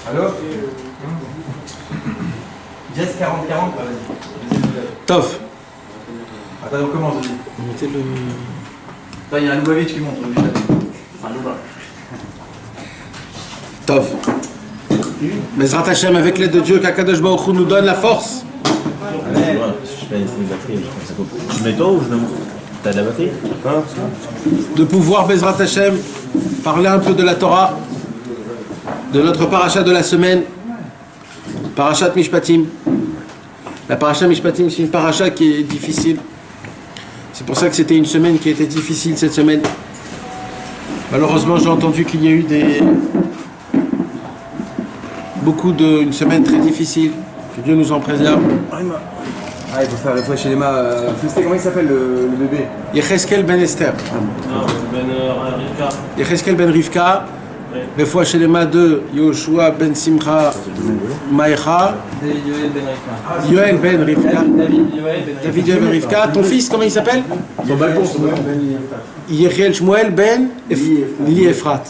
Alors Jess 40-40, vas-y. Tov. Attends, on commence, vas-y. Mettez le... Attends, il y a un Lubavitch qui monte. Tov. Bezrat Hashem, avec l'aide de Dieu, qu'Akadosh Baruch Hu nous donne la force. Tu mets toi ou je mets moi? T'as de la batterie? De pouvoir, Bezrat Hashem, parler un peu de la Torah, de notre paracha de la semaine, parachat Mishpatim. La paracha Mishpatim, c'est une paracha qui est difficile. C'est pour ça que c'était une semaine qui était difficile cette semaine. Malheureusement, j'ai entendu qu'il y a eu une semaine très difficile. Que Dieu nous en préserve. Ah, il faut faire réfléchir chez les mains. Comment il s'appelle le bébé? Yecheskel ben Esther. Non, Rivka. Yecheskel ben Rivka. Refoua Shelema de Yoshua ben Simcha Maïcha. Yoel ben Rivka. David Yoel ben Rivka. Ton fils, comment il s'appelle? Son balcon. Yeriel Shmuel ben Li Efrat.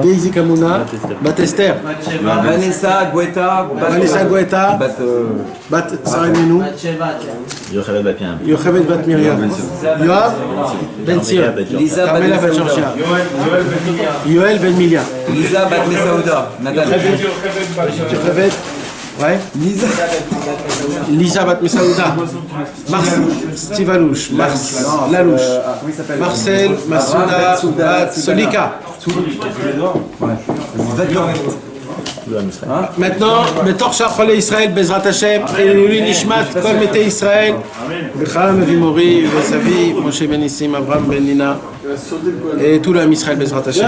Daisy Kamuna. Bat Esther. Vanessa Guetta. Vanessa Guetta. Bat Saramenu. Yocheved bat Miriam. Yocheved bat Miriam. Yoav ben Tzir. Lisa Carmela bat Georgia. Yoel ben Milia. Lisa bat Mesaouda. Nathan. Yocheved. Ouais. Lisa bat Mesaouda. Steve Alouche. Lalouche. Marcel Masouda bat Solika. Maintenant, Betor Shachole Israël, Bezrat Hashem, et lui Nishmat, Kol Mete Israël, Becham Vimori, Vesavi, Moshe Ben Nissim, Abraham Ben Nina, et tout l'âme Israël, Bezrat Hashem.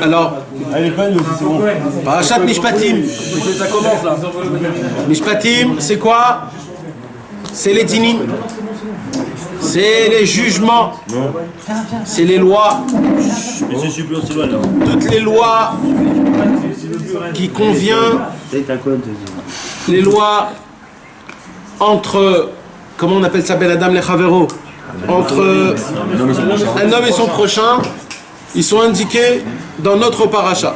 Alors, Parashat Mishpatim. Mishpatim, c'est quoi? C'est les dinim. C'est les jugements. C'est les lois. Toutes les lois qui conviennent. Les lois entre, comment on appelle ça, Ben Adam les Chavero, entre un homme et son prochain, ils sont indiqués dans notre paracha.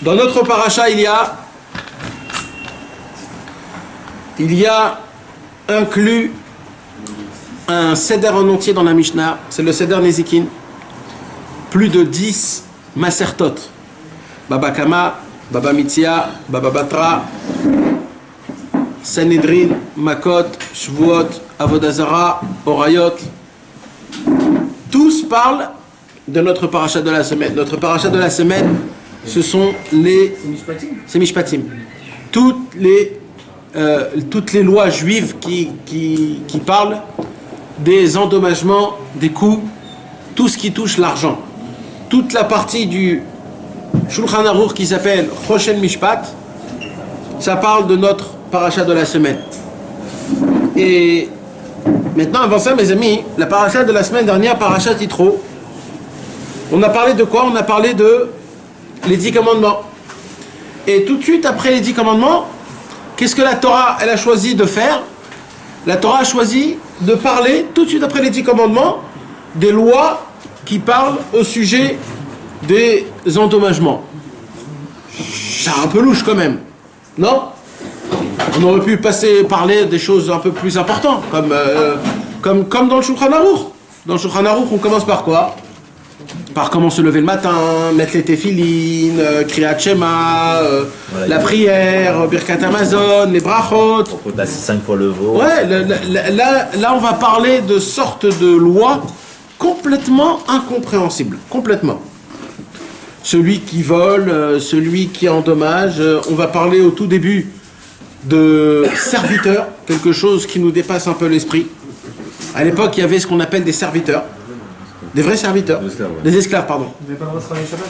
Dans notre paracha, il y a inclus un seder en entier dans la Mishnah, c'est le seder Nezikin. Plus de 10 masertot. Baba Kama, Baba Mitzia, Baba Batra, Sanhedrin, Makot, Shvuot, Avodazara, Orayot. Tous parlent de notre paracha de la semaine. Notre paracha de la semaine, ce sont c'est Mishpatim. Toutes les lois juives qui parlent des endommagements, des coups, tout ce qui touche l'argent. Toute la partie du Shulchan Aruch qui s'appelle Choshen Mishpat, ça parle de notre paracha de la semaine. Et maintenant, avant ça, mes amis, la paracha de la semaine dernière, paracha Titro, on a parlé de quoi? On a parlé de les 10 commandements. Et tout de suite après les 10 commandements, qu'est-ce que la Torah, elle a choisi de faire? La Torah a choisi de parler, tout de suite après les 10 commandements, des lois qui parlent au sujet des endommagements. C'est un peu louche quand même, non? On aurait pu parler des choses un peu plus importantes, comme dans le Shulchan Aruch. Dans le Shulchan Aruch, on commence par quoi? Par comment se lever le matin, mettre les téphilines, Kriyat Shema, la prière, Birkat Hamazon, les brachot. On peut passer 5 fois le veau. Ouais, là on va parler de sortes de lois complètement incompréhensibles. Complètement. Celui qui vole, celui qui endommage. On va parler au tout début de serviteurs, quelque chose qui nous dépasse un peu l'esprit. À l'époque, il y avait ce qu'on appelle des serviteurs. Des vrais serviteurs. Des esclaves, pardon. Vous n'avez pas le droit de travailler Shabbat?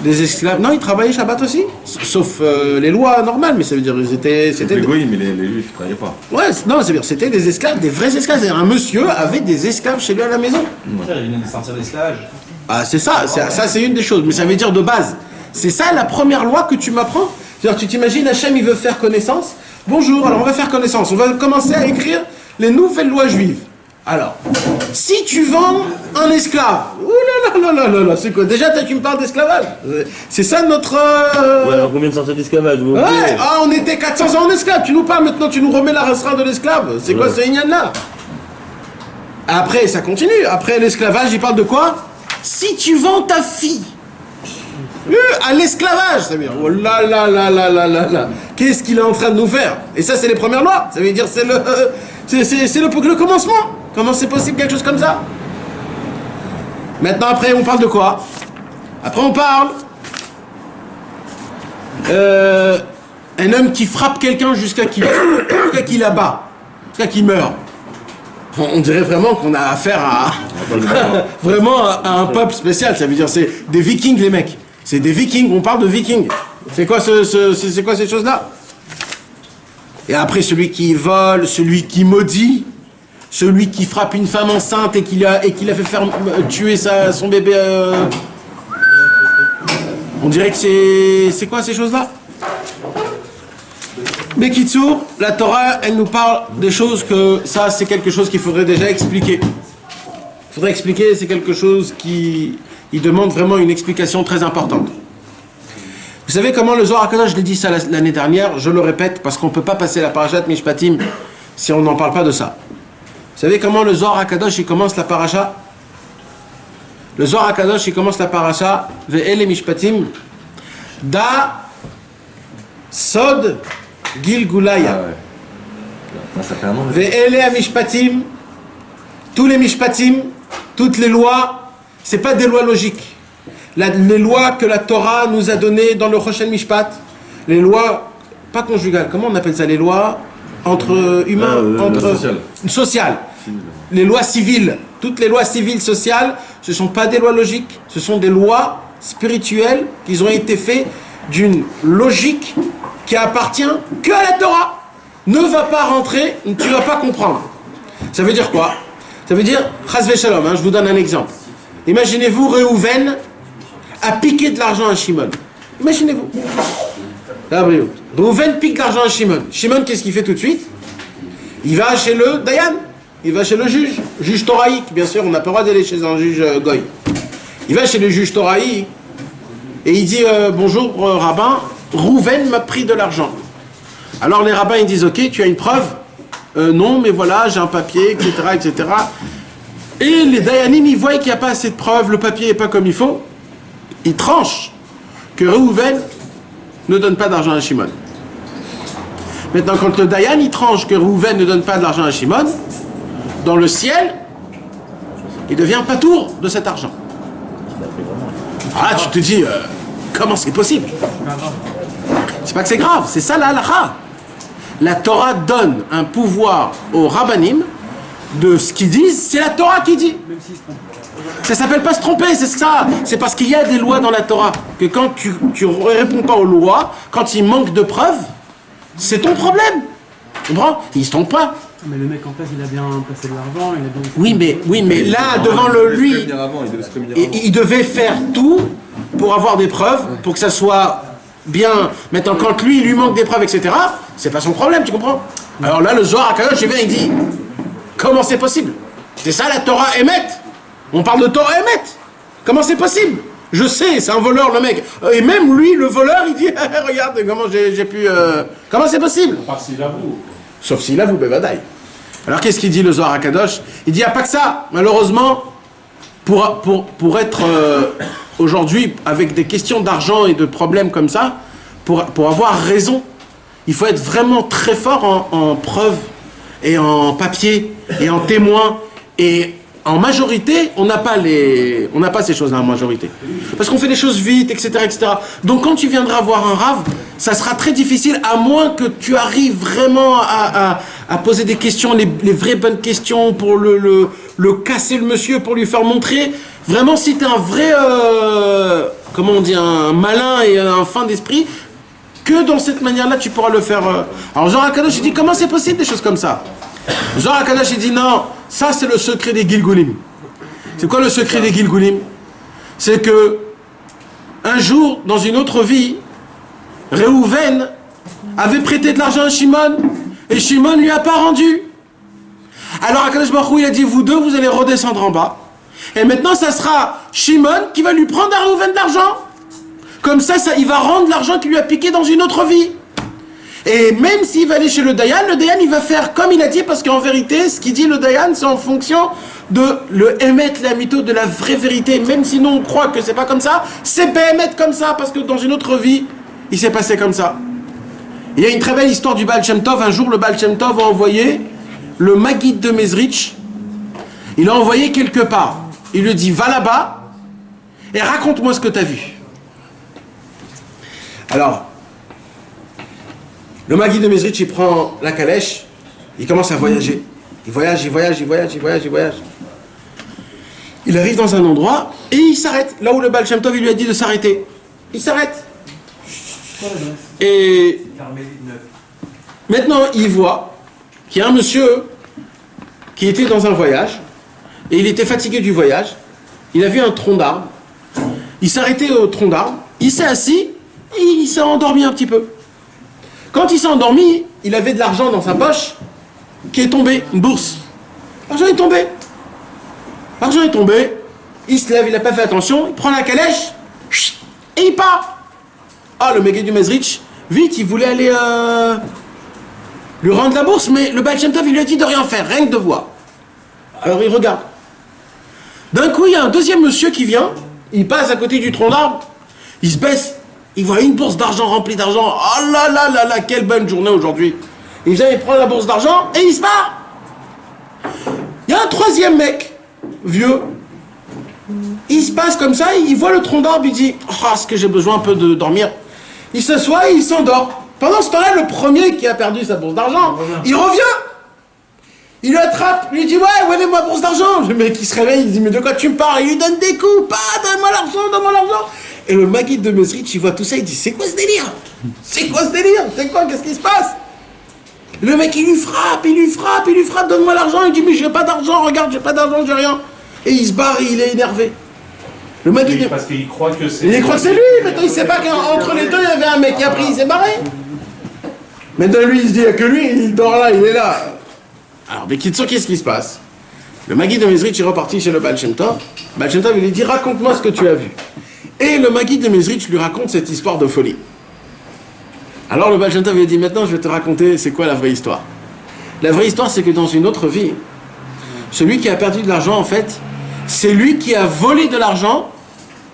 Des esclaves. Non, ils travaillaient Shabbat aussi. Sauf les lois normales, mais ça veut dire c'était les goïs, mais les juifs ne travaillaient pas. Ouais, non, c'est-à-dire c'était des esclaves, des vrais esclaves. C'est-à-dire un monsieur avait des esclaves chez lui à la maison. Il venait de sortir d'esclavage. Ah, c'est ça. Ça, c'est une des choses. Mais ça veut dire de base. C'est ça la première loi que tu m'apprends. C'est-à-dire, tu t'imagines, Hachem, il veut faire connaissance. Bonjour, alors on va faire connaissance. On va commencer à écrire les nouvelles lois juives. Alors, si tu vends un esclave, ouh là là là là là, c'est quoi? Déjà, tu me parles d'esclavage. C'est ça notre... Ouais, alors combien de sorties d'esclavage vous Ouais, oubliez on était 400 ans en esclave. Tu nous parles maintenant, tu nous remets la restreinte de l'esclave. C'est quoi ce ignan-là? Après, ça continue. Après l'esclavage, il parle de quoi? Si tu vends ta fille à l'esclavage, ça veut dire, oh là là là là là là là, qu'est-ce qu'il est en train de nous faire? Et ça, c'est les premières lois. Ça veut dire, c'est le commencement. Comment c'est possible quelque chose comme ça? Maintenant, après, on parle de quoi? Après, on parle un homme qui frappe quelqu'un jusqu'à qu'il abat, jusqu'à qu'il meure. On dirait vraiment qu'on a affaire à vraiment à un peuple spécial. Ça veut dire c'est des Vikings les mecs. C'est des Vikings. On parle de Vikings. C'est quoi c'est quoi ces choses-là? Et après celui qui vole, celui qui maudit, celui qui frappe une femme enceinte et qui l'a fait faire tuer son bébé. On dirait que c'est quoi ces choses-là? Mais Kitsour, la Torah, elle nous parle des choses que ça, c'est quelque chose qu'il faudrait déjà expliquer. Il faudrait expliquer, c'est quelque chose qui demande vraiment une explication très importante. Vous savez comment le Zohar HaKadosh, je l'ai dit ça l'année dernière, je le répète parce qu'on ne peut pas passer la parashat Mishpatim si on n'en parle pas de ça. Vous savez comment le Zohar HaKadosh, il commence la parasha? Le Zohar HaKadosh, il commence la parasha Ve'ele Mishpatim Da Sod Gilgulaya. Ve'ele Mishpatim, tous les Mishpatim, toutes les lois, c'est pas des lois logiques. Les lois que la Torah nous a données dans le Roshel Mishpat, les lois, pas conjugales, comment on appelle ça? Les lois entre humains, sociales. Les lois civiles, toutes les lois civiles sociales, ce ne sont pas des lois logiques, ce sont des lois spirituelles qui ont été faites d'une logique qui appartient que à la Torah. Ne va pas rentrer, tu ne vas pas comprendre. Ça veut dire quoi? Ça veut dire, Chas v'shalom, je vous donne un exemple. Imaginez-vous, Reuven a piqué de l'argent à Shimon. Imaginez-vous. Reuven pique de l'argent à Shimon. Shimon, qu'est-ce qu'il fait tout de suite? Il va chez le Dayan. Il va chez le juge toraïque. Bien sûr, on n'a pas le droit d'aller chez un juge goy. Il va chez le juge toraïque et il dit bonjour rabbin, Reuven m'a pris de l'argent. Alors les rabbins ils disent ok, tu as une preuve? Non, mais voilà, j'ai un papier, etc., etc. Et les Dayanim ils voient qu'il n'y a pas assez de preuves, le papier n'est pas comme il faut. Ils tranchent que Reuven ne donne pas d'argent à Shimon. Maintenant, quand le Dayan il tranche que Reuven ne donne pas d'argent à Shimon, dans le ciel, il devient patour de cet argent. Ah, tu te dis, comment c'est possible? C'est pas que c'est grave, c'est ça la halakha. La Torah donne un pouvoir aux rabbanim de ce qu'ils disent, c'est la Torah qui dit. Ça s'appelle pas se tromper, c'est ça. C'est parce qu'il y a des lois dans la Torah que quand tu réponds pas aux lois, quand il manque de preuves, c'est ton problème. Tu comprends? Il se trompe pas. Mais le mec en face, il a bien passé de l'argent, il a bien... Oui, mais là, devant lui, il devait faire tout pour avoir des preuves, pour que ça soit bien. Maintenant, quand lui, il lui manque des preuves, etc., c'est pas son problème, tu comprends? Alors là, le Zohar HaKadosh, il vient, il dit, comment c'est possible? C'est ça la Torah émet. On parle de Torah émet. Comment c'est possible? Je sais, c'est un voleur, le mec. Et même lui, le voleur, il dit, regarde comment j'ai pu... Comment c'est possible? Sauf s'il avoue, bevadaï. Alors qu'est-ce qu'il dit le Zohar HaKadosh? Il dit, il n'y a pas que ça. Malheureusement, pour être aujourd'hui avec des questions d'argent et de problèmes comme ça, pour avoir raison, il faut être vraiment très fort en preuves et en papier et en témoins. Et en majorité, on n'a pas ces choses-là en majorité. Parce qu'on fait les choses vite, etc., etc. Donc quand tu viendras voir un rave, ça sera très difficile, à moins que tu arrives vraiment à poser des questions, les vraies bonnes questions pour le casser le monsieur, pour lui faire montrer. Vraiment, si tu es un vrai, comment on dit, un malin et un fin d'esprit, que dans cette manière-là, tu pourras le faire. Alors Zohar HaKadosh, il dit, comment c'est possible des choses comme ça? Zohar HaKadosh, il dit, non, ça c'est le secret des Gilgulim. C'est quoi le secret des Gilgulim? C'est que un jour, dans une autre vie, Reuven avait prêté de l'argent à Shimon et Shimon lui a pas rendu. Alors Akadosh Baruch Hu, il a dit, vous deux, vous allez redescendre en bas. Et maintenant, ça sera Shimon qui va lui prendre à Reuven de l'argent. Comme ça, il va rendre l'argent qu'il lui a piqué dans une autre vie. Et même s'il va aller chez le Dayan, il va faire comme il a dit, parce qu'en vérité, ce qu'il dit le Dayan, c'est en fonction de le émettre la mytho, de la vraie vérité. Même si nous, on croit que c'est pas comme ça, c'est émettre comme ça, parce que dans une autre vie, il s'est passé comme ça. Il y a une très belle histoire du Baal Shem Tov. Un jour, le Baal Shem Tov a envoyé le Maguide de Mezrich. Il l'a envoyé quelque part. Il lui dit, va là-bas et raconte-moi ce que tu as vu. Alors, le Maguide de Mezrich, il prend la calèche, il commence à voyager. Il voyage. Il arrive dans un endroit et il s'arrête. Là où le Baal Shem Tov, il lui a dit de s'arrêter. Il s'arrête. Et maintenant, il voit qu'il y a un monsieur qui était dans un voyage et il était fatigué du voyage. Il a vu un tronc d'arbre. Il s'est arrêté au tronc d'arbre. Il s'est assis et il s'est endormi un petit peu. Quand il s'est endormi, il avait de l'argent dans sa poche qui est tombé, une bourse. L'argent est tombé. Il se lève, il n'a pas fait attention, il prend la calèche et il part. Ah, le Maguide du Mezrich, vite, il voulait aller lui rendre la bourse, mais le Baal Shem Tov, il lui a dit de rien faire, rien que de voir. Alors il regarde. D'un coup, il y a un deuxième monsieur qui vient, il passe à côté du tronc d'arbre, il se baisse, il voit une bourse d'argent remplie d'argent. Oh là là là là, quelle bonne journée aujourd'hui. Il vient, il prend la bourse d'argent et il se barre. Il y a un troisième mec, vieux, il se passe comme ça, il voit le tronc d'arbre, il dit, oh, est-ce que j'ai besoin un peu de dormir? Il s'assoit et il s'endort. Pendant ce temps-là, le premier qui a perdu sa bourse d'argent, il revient. Il le attrape, il lui dit, ouais, où est ma bourse d'argent? Le mec, il se réveille, il dit, mais de quoi tu me parles? Il lui donne des coups, donne-moi l'argent. Et le Maguide de Mezrich, il voit tout ça, il dit, c'est quoi ce délire? C'est quoi, qu'est-ce qui se passe? Le mec, il lui frappe, donne-moi l'argent. Il dit, mais j'ai pas d'argent, regarde, j'ai pas d'argent, j'ai rien. Et il se barre et il est énervé. Le Maguide, parce qu'il croit que c'est... Il croit que c'est lui, maintenant il sait pas qu'entre les deux, il y avait un mec qui a pris, il s'est barré. Maintenant lui, il se dit, il n'y a que lui, il dort là, il est là. Alors, mais qu'est-ce qui se passe? Le Maguide de Mezrich est reparti chez le Baal Shem Tov. Le Baal Shem Tov, il lui dit, raconte-moi ce que tu as vu. Et le Maguide de Mezrich lui raconte cette histoire de folie. Alors le Baal Shem Tov lui dit, maintenant je vais te raconter c'est quoi la vraie histoire. La vraie histoire, c'est que dans une autre vie, celui qui a perdu de l'argent, en fait, c'est lui qui a volé de l'argent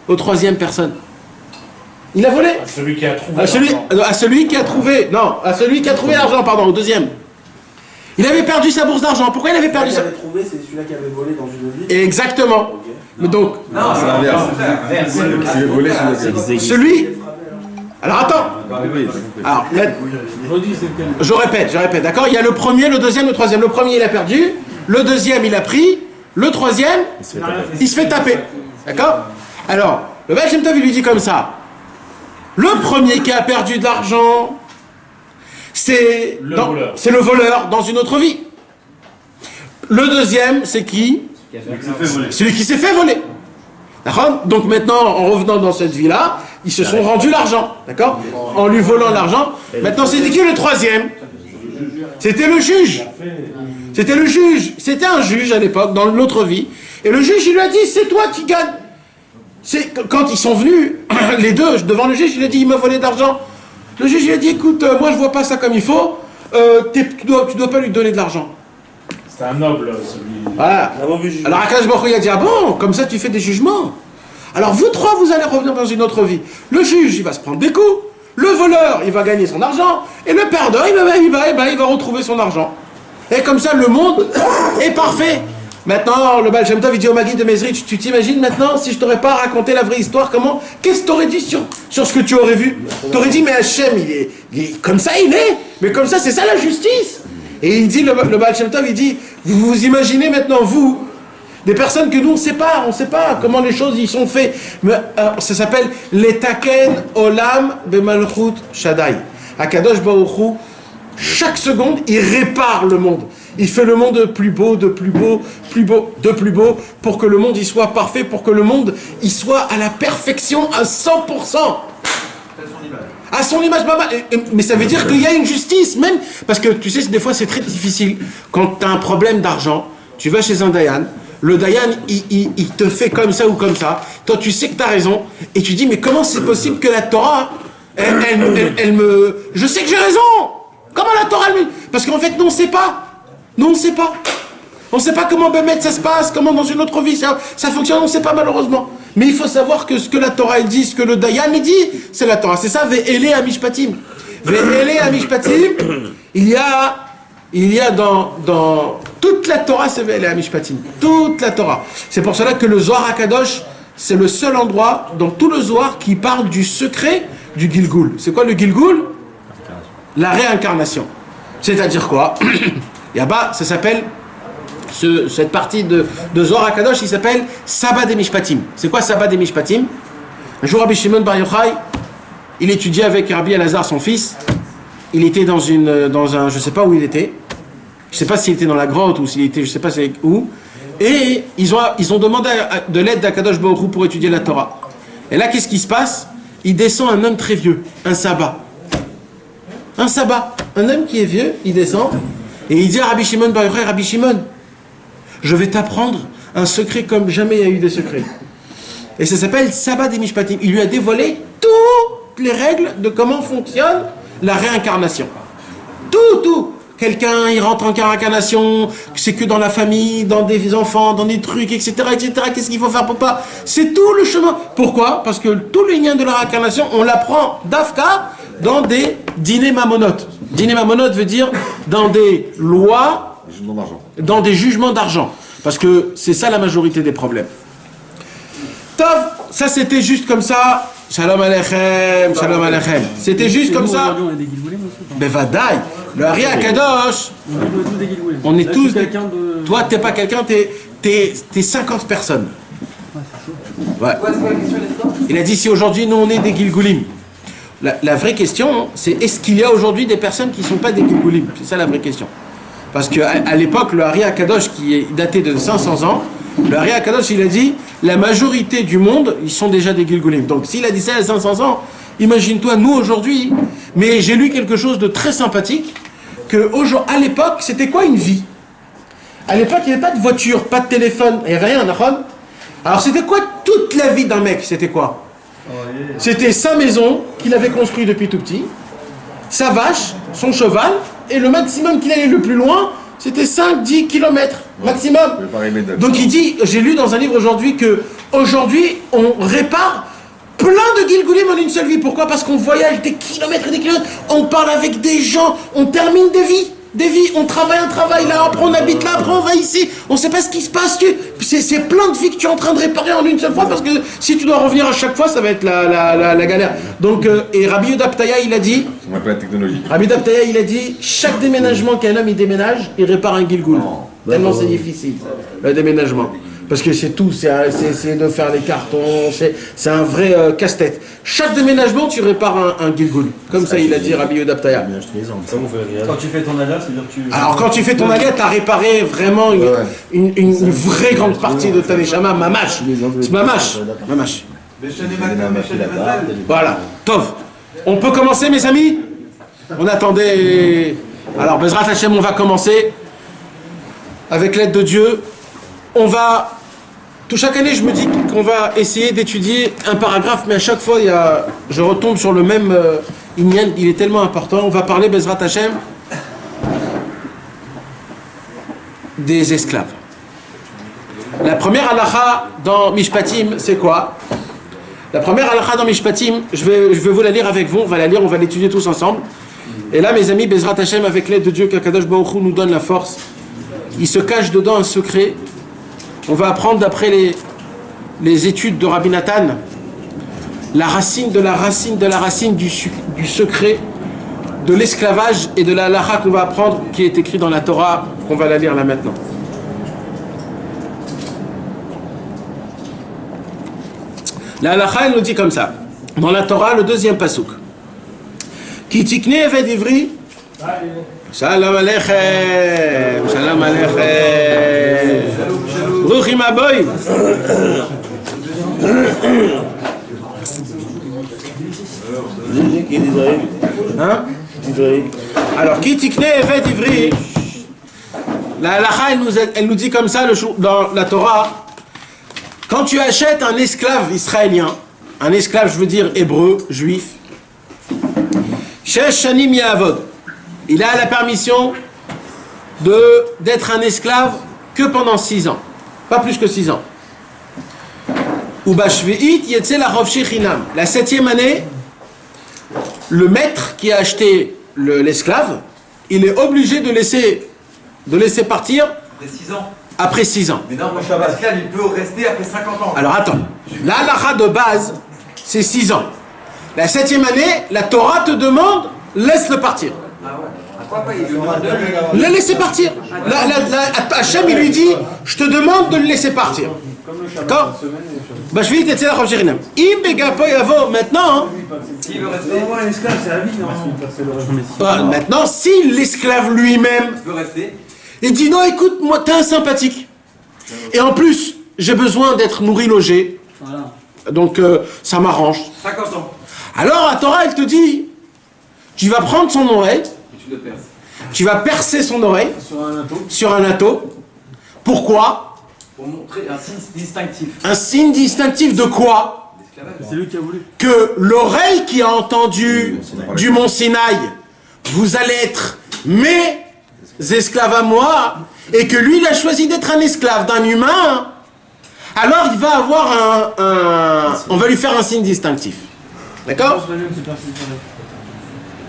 aux troisième personne. Il a volé. À celui qui a trouvé À celui qui a trouvé l'argent, pardon, au deuxième. Il avait perdu sa bourse d'argent. Pourquoi il avait perdu ça? trouvé, c'est celui-là qui avait volé dans une vie. Exactement. Okay. Mais donc, Non, c'est l'inverse. C'est volé sur le celui... Alors attends. Alors, je répète, d'accord? Il y a le premier, le deuxième, le troisième. Le premier, il a perdu. Le deuxième, il a pris. Le troisième, il se fait taper. D'accord? Alors, le Baal Shem Tov, il lui dit comme ça. Le premier qui a perdu de l'argent, c'est le voleur dans une autre vie. Le deuxième, c'est qui? Celui qui s'est fait voler. D'accord? Donc maintenant, en revenant dans cette vie-là, ils se sont rendus l'argent. D'accord? En lui volant l'argent. Maintenant, c'était qui le troisième? C'était le juge. C'était un juge à l'époque, dans l'autre vie. Et le juge, il lui a dit, c'est toi qui gagne. Quand ils sont venus, les deux, devant le juge, il a dit, il m'a volé d'argent. Le juge, il a dit, écoute, moi je vois pas ça comme il faut, tu dois pas lui donner de l'argent. C'est un noble, celui... Voilà. Alors Akadosh Baruch Hu, il a dit, ah bon, comme ça tu fais des jugements. Alors vous trois, vous allez revenir dans une autre vie. Le juge, il va se prendre des coups. Le voleur, il va gagner son argent. Et le perdant, il va retrouver son argent. Et comme ça, le monde est parfait. Maintenant, le Baal Shem Tov, il dit au Maguide de Mezrich, tu t'imagines maintenant, si je t'aurais pas raconté la vraie histoire, qu'est-ce que t'aurais dit sur ce que tu aurais vu? T'aurais dit, mais Hachem, il est comme ça, il est. Mais comme ça, c'est ça la justice. Et il dit, le Baal Shem Tov, il dit, vous imaginez maintenant, vous, des personnes que nous, on sait pas comment les choses y sont faites. Mais, ça s'appelle l'Etaken Olam Bemalchut Shaddai. Akadosh Baruch Hu, chaque seconde, il répare le monde. Il fait le monde plus beau, de plus beau, pour que le monde y soit parfait, pour que le monde y soit à la perfection à 100%. À son image, mais ça veut dire qu'il y a une justice, même, parce que tu sais, des fois c'est très difficile, quand tu as un problème d'argent, tu vas chez un Dayan, le Dayan, il te fait comme ça ou comme ça, toi tu sais que tu as raison, et tu dis, mais comment c'est possible que la Torah, elle me... Je sais que j'ai raison. Comment la Torah, lui? Parce qu'en fait, nous, on ne sait pas. Nous, on ne sait pas. On ne sait pas comment Bémet ça se passe, comment dans une autre vie ça fonctionne, on ne sait pas malheureusement. Mais il faut savoir que ce que la Torah elle dit, ce que le Dayan il dit, c'est la Torah. C'est ça, Ve'ele Amishpatim. Ve'ele Amishpatim, il y a dans toute la Torah, c'est Ve'ele Amishpatim. Toute la Torah. C'est pour cela que le Zohar HaKadosh, c'est le seul endroit dans tout le Zohar qui parle du secret du Gilgul. C'est quoi le Gilgul? La réincarnation. C'est-à-dire quoi? Là-bas, ça s'appelle, cette partie de Zohar HaKadosh, il s'appelle Sabbat des Mishpatim. C'est quoi Sabbat des Mishpatim? Un jour, Rabbi Shimon Bar Yochai, il étudiait avec Rabbi Elazar, son fils. Il était dans un, je sais pas où il était. Je sais pas s'il était dans la grotte ou s'il était, je sais pas où. Et ils ont demandé de l'aide d'Akadosh Baruch Hu pour étudier la Torah. Et là, qu'est-ce qui se passe? Il descend un homme très vieux, un sabbat. Un sabbat. Un homme qui est vieux, il descend. Et il dit à Rabbi Shimon Bar Yochai, Rabbi Shimon, je vais t'apprendre un secret comme jamais il y a eu de secret. Et ça s'appelle Sabbat des Mishpatim. Il lui a dévoilé toutes les règles de comment fonctionne la réincarnation. Tout. Quelqu'un, il rentre en réincarnation, c'est que dans la famille, dans des enfants, dans des trucs, etc., etc. Qu'est-ce qu'il faut faire pour pas? C'est tout le chemin. Pourquoi? Parce que tous les liens de la réincarnation, on l'apprend d'Afka dans des dîners mamonotes. Dîner mamonote veut dire dans des lois, dans des jugements d'argent. Parce que c'est ça la majorité des problèmes. Tov, ça c'était juste comme ça. Shalom Aleichem, Shalom Aleichem. C'était juste comme ça. Bevadaï. Le Hari Akadosh. On est tous. Toi, t'es pas quelqu'un, t'es 50 personnes. Ouais. Il a dit si aujourd'hui nous on est des Gilgulim. La vraie question, c'est est-ce qu'il y a aujourd'hui des personnes qui ne sont pas des Gilgulim? C'est ça la vraie question. Parce qu'à l'époque, le Hari Akadosh, qui est daté de 500 ans, le Hari Akadosh, il a dit la majorité du monde, ils sont déjà des Gilgulim. Donc s'il a dit ça il y a 500 ans, imagine-toi, nous aujourd'hui. Mais j'ai lu quelque chose de très sympathique, qu'à l'époque, c'était quoi une vie? À l'époque, il n'y avait pas de voiture, pas de téléphone, il n'y avait rien, d'accord? Alors c'était quoi toute la vie d'un mec? C'était quoi? C'était sa maison qu'il avait construite depuis tout petit, sa vache, son cheval, et le maximum qu'il allait le plus loin, c'était 5-10 km maximum. Donc il dit, j'ai lu dans un livre aujourd'hui que aujourd'hui on répare plein de Gilgulim en une seule vie. Pourquoi? Parce qu'on voyage des kilomètres et des kilomètres, on parle avec des gens, on termine des vies. On travaille un travail là, après on habite là, après on va ici, on sait pas ce qui se passe, c'est plein de vies que tu es en train de réparer en une seule fois, parce que si tu dois revenir à chaque fois, ça va être la galère. Donc, et Rabbi Yehuda Ptaya, il a dit, Rabbi Yehuda Ptaya, il a dit, chaque déménagement qu'un homme il déménage, il répare un Gilgul. Tellement c'est difficile, le déménagement. Parce que c'est tout, c'est de faire les cartons, c'est un vrai casse-tête. Chaque déménagement, tu répares un Gilgul. Comme ça, il a dit Rabbi Yehuda Ptaya. Quand tu fais ton alia, c'est-à-dire que tu... Alors, quand tu fais ton alia, tu as réparé vraiment une vraie grande partie de ta neshama, mamash. C'est mamash. Voilà, Tov. On peut commencer, mes amis? On attendait... Alors, Bezrat Hashem, on va commencer. Avec l'aide de Dieu, on va... Chaque année, je me dis qu'on va essayer d'étudier un paragraphe, mais à chaque fois, je retombe sur le même inyan, il est tellement important. On va parler, Bezrat Hashem, des esclaves. La première halakha dans Mishpatim, c'est quoi? La première halakha dans Mishpatim, je vais vous la lire avec vous, on va l'étudier tous ensemble. Et là, mes amis, Bezrat Hashem, avec l'aide de Dieu, qu'Akadosh Baruch Hu nous donne la force, il se cache dedans un secret. On va apprendre d'après les études de Rabbi Nathan la racine de la racine de la racine du secret de l'esclavage et de la halakha qu'on va apprendre, qui est écrit dans la Torah, qu'on va la lire là maintenant. La halakha, elle nous dit comme ça. Dans la Torah, le deuxième pasuk. Ki tikne eved ivri. Shalom aleichem. Shalom aleichem. Bruchim aboy. Hein? Alors, qui tikne evet ivri? La halakha, elle nous dit comme ça dans la Torah. Quand tu achètes un esclave israélien, un esclave, je veux dire hébreu, juif, Shesh Shanim Ya'avod, il a la permission d'être un esclave que pendant 6 ans, pas plus que 6 ans. Ou Bashvi'it Yetzel HaChovshi Chinam, la 7e année, le maître qui a acheté l'esclave, il est obligé de laisser partir Après 6 ans. après 6 ans. Mais non, mon esclave, il peut rester après 50 ans. Alors attends, la halakha de base, c'est 6 ans. La 7e année, la Torah te demande, laisse-le partir. Ah ouais. Pourquoi pas, il demande de Le laisser partir. Hachem, il lui dit, je te demande de le laisser partir. D'accord? Bah, je vais te dire, maintenant, Il veut rester. Un esclave, c'est la vie, non? maintenant, si l'esclave lui-même, Il veut rester. il dit non, écoute, moi, t'es un sympathique. Et en plus, j'ai besoin d'être nourri, logé. Voilà. Donc, ça m'arrange. 50 ans. Alors, la Torah, elle te dit, tu vas prendre son oreille, Et tu le perces. tu vas percer son oreille sur un atteau. Pourquoi? Pour montrer un signe distinctif. Un signe distinctif de quoi? C'est lui qui a voulu. Que l'oreille qui a entendu du mont Sinaï, vous allez être mes esclaves à moi, et que lui, il a choisi d'être un esclave d'un humain, alors il va avoir on va lui faire un signe distinctif. D'accord?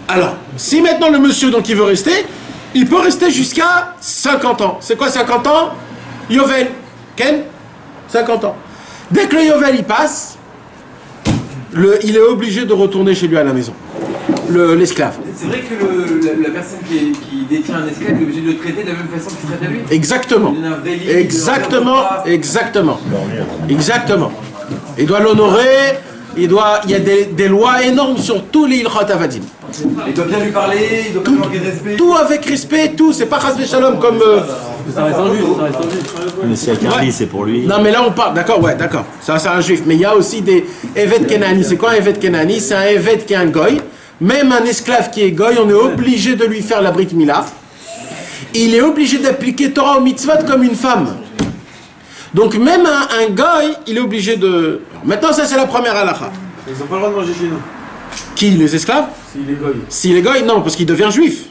Alors, si maintenant le monsieur, donc, il veut rester, il peut rester jusqu'à 50 ans. C'est quoi 50 ans? Yovel. Ken? 50 ans. Dès que le Yovel, il passe, il est obligé de retourner chez lui à la maison. L'esclave. C'est vrai que la personne qui détient un esclave est obligée de le traiter de la même façon qu'il traite à lui. Exactement. Il donne un vrai lit, Exactement. Exactement. Exactement. Il doit l'honorer. Il y a des lois énormes sur tous les Ilchot Avadim. Il doit bien lui parler, il doit pas lui manquer de respect. Tout avec respect, tout. C'est pas Chas Shalom comme. Ça reste injuste, ça reste injuste. Mais si avec un lit, c'est pour lui. Non, mais là on parle. D'accord, ouais, d'accord. Ça, c'est un juif. Mais il y a aussi des Evet Kenani. C'est quoi un Evet Kenani? C'est un Evet qui est un goy. Même un esclave qui est goy, on est obligé de lui faire la Brit Mila. Il est obligé d'appliquer Torah au mitzvot comme une femme. Donc même un goy, il est obligé de... Maintenant, ça c'est la première halakha. Ils n'ont pas le droit de manger chez nous. Qui, les esclaves? S'il est goy. S'il est goy, non, parce qu'il devient juif.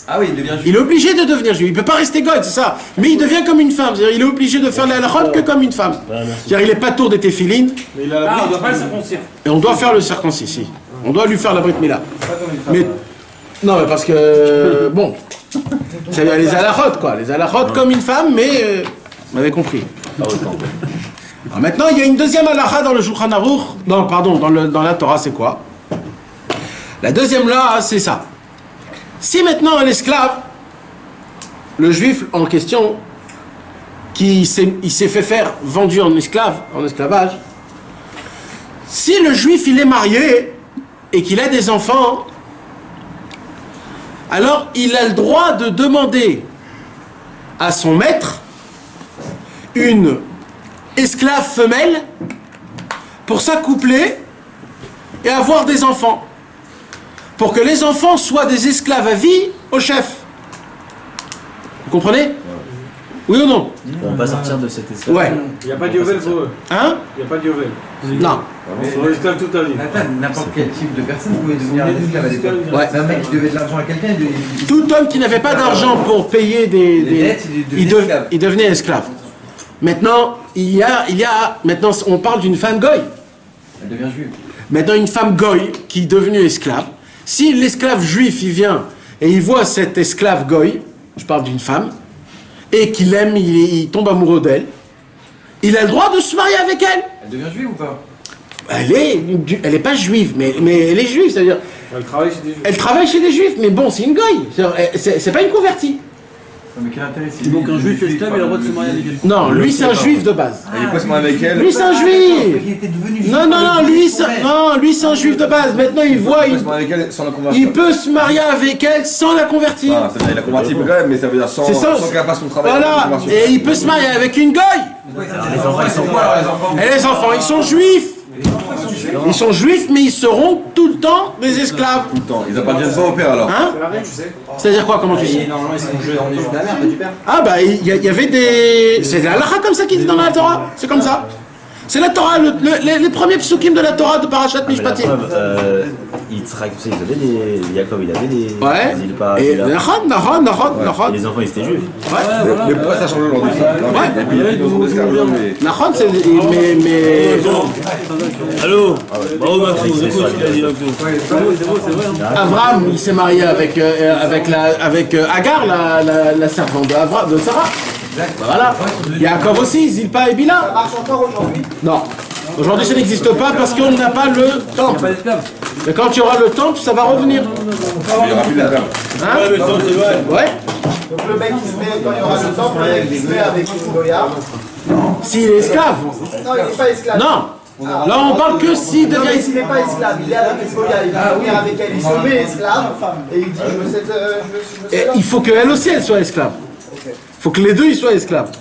Ah oui, il devient juif. Il est obligé de devenir juif. Il ne peut pas rester goy, c'est ça. Mais il devient comme une femme. C'est-à-dire, il est obligé de faire la halakha que comme une femme. C'est-à-dire, il n'est pas tour des téphilines. Mais il a la Ah, on doit pas le circoncire. Et on doit faire le circoncis, si. On doit lui faire la Brit Mila. Mais... Non, mais parce que... Bon. C'est les halachot, quoi. Les halachot comme une femme, mais... vous m'avez compris. Alors maintenant, il y a une deuxième halakha dans le Shulchan Aruch. Non, pardon, dans la Torah, c'est quoi? La deuxième là, c'est ça. Si maintenant un esclave, le juif en question, il s'est fait faire vendu en esclavage, si le juif il est marié et qu'il a des enfants, alors il a le droit de demander à son maître une esclave femelle pour s'accoupler et avoir des enfants. Pour que les enfants soient des esclaves à vie au chef. Vous comprenez? Oui ou non? On va sortir de cette esclave. Ouais. Il n'y a pas de yovel pour eux. Hein? Il n'y a pas de yovel. Non. Ils sont esclaves toute la vie. N'importe quel type de personne pouvait devenir un esclave à l'époque. Ouais. Un mec qui devait de l'argent à quelqu'un, Tout homme qui n'avait pas d'argent pour payer Les dettes, il devenait esclave. Maintenant, maintenant, on parle d'une femme goy. elle devient juive. Maintenant, une femme goy qui est devenue esclave. Si l'esclave juif, il vient et il voit cette esclave goy, je parle d'une femme, et qu'il aime, il tombe amoureux d'elle, il a le droit de se marier avec elle. Elle devient juive ou pas? Elle est pas juive, mais elle est juive, c'est-à-dire... Elle travaille chez des juifs. Elle travaille chez des juifs, mais bon, c'est une goy. C'est pas une convertie. Non, mais quel intérêt c'est? Donc un juif esclave, il a le droit de se marier avec elle. Non, lui, c'est un juif de base. Il peut se marier avec elle. Lui, c'est un Il juif. était devenu juif. Non, lui, c'est un juif de base. Maintenant, il voit... Il peut se marier avec elle sans la convertir. Il peut se marier avec elle sans la convertir. Ah, il a converti quand même, mais ça veut dire sans C'est ça. qu'elle fasse son travail. Voilà. Et il peut se marier avec une goy. Les enfants, ils sont quoi alors, les enfants? Et les enfants, ils sont juifs. Ils sont juifs, mais ils seront tout le temps des esclaves. Tout le temps. Ils appartiennent pas au père alors. Hein? C'est-à-dire quoi, comment tu sais? Normalement, ils sont jeux en Égypte de la mère, pas du père. Ah bah, il y avait des... C'est la halakha comme ça qui dit dans la Torah. C'est comme ça. C'est la Torah, les premiers psukim de la Torah de Parashat Mishpatim. Yitzhak, tu sais, ils avaient des. Jacob, il avait des. Ouais. Des îles pas. Et là. Nahon. Et les enfants, ils étaient juifs. Mais pourquoi ça change aujourd'hui? Et puis ils sont esclaves, mais. Nahon, c'est... Mais... Allô Bravo, ma fille, c'est ça. Abraham, il s'est marié avec Agar, la servante de Sarah. Voilà. Yaakov aussi, Zilpa et Bila. Ça marche encore aujourd'hui. Non. Aujourd'hui, ça n'existe pas parce qu'on n'a pas le temple. Mais quand tu auras le temple, ça va revenir. Il y aura plus d'esclaves. Hein? Ouais. Donc le mec qui se met, quand il y aura le temple, le mec qui se met avec une Goya. S'il est esclave. Non, il n'est pas esclave. Non. Là, on parle que s'il Non, mais devient... s'il n'est pas esclave, il est avec une Goya, il va venir avec elle, il se met esclave, et il dit je veux cette. Et il faut qu'elle aussi, elle soit esclave. Il faut que les deux, ils soient esclaves.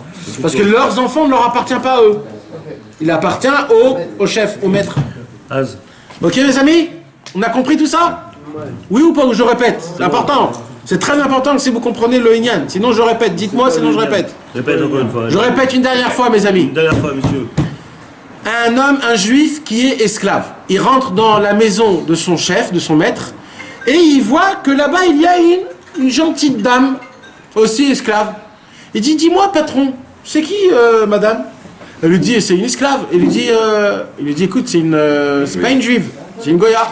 Parce que leurs enfants ne leur appartiennent pas à eux. Il appartient au chef, au maître. Ok, mes amis? On a compris tout ça? Oui ou pas? Ou je répète? C'est important. C'est très important que si vous comprenez le Inyan. Sinon, je répète. Dites-moi, sinon je répète. Répète encore une fois. Je répète une dernière fois, mes amis. Une dernière fois, monsieur. Un homme, un juif qui est esclave. Il rentre dans la maison de son chef, de son maître, et il voit que là-bas, il y a une gentille dame, aussi esclave. Il dit, dis-moi, patron, c'est qui, madame? Elle lui dit, c'est une esclave. Il lui dit, écoute, c'est pas une juive, c'est une goya.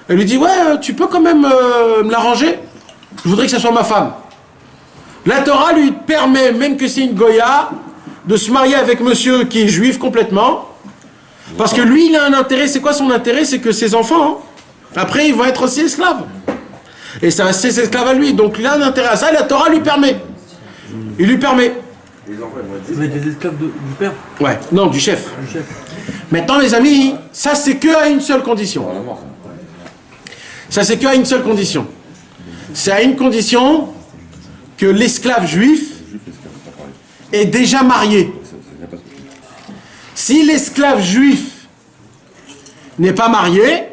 Elle lui dit, ouais, tu peux quand même me l'arranger? Je voudrais que ça soit ma femme. La Torah lui permet, même que c'est une goya, de se marier avec monsieur qui est juif complètement. Parce que lui, il a un intérêt. C'est quoi son intérêt? C'est que ses enfants, après, ils vont être aussi esclaves. Et ça, c'est esclave à lui. Donc, il a un intérêt à ça. Et la Torah lui permet. Il lui permet. Vous êtes des esclaves du père? Ouais, non, du chef. Maintenant, les amis, ça, c'est que à une seule condition. Ça, c'est que à une seule condition. C'est à une condition que l'esclave juif est déjà marié. Si l'esclave juif n'est pas marié,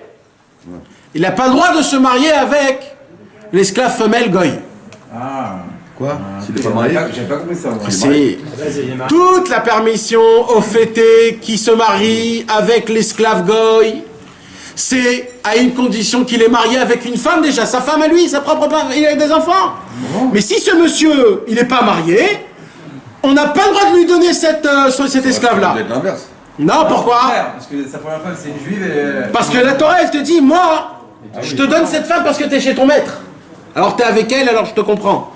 il n'a pas le droit de se marier avec l'esclave femelle goy. Quoi? S'il n'est pas marié? J'avais pas compris ça. C'est toute la permission au fêté qui se marie avec l'esclave goy. C'est à une condition qu'il est marié avec une femme déjà, sa femme à lui, sa propre femme, il a des enfants. Mais si ce monsieur, il n'est pas marié, on n'a pas le droit de lui donner cet esclave-là. Ça doit être l'inverse. Non, pourquoi? Parce que sa première femme c'est une juive et. Parce que la Torah, elle te dit, moi, je te donne cette femme parce que tu es chez ton maître. Alors tu es avec elle, alors je te comprends.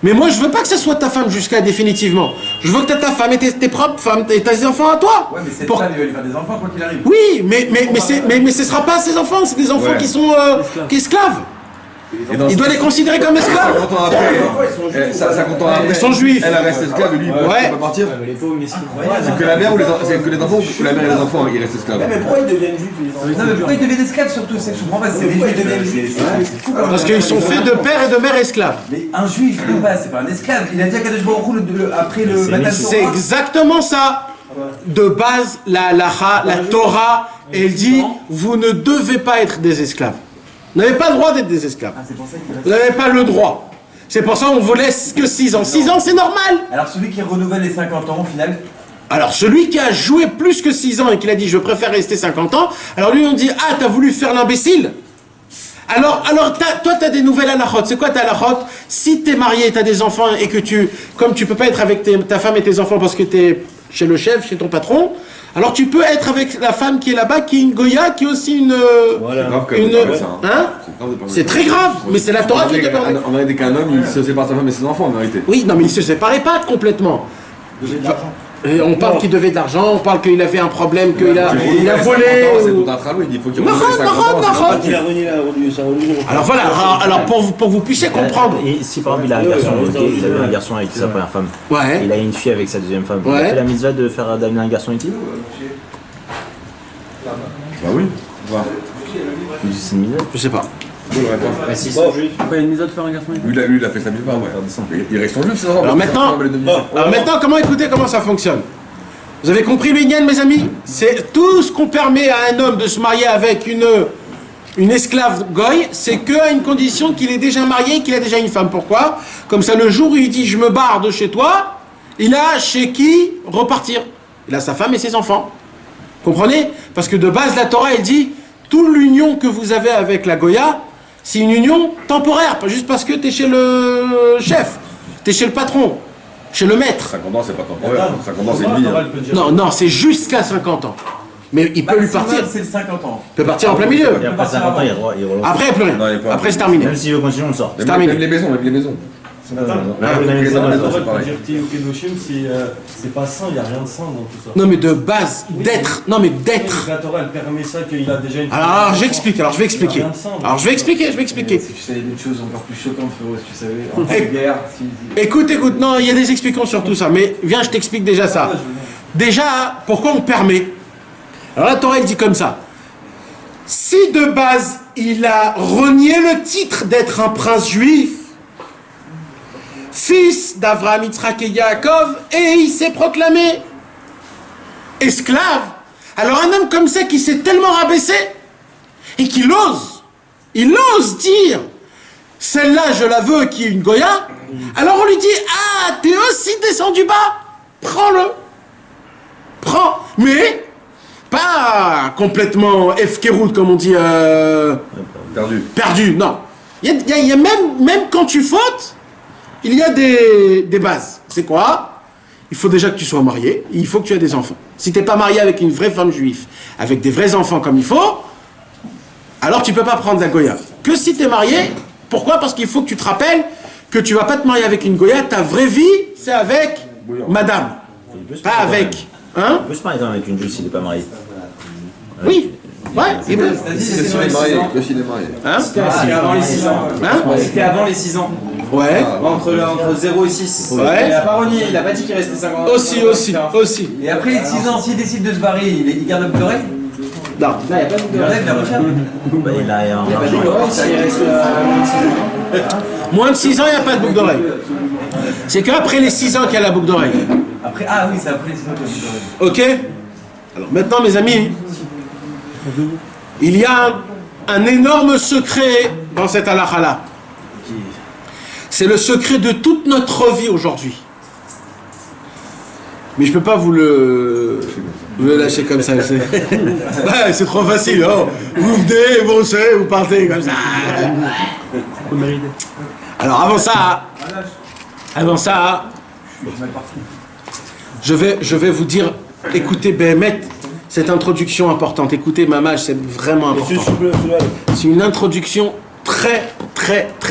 Mais moi, je veux pas que ce soit ta femme jusqu'à définitivement. Je veux que tu aies ta femme et tes propres femmes et tes enfants à toi. Ouais, mais cette femme, il va lui faire des enfants quoi qu'il arrive. Oui, mais ce sera pas ses enfants, c'est des enfants qui sont esclaves. Il doit les considérer comme esclaves. 50 ans après, 50 ans après, Ils sont juifs. Elle reste esclave et lui, il peut pas partir. C'est que la mère ou c'est que les enfants ou que la mère et les enfants ils restent esclaves. Mais pourquoi ils deviennent juifs les enfants? Non, mais pourquoi ils deviennent esclaves surtout? C'est que je comprends pas, c'est des juifs qui deviennent juifs. Parce qu'ils sont faits de père et de mère esclaves. Mais un juif, de base, c'est pas un esclave. Il a dit à Kadosh Baruch Hu après le Matan C'est Torah. exactement ça. De base, la Torah, elle dit, vous ne devez pas être des esclaves. Vous n'avez pas le droit d'être des esclaves. Vous n'avez pas le droit. C'est pour ça qu'on vous laisse que 6 ans. 6 ans, c'est normal. Alors celui qui renouvelle les 50 ans au final. Alors celui qui a joué plus que 6 ans et qui a dit je préfère rester 50 ans, alors lui on dit ah t'as voulu faire l'imbécile. Alors toi t'as des nouvelles halachot. C'est quoi ta halachot? Si t'es marié, t'as des enfants et que comme tu peux pas être avec ta femme et tes enfants parce que t'es chez le chef, chez ton patron, alors tu peux être avec la femme qui est là-bas, qui est une goya, qui est aussi une... C'est très grave, mais c'est la Torah qui te permet. On a dit qu'un homme, il se sépare de sa femme et ses enfants en vérité. Oui, non mais il se séparait pas complètement. Et on parle qu'il devait de l'argent, on parle qu'il avait un problème, qu'il a volé. C'est tout un travail, il faut qu'il renonce les 50 ans. Alors voilà, alors pour que vous puissiez comprendre. Et si par exemple il a un garçon, il avait un garçon avec sa première femme, Ouais. il a une fille avec sa deuxième femme, il Ouais. a fait la mitzvah de faire d'amener un garçon intime? Bah oui. C'est une mitzvah. Je sais pas. Pas une mise à de faire un garçon. Lui, il a fait sa mitzvah, ouais. Il reste son juif, c'est ça. Alors maintenant, comment ça fonctionne? Vous avez compris le Inyan, mes amis? C'est tout ce qu'on permet à un homme de se marier avec une esclave goy, c'est qu'à une condition qu'il est déjà marié, qu'il a déjà une femme. Pourquoi? Comme ça, le jour où il dit « je me barre de chez toi », il a chez qui repartir? Il a sa femme et ses enfants. Comprenez? Parce que de base, la Torah, elle dit « toute l'union que vous avez avec la Goya, c'est une union temporaire, pas juste parce que tu es chez le chef, tu es chez le patron, chez le maître. » 50 ans, c'est pas temporaire. 50 ans, c'est une vie. Non, non, c'est jusqu'à 50 ans. Mais il peut lui partir. C'est le 50 ans. Il peut partir en plein milieu. Et après 50 ans, il relance. Après, il n'y a plus rien. Non, il y a pas- Après, c'est terminé. Même s'il veut continuer, on le sort. C'est terminé. Même les maisons, même les maisons. Ah, vous avez les les hommes, hommes, c'est pareil. C'est pas sain, il n'y a rien de sain dans tout ça. Non, mais de base, d'être. Non, mais d'être. La Torah, elle permet ça, qu'il a déjà une... Alors, j'explique. Alors, je vais expliquer. Alors, je vais expliquer. Si tu savais des choses encore plus choquantes, frérot, si tu savais, en temps de guerre, Écoute. Non, il y a des explications sur tout ça. Mais viens, je t'explique déjà ça. Déjà, pourquoi on permet? Alors, la Torah, elle dit comme ça. Si de base, il a renié le titre d'être un prince juif, fils d'Avraham, Yitzhak et Yaakov, et il s'est proclamé esclave. Alors un homme comme ça qui s'est tellement rabaissé et qu'il ose, il ose dire celle-là je la veux qui est une Goya, alors on lui dit ah t'es aussi descendu bas, prends-le, prends, mais pas complètement efkerout comme on dit perdu, non. Il y a même quand tu fautes, il y a des bases. C'est quoi? Il faut déjà que tu sois marié, et il faut que tu aies des enfants. Si tu n'es pas marié avec une vraie femme juive, avec des vrais enfants comme il faut, alors tu ne peux pas prendre la Goya. Que si tu es marié, pourquoi? Parce qu'il faut que tu te rappelles que tu ne vas pas te marier avec une Goya, ta vraie vie, c'est avec madame. Pas avec. Hein? Il peut se marier quand même avec une juive s'il n'est pas marié. Oui. Ouais, il peut. S'il est marié, que s'il est marié. Hein? c'était avant les 6 ans. Hein? C'était avant les 6 ans. Ouais. Entre 0 et 6. Ouais. Il a pas renié, il a pas dit qu'il restait 50 ans. Aussi. Et après les 6 ans, s'il décide de se barrer, il garde le boucle d'oreille? Non. Là, il n'y a pas de boucle d'oreille, il a recherche. Bah, il a un Il n'y a pas de argent. boucle d'oreille s'il reste Moins de 6 ans, il n'y a pas de boucle d'oreille. C'est qu'après les 6 ans qu'il y a la boucle d'oreille. Après, ah oui, c'est après les 6 ans qu'il y a la boucle d'oreille. Ok? Alors maintenant, mes amis, il y a un énorme secret dans cette halakha-là. C'est le secret de toute notre vie aujourd'hui. Mais je peux pas vous le lâcher comme ça. Ouais, c'est trop facile. Oh. Vous venez, vous savez, vous partez comme ça. Alors avant ça, je vais vous dire, écoutez Béhémet, cette introduction importante. Écoutez Mamage, c'est vraiment important. C'est une introduction très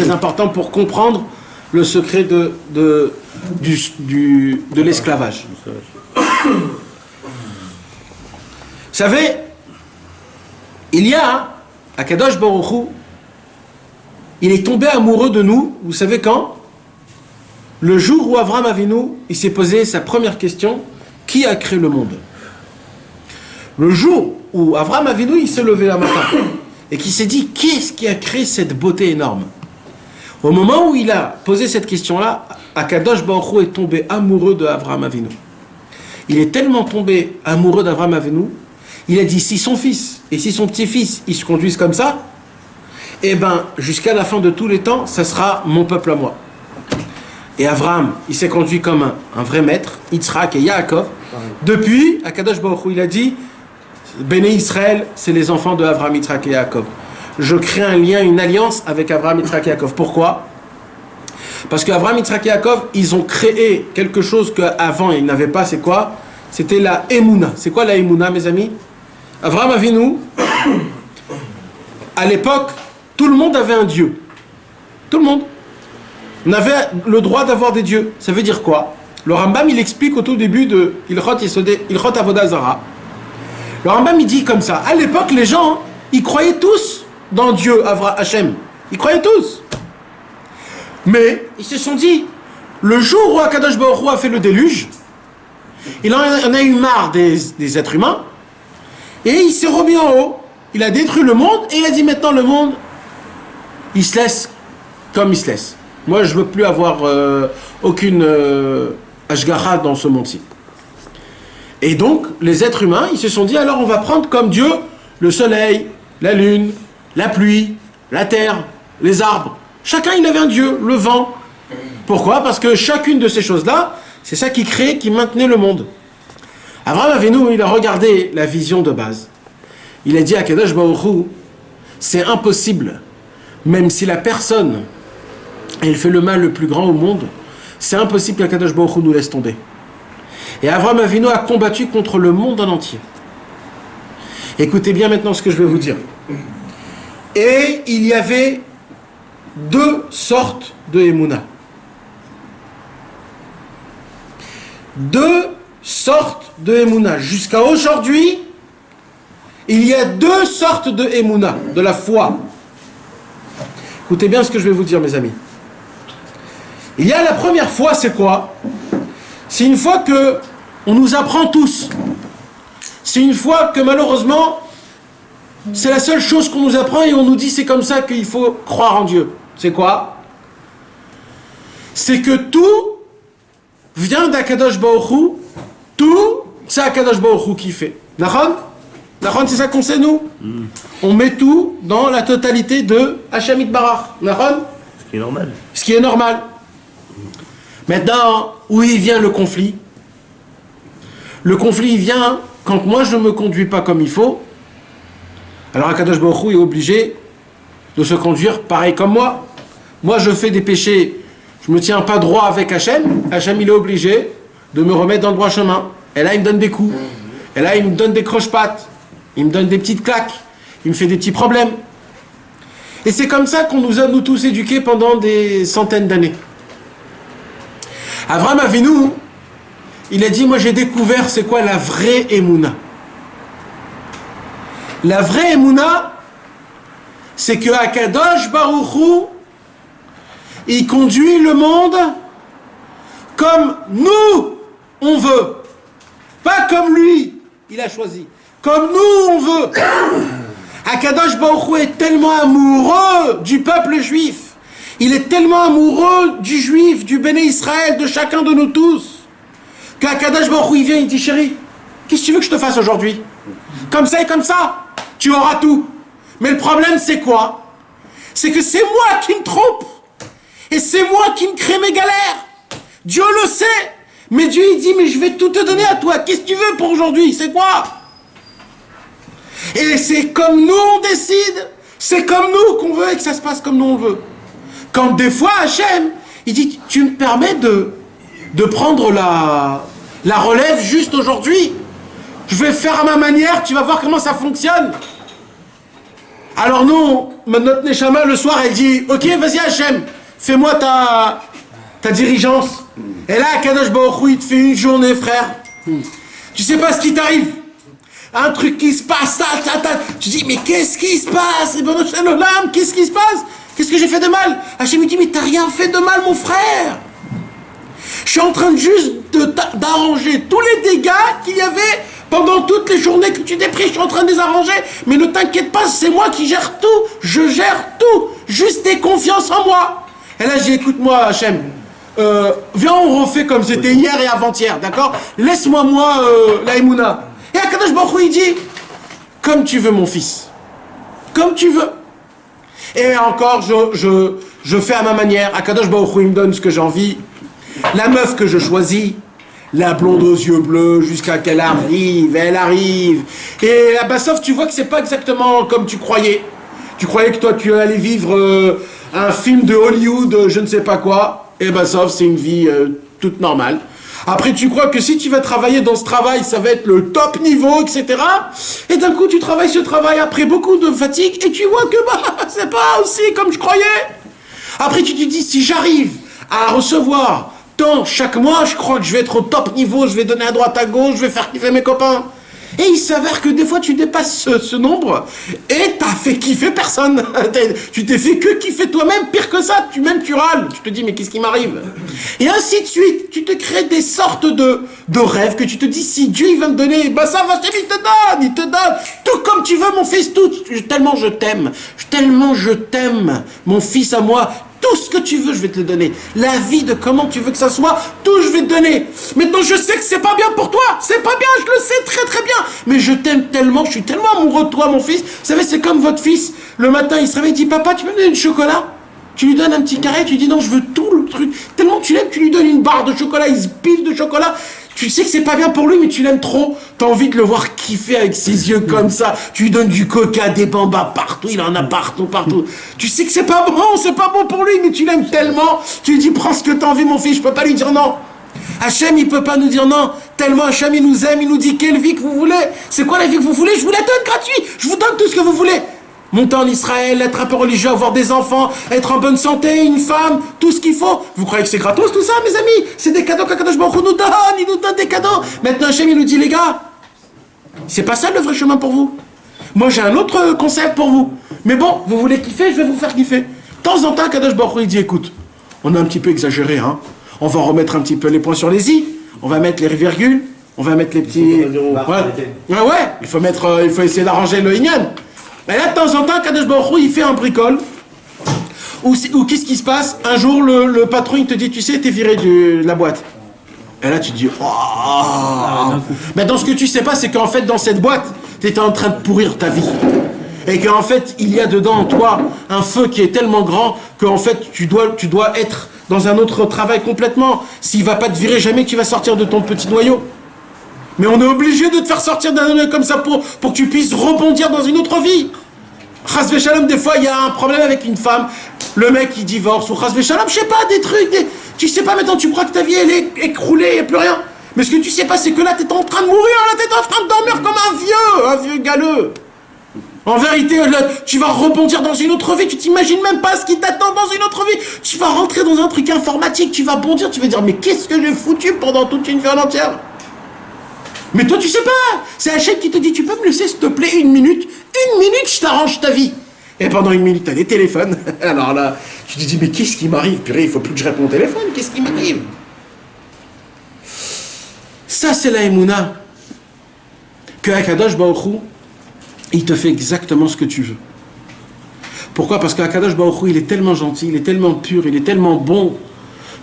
importante pour comprendre le secret de l'esclavage. Vous savez, il y a Akadosh Baruch Hu, il est tombé amoureux de nous, vous savez quand? Le jour où Avraham Avinu, il s'est posé sa première question, qui a créé le monde? Le jour où Avraham Avinu, il s'est levé un matin et qui s'est dit, qui est-ce qui a créé cette beauté énorme? Au moment où il a posé cette question-là, Akadosh Baruch Hu est tombé amoureux de Avraham Avinu. Il est tellement tombé amoureux d'Avraham Avinu, il a dit, si son fils et si son petit-fils, ils se conduisent comme ça, eh ben, jusqu'à la fin de tous les temps, ça sera mon peuple à moi. Et Avraham, il s'est conduit comme un vrai maître, Yitzhak et Yaakov. Depuis, Akadosh Baruch Hu, il a dit, Béné Israël, c'est les enfants de Avraham, Yitzhak et Yaakov. Je crée un lien, une alliance avec Avraham, Yitzhak et Yaakov. Pourquoi? Parce qu'Avraham, Yitzhak et Yaakov, ils ont créé quelque chose qu'avant ils n'avaient pas. C'est quoi? C'était la Emouna. C'est quoi la Emouna, mes amis? Avraham Avinu, à l'époque, tout le monde avait un dieu. Tout le monde. On avait le droit d'avoir des dieux. Ça veut dire quoi? Le Rambam, il explique au tout début de Ilchot Avodah Zara. Le Rambam, il dit comme ça. À l'époque, les gens, ils croyaient tous dans Dieu, Hachem. Ils croyaient tous. Mais ils se sont dit, le jour où Akadosh Baruch Hu a fait le déluge, il en a eu marre des êtres humains, et il s'est remis en haut. Il a détruit le monde, et il a dit maintenant le monde, il se laisse comme il se laisse. Moi, je ne veux plus avoir aucune ashgaha dans ce monde-ci. Et donc, les êtres humains, ils se sont dit, alors on va prendre comme Dieu le soleil, la lune, la pluie, la terre, les arbres. Chacun, il avait un Dieu, le vent. Pourquoi? Parce que chacune de ces choses-là, c'est ça qui créait, qui maintenait le monde. Abraham Avinu, il a regardé la vision de base. Il a dit à Kadosh Baruch Hu, c'est impossible, même si la personne, elle fait le mal le plus grand au monde, c'est impossible que Kadosh Baruch Hu nous laisse tomber. Et Abraham Avinu a combattu contre le monde en entier. Écoutez bien maintenant ce que je vais vous dire. Et il y avait deux sortes de Emouna. Deux sortes de Emouna. Jusqu'à aujourd'hui, il y a deux sortes de Emouna, de la foi. Écoutez bien ce que je vais vous dire, mes amis. Il y a la première foi, c'est quoi? C'est une fois que on nous apprend tous. C'est une fois que malheureusement, c'est la seule chose qu'on nous apprend et on nous dit c'est comme ça qu'il faut croire en Dieu. C'est quoi? C'est que tout vient d'Akadosh Baruch Hu. Tout, c'est Akadosh Baruch Hu qui fait. Nachon? Nachon, c'est ça qu'on sait, nous? On met tout dans la totalité de Hashem Yitbarach. Nachon? Ce qui est normal. Ce qui est normal. Maintenant, où il vient le conflit? Le conflit, il vient quand moi je ne me conduis pas comme il faut. Alors Akadosh Baruch Hu est obligé de se conduire pareil comme moi. Moi je fais des péchés, je ne me tiens pas droit avec Hachem. Hachem il est obligé de me remettre dans le droit chemin. Et là il me donne des coups. Et là il me donne des croche-pattes. Il me donne des petites claques. Il me fait des petits problèmes. Et c'est comme ça qu'on nous a nous tous éduqués pendant des centaines d'années. Avraham Avinu, il a dit, moi j'ai découvert c'est quoi la vraie Emouna. La vraie Emouna, c'est que Akadosh Baruch Hu, il conduit le monde comme nous on veut. Pas comme lui, il a choisi. Comme nous on veut. Akadosh Baruch Hu est tellement amoureux du peuple juif. Il est tellement amoureux du juif, du béné Israël, de chacun de nous tous, qu'Akadosh Baruch Hu, il vient, il dit, chérie, qu'est-ce que tu veux que je te fasse aujourd'hui? Comme ça et comme ça, tu auras tout. Mais le problème, c'est quoi? C'est que c'est moi qui me trompe. Et c'est moi qui me crée mes galères. Dieu le sait. Mais Dieu, il dit, mais je vais tout te donner à toi. Qu'est-ce que tu veux pour aujourd'hui? C'est quoi? Et c'est comme nous, on décide. C'est comme nous qu'on veut et que ça se passe comme nous, on veut. Quand des fois, Hachem, il dit, tu me permets de prendre la relève juste aujourd'hui. Je vais faire à ma manière, tu vas voir comment ça fonctionne. Alors nous, notre Neshama, le soir, elle dit, ok, vas-y Hachem, fais-moi ta dirigeance. Et là, Kadosh Baruch Hu, il te fait une journée, frère. Tu sais pas ce qui t'arrive. Un truc qui se passe, tu dis, mais qu'est-ce qui se passe? Qu'est-ce qui se passe? Qu'est-ce que j'ai fait de mal? Hachem me dit, mais t'as rien fait de mal, mon frère. Je suis en train de juste d'arranger tous les dégâts qu'il y avait pendant toutes les journées que tu t'es pris. Je suis en train de les arranger. Mais ne t'inquiète pas, c'est moi qui gère tout. Je gère tout. Juste aie confiance en moi. Et là, j'ai dit, écoute-moi, Hachem. Viens, on refait comme c'était hier et avant-hier, d'accord? Laisse-moi, la Emouna. Et Akadosh Baruch Hu, il dit, comme tu veux, mon fils. Comme tu veux. Et encore, je fais à ma manière. Akadosh Baruch Hu, il me donne ce que j'ai envie. La meuf que je choisis, la blonde aux yeux bleus, jusqu'à qu'elle arrive, elle arrive. Et à Bassof, tu vois que c'est pas exactement comme tu croyais. Tu croyais que toi, tu allais vivre un film de Hollywood, je ne sais pas quoi. Et Bassof, c'est une vie toute normale. Après, tu crois que si tu vas travailler dans ce travail, ça va être le top niveau, etc. Et d'un coup, tu travailles ce travail après beaucoup de fatigue et tu vois que c'est pas aussi comme je croyais. Après, tu te dis, si j'arrive à recevoir tant chaque mois, je crois que je vais être au top niveau, je vais donner à droite à gauche, je vais faire kiffer mes copains. Et il s'avère que des fois, tu dépasses ce nombre et t'as fait kiffer personne. Tu t'es fait que kiffer toi-même, pire que ça, tu râles. Tu te dis, mais qu'est-ce qui m'arrive? Et ainsi de suite, tu te crées des sortes de rêves que tu te dis, si Dieu il va me donner, ça va, il te donne, tout comme tu veux, mon fils, tout. Tellement je t'aime, mon fils à moi, tout ce que tu veux, je vais te le donner. La vie de comment tu veux que ça soit, tout je vais te donner. Maintenant, je sais que c'est pas bien pour toi. C'est pas bien, je le sais très très bien. Mais je t'aime tellement, je suis tellement amoureux de toi, mon fils. Vous savez, c'est comme votre fils. Le matin, il se réveille, il dit, papa, tu peux me donner du chocolat? Tu lui donnes un petit carré, tu dis non, je veux tout le truc. Tellement tu l'aimes, tu lui donnes une barre de chocolat, il se piffe de chocolat. Tu sais que c'est pas bien pour lui, mais tu l'aimes trop. T'as envie de le voir kiffer avec ses yeux comme ça. Tu lui donnes du coca, des bambas partout, il en a partout, partout. Tu sais que c'est pas bon pour lui, mais tu l'aimes tellement. Tu lui dis, prends ce que t'as envie, mon fils, je peux pas lui dire non. Hachem, il peut pas nous dire non. Tellement Hachem, il nous aime, il nous dit, quelle vie que vous voulez? C'est quoi la vie que vous voulez? Je vous la donne gratuit. Je vous donne tout ce que vous voulez. Monter en Israël, être un peu religieux, avoir des enfants, être en bonne santé, une femme, tout ce qu'il faut. Vous croyez que c'est gratos tout ça, mes amis? C'est des cadeaux qu'Akadosh Baruch Hu nous donne, il nous donne des cadeaux. Maintenant Hachem, il nous dit, les gars, c'est pas ça le vrai chemin pour vous. Moi j'ai un autre concept pour vous. Mais bon, vous voulez kiffer, je vais vous faire kiffer. De temps en temps, Akadosh Baruch Hu, il dit, écoute, on a un petit peu exagéré, hein. On va remettre un petit peu les points sur les i, on va mettre les virgules, on va mettre les petits... Ouais, il faut essayer d'arranger le Inyan. Et là, de temps en temps, Kadosh Baruch Hu, il fait un bricole. Ou qu'est-ce qui se passe? Un jour, le patron, il te dit, tu sais, t'es viré de la boîte. Et là, tu te dis, oh. Mais dans ce que tu sais pas, c'est qu'en fait, dans cette boîte, t'étais en train de pourrir ta vie. Et qu'en fait, il y a dedans, en toi, un feu qui est tellement grand qu'en fait, tu dois être dans un autre travail complètement. S'il va pas te virer, jamais tu vas sortir de ton petit noyau. Mais on est obligé de te faire sortir d'un noyau comme ça pour que tu puisses rebondir dans une autre vie. Chas v'shalom, des fois, il y a un problème avec une femme, le mec, il divorce, ou chas v'shalom, je sais pas, des trucs, tu sais pas, maintenant, tu crois que ta vie, elle est écroulée, il n'y a plus rien. Mais ce que tu sais pas, c'est que là, t'es en train de mourir, là, t'es en train de dormir comme un vieux galeux. En vérité, là, tu vas rebondir dans une autre vie, tu t'imagines même pas ce qui t'attend dans une autre vie. Tu vas rentrer dans un truc informatique, tu vas bondir, tu vas dire, mais qu'est-ce que j'ai foutu pendant toute une vie entière? Mais toi, tu sais pas. C'est Hachem qui te dit, tu peux me laisser, s'il te plaît, une minute. Une minute, je t'arrange ta vie. Et pendant une minute, t'as des téléphones. Alors là, tu te dis, mais qu'est-ce qui m'arrive? Purée, il faut plus que je réponde au téléphone. Qu'est-ce qui m'arrive? Ça, c'est la Emouna. Que Akadosh Baruch Hu, il te fait exactement ce que tu veux. Pourquoi? Parce qu'Akadosh Baruch Hu, il est tellement gentil, il est tellement pur, il est tellement bon,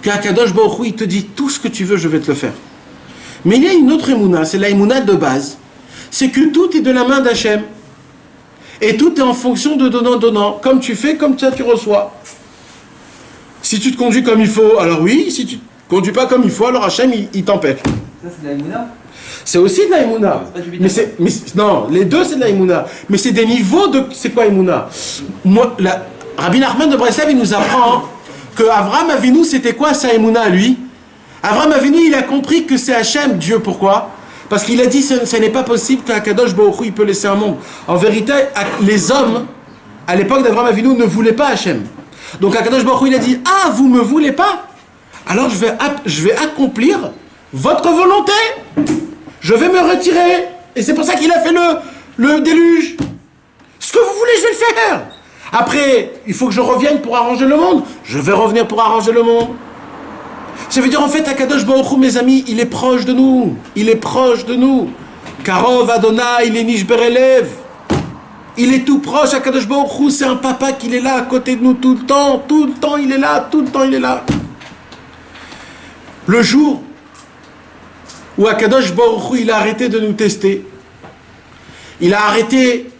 qu'Akadosh Baruch Hu, il te dit, tout ce que tu veux, je vais te le faire. Mais il y a une autre émouna, c'est la émouna de base. C'est que tout est de la main d'Hachem. Et tout est en fonction de donnant-donnant. Comme tu fais, comme ça tu reçois. Si tu te conduis comme il faut, alors oui. Si tu ne te conduis pas comme il faut, alors Hachem, il t'empêche. Ça, c'est de la émouna? C'est aussi de la émouna. Non, les deux, c'est de la émouna. Mais c'est des niveaux de... C'est quoi émouna? Rabbi Nachman de Breslev, il nous apprend que Avraham Avinu, c'était quoi sa émouna, lui? Avraham Avinu, il a compris que c'est Hachem, Dieu. Pourquoi? Parce qu'il a dit, ce n'est pas possible qu'Akadosh Baruch Hu, il peut laisser un monde. En vérité, les hommes, à l'époque d'Avraham Avinu, ne voulaient pas Hachem. Donc Akadosh Baruch Hu, il a dit, ah, vous me voulez pas? Alors je vais accomplir votre volonté. Je vais me retirer. Et c'est pour ça qu'il a fait le déluge. Ce que vous voulez, je vais le faire. Après, il faut que je revienne pour arranger le monde. Je vais revenir pour arranger le monde. Ça veut dire en fait, Akadosh Baruch Hu, mes amis, il est proche de nous. Il est proche de nous. Karov Adonai, il est Nishberelev. Il est tout proche, Akadosh Baruch Hu, c'est un papa qui est là à côté de nous tout le temps. Tout le temps, il est là. Tout le temps, il est là. Le jour où Akadosh Baruch Hu, il a arrêté de nous tester. Il a arrêté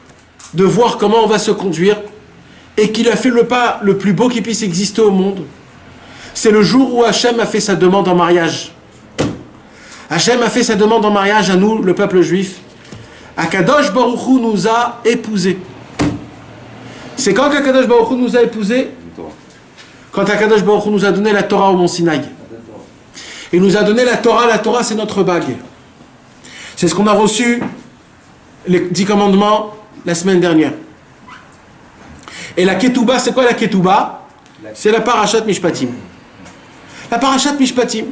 de voir comment on va se conduire et qu'il a fait le pas le plus beau qui puisse exister au monde. C'est le jour où Hachem a fait sa demande en mariage. Hachem a fait sa demande en mariage à nous, le peuple juif. Akadosh Baruch Hu nous a épousés. C'est quand Akadosh Baruch Hu nous a épousés? Quand Akadosh Baruch Hu nous a donné la Torah au Mont Sinaï. Il nous a donné la Torah c'est notre bague. C'est ce qu'on a reçu, les 10 commandements, la semaine dernière. Et la Ketouba, c'est quoi la Ketouba? C'est la Parashat Mishpatim. La Parashat Mishpatim.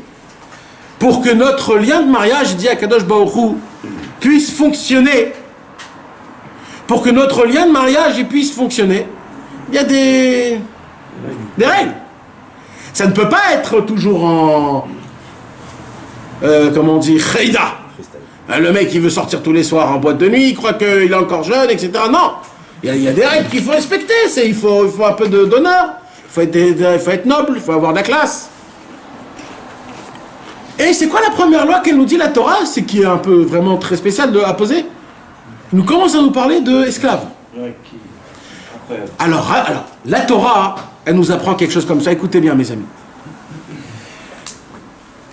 Pour que notre lien de mariage, dit Akadosh Baruch Hu, puisse fonctionner, pour que notre lien de mariage puisse fonctionner, il y a des règles. Ça ne peut pas être toujours en... comment on dit, Khaïda. Le mec, il veut sortir tous les soirs en boîte de nuit, il croit qu'il est encore jeune, etc. Non, il y a des règles qu'il faut respecter. Il faut un peu d'honneur, il faut être noble, il faut avoir de la classe. Et c'est quoi la première loi qu'elle nous dit, la Torah? C'est qui est un peu vraiment très spécial à poser. Il nous commence à nous parler d'esclaves. Alors, la Torah, elle nous apprend quelque chose comme ça. Écoutez bien, mes amis.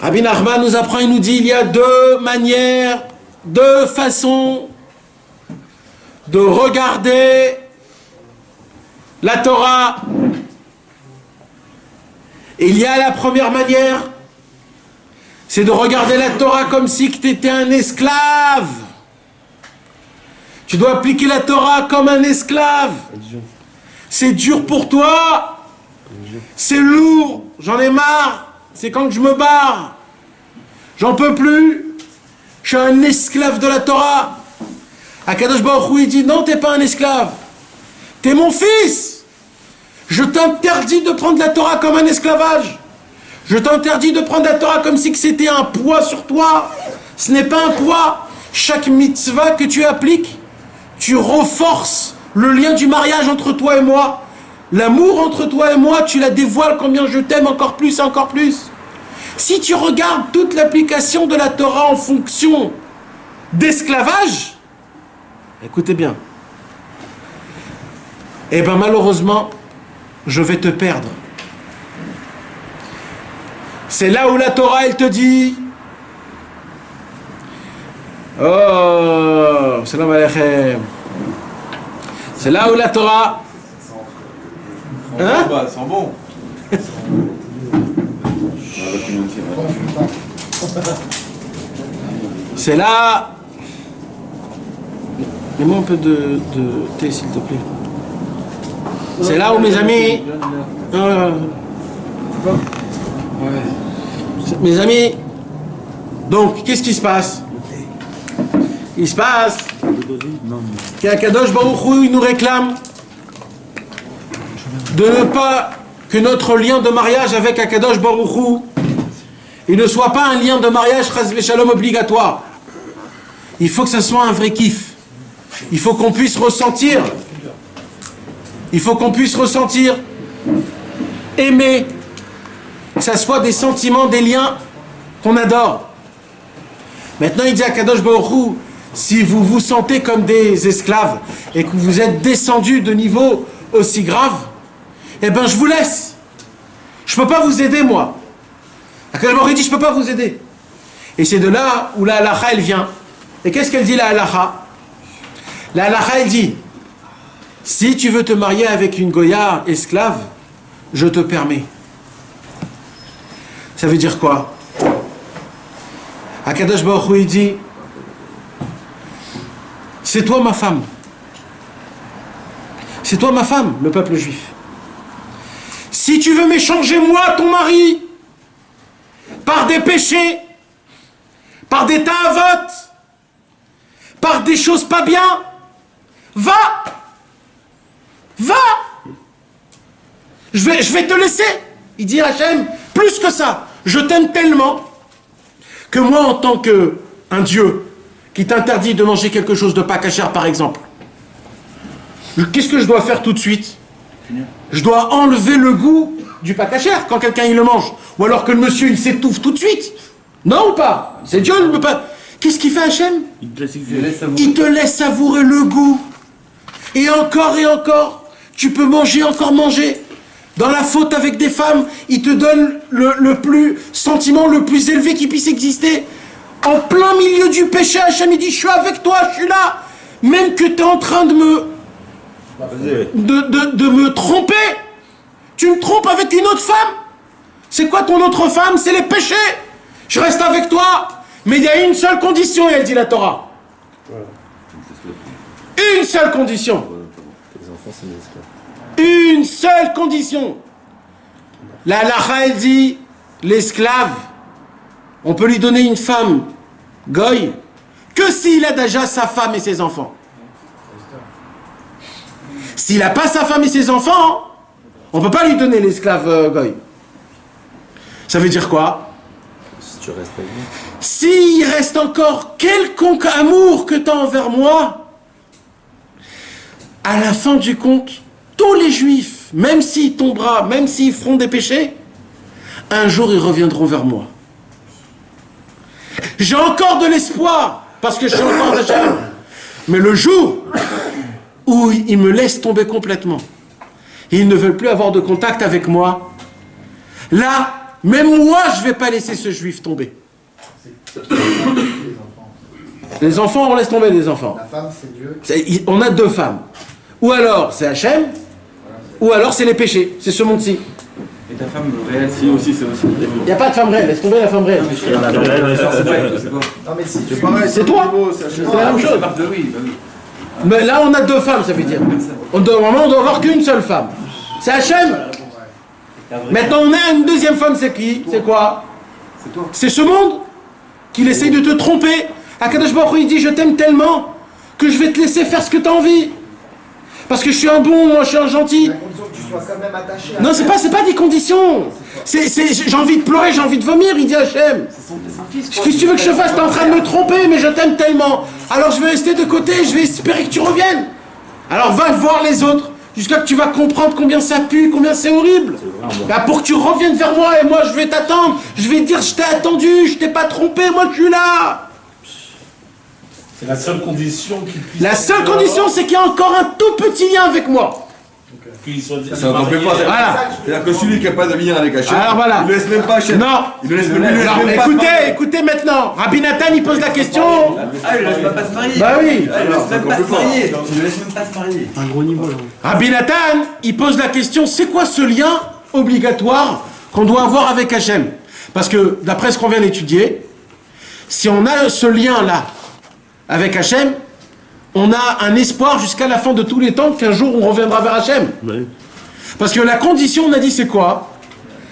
Rabbi Nachman nous apprend, il nous dit, il y a deux manières, deux façons de regarder la Torah. Et il y a la première manière, c'est de regarder la Torah comme si tu étais un esclave. Tu dois appliquer la Torah comme un esclave. C'est dur pour toi. C'est lourd. J'en ai marre. C'est quand je me barre. J'en peux plus. Je suis un esclave de la Torah. Akadosh Baruch Hu, il dit, non, t'es pas un esclave. T'es mon fils. Je t'interdis de prendre la Torah comme un esclavage. Je t'interdis de prendre la Torah comme si c'était un poids sur toi. Ce n'est pas un poids. Chaque mitzvah que tu appliques, tu renforces le lien du mariage entre toi et moi. L'amour entre toi et moi, tu la dévoiles combien je t'aime encore plus et encore plus. Si tu regardes toute l'application de la Torah en fonction d'esclavage, écoutez bien, eh bien malheureusement, je vais te perdre. C'est là où la Torah, elle te dit, oh, salam alaykum. C'est là où la Torah, hein? Ça sent bon. C'est là. Mets-moi un peu de thé, s'il te plaît. C'est là où, mes amis. Mes amis. Donc, qu'est-ce qui se passe? Il se passe qu'Akadosh Baruch Hu, il nous réclame de ne pas que notre lien de mariage avec Akadosh Baruch Hu, il ne soit pas un lien de mariage chas v'shalom obligatoire. Il faut que ce soit un vrai kiff. Il faut qu'on puisse ressentir. Il faut qu'on puisse ressentir, aimer, que ce soit des sentiments, des liens qu'on adore. Maintenant, il dit à Kadosh Baruch Hu, si vous vous sentez comme des esclaves et que vous êtes descendus de niveau aussi grave, eh bien, je vous laisse. Je ne peux pas vous aider, moi. Kadosh Baruch Hu dit, je ne peux pas vous aider. Et c'est de là où la halakha, elle vient. Et qu'est-ce qu'elle dit, la halakha? La halakha, elle dit, si tu veux te marier avec une goya esclave, je te permets. Ça veut dire quoi? Akadosh Baruch Hu, il dit, c'est toi ma femme. C'est toi ma femme, le peuple juif. Si tu veux m'échanger moi, ton mari, par des péchés, par des ta'avot, par des choses pas bien, va! Va! Je vais te laisser. Il dit Hachem, plus que ça, je t'aime tellement que moi, en tant qu'un Dieu qui t'interdit de manger quelque chose de pas cachère, par exemple, qu'est-ce que je dois faire tout de suite? Je dois enlever le goût du pas cachère quand quelqu'un il le mange. Ou alors que le monsieur il s'étouffe tout de suite. Non ou pas? C'est Dieu, il ne peut pas. Qu'est-ce qu'il fait Hachem? Il te laisse savourer le goût. Et encore, tu peux manger, encore manger. Dans la faute avec des femmes, il te donne le sentiment le plus élevé qui puisse exister. En plein milieu du péché, Hachem il dit, je suis avec toi, je suis là. Même que tu es en train de me tromper. Tu me trompes avec une autre femme. C'est quoi ton autre femme? C'est les péchés. Je reste avec toi. Mais il y a une seule condition, elle dit la Torah. Une seule condition. Une seule condition. La halakha, elle dit, l'esclave, on peut lui donner une femme, goy, que s'il a déjà sa femme et ses enfants. S'il n'a pas sa femme et ses enfants, on ne peut pas lui donner l'esclave goy. Ça veut dire quoi? Si tu restes avec lui. S'il reste encore quelconque amour que tu as envers moi, à la fin du compte, tous les juifs même s'il tombera, même s'ils feront des péchés, un jour ils reviendront vers moi. J'ai encore de l'espoir, parce que je suis encore d'Hachem. Mais le jour où ils me laissent tomber complètement, et ils ne veulent plus avoir de contact avec moi, là, même moi, je ne vais pas laisser ce juif tomber. Les enfants, on laisse tomber les enfants. La femme, c'est Dieu. On a deux femmes. Ou alors c'est Hachem, ou alors c'est les péchés. C'est ce monde-ci. Et ta femme réelle, si aussi, c'est aussi. Il n'y a pas de femme réelle. Laisse tomber la femme réelle. Non, mais si tu... C'est toi. C'est la même chose. Mais là, on a deux femmes, ça veut dire. Normalement, on doit avoir qu'une seule femme. C'est Hachem. Maintenant, on a une deuxième femme, c'est qui? C'est quoi? C'est ce monde qu'il essaye de te tromper. Akadosh Baruch Hu, il dit, je t'aime tellement que je vais te laisser faire ce que tu as envie. Parce que je suis un bon, moi je suis un gentil. La condition que tu sois quand même attaché à... Non, c'est pas des conditions. J'ai envie de pleurer, j'ai envie de vomir, il dit Hachem. Qu'est-ce que tu veux que je fasse? T'es en train de me tromper, mais je t'aime tellement. Alors je vais rester de côté, je vais espérer que tu reviennes. Alors va voir les autres, jusqu'à que tu vas comprendre combien ça pue, combien c'est horrible. Là, pour que tu reviennes vers moi, et moi je vais t'attendre. Je vais te dire, je t'ai attendu, je t'ai pas trompé, moi je suis là. C'est la seule condition qu'il puisse... La seule condition, c'est qu'il y a encore un tout petit lien avec moi. Qu'il soit Ça n'en fait pas. Voilà. C'est-à-dire que celui qui n'a pas de lien avec Hachem, Alors voilà. il ne laisse même pas Hachem. Non. Il ne laisse même Alors, pas. écoutez maintenant. Rabbi Nathan, il pose la question. Ah, il ne laisse même pas se marier. Bah oui. Ah, il ne laisse même pas se marier. Il ne laisse même pas se marier. Un gros niveau là. Rabbi Nathan, il pose la question, c'est quoi ce lien obligatoire qu'on doit avoir avec Hachem? Parce que, d'après ce qu'on vient d'étudier, si on a ce lien-là avec Hachem, on a un espoir jusqu'à la fin de tous les temps qu'un jour on reviendra vers Hachem. Oui. Parce que la condition, on a dit, c'est quoi?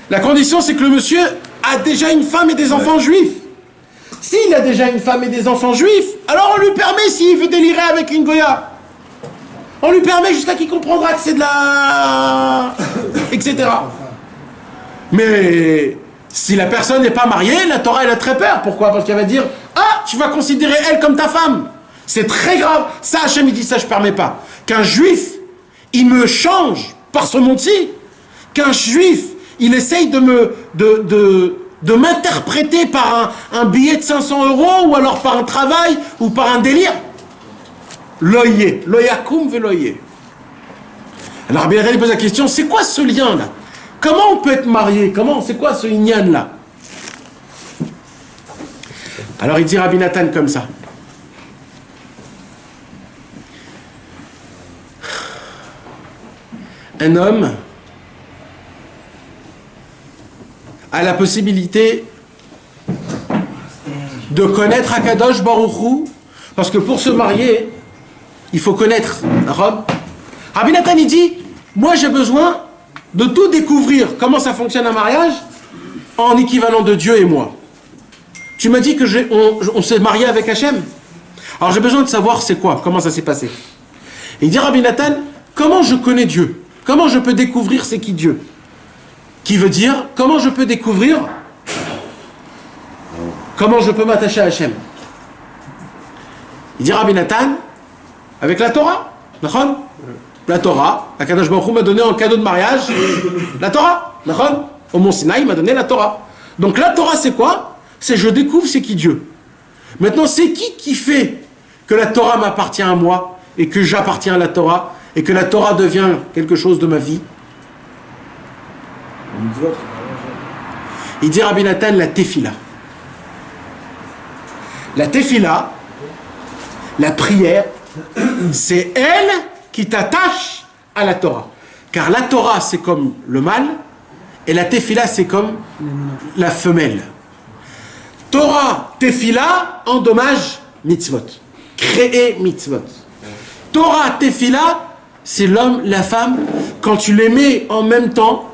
La condition, c'est que le monsieur a déjà une femme et des enfants juifs. S'il a déjà une femme et des enfants juifs, alors on lui permet, s'il veut délirer avec une Goya, on lui permet jusqu'à qu'il comprendra que c'est de la... etc. Mais si la personne n'est pas mariée, la Torah, elle a très peur. Pourquoi? Parce qu'elle va dire, ah, tu vas considérer elle comme ta femme. C'est très grave. Ça, Hachem, il dit ça, je ne permets pas. Qu'un juif, il me change par ce monde-ci. Qu'un juif, il essaye de m'interpréter par un billet de 500 € ou alors par un travail ou par un délire. Loyer. Loyakum ve loyer. Alors, Rabbi Nathan, il pose la question, c'est quoi ce lien-là? Comment on peut être marié? C'est quoi ce inyan-là? Alors, il dit Rabbi Nathan comme ça. Un homme a la possibilité de connaître Akadosh Baruch Hu, parce que pour se marier, il faut connaître Rome. Rabbi Nathan, il dit, moi j'ai besoin de tout découvrir, comment ça fonctionne un mariage, en équivalent de Dieu et moi. Tu m'as dit que on s'est marié avec Hachem. Alors j'ai besoin de savoir c'est quoi, comment ça s'est passé. Et il dit Rabbi Nathan, comment je connais Dieu? Comment je peux découvrir c'est qui Dieu? Qui veut dire, comment je peux découvrir, comment je peux m'attacher à Hachem? Il dit Rabbi Nathan, avec la Torah. La Torah, Akadosh Baruch Hu m'a donné en cadeau de mariage la Torah. Au Mont Sinaï, il m'a donné la Torah. Donc la Torah, c'est quoi? C'est je découvre c'est qui Dieu. Maintenant, c'est qui fait que la Torah m'appartient à moi et que j'appartiens à la Torah et que la Torah devient quelque chose de ma vie? Il dit Rabbi Nathan, la Tefila. La Tefila, la prière, c'est elle qui t'attache à la Torah. Car la Torah, c'est comme le mâle, et la Tefila, c'est comme la femelle. Torah, Tefila, endommage mitzvot. Créer mitzvot. Torah, Tefila, c'est l'homme, la femme, quand tu les mets en même temps.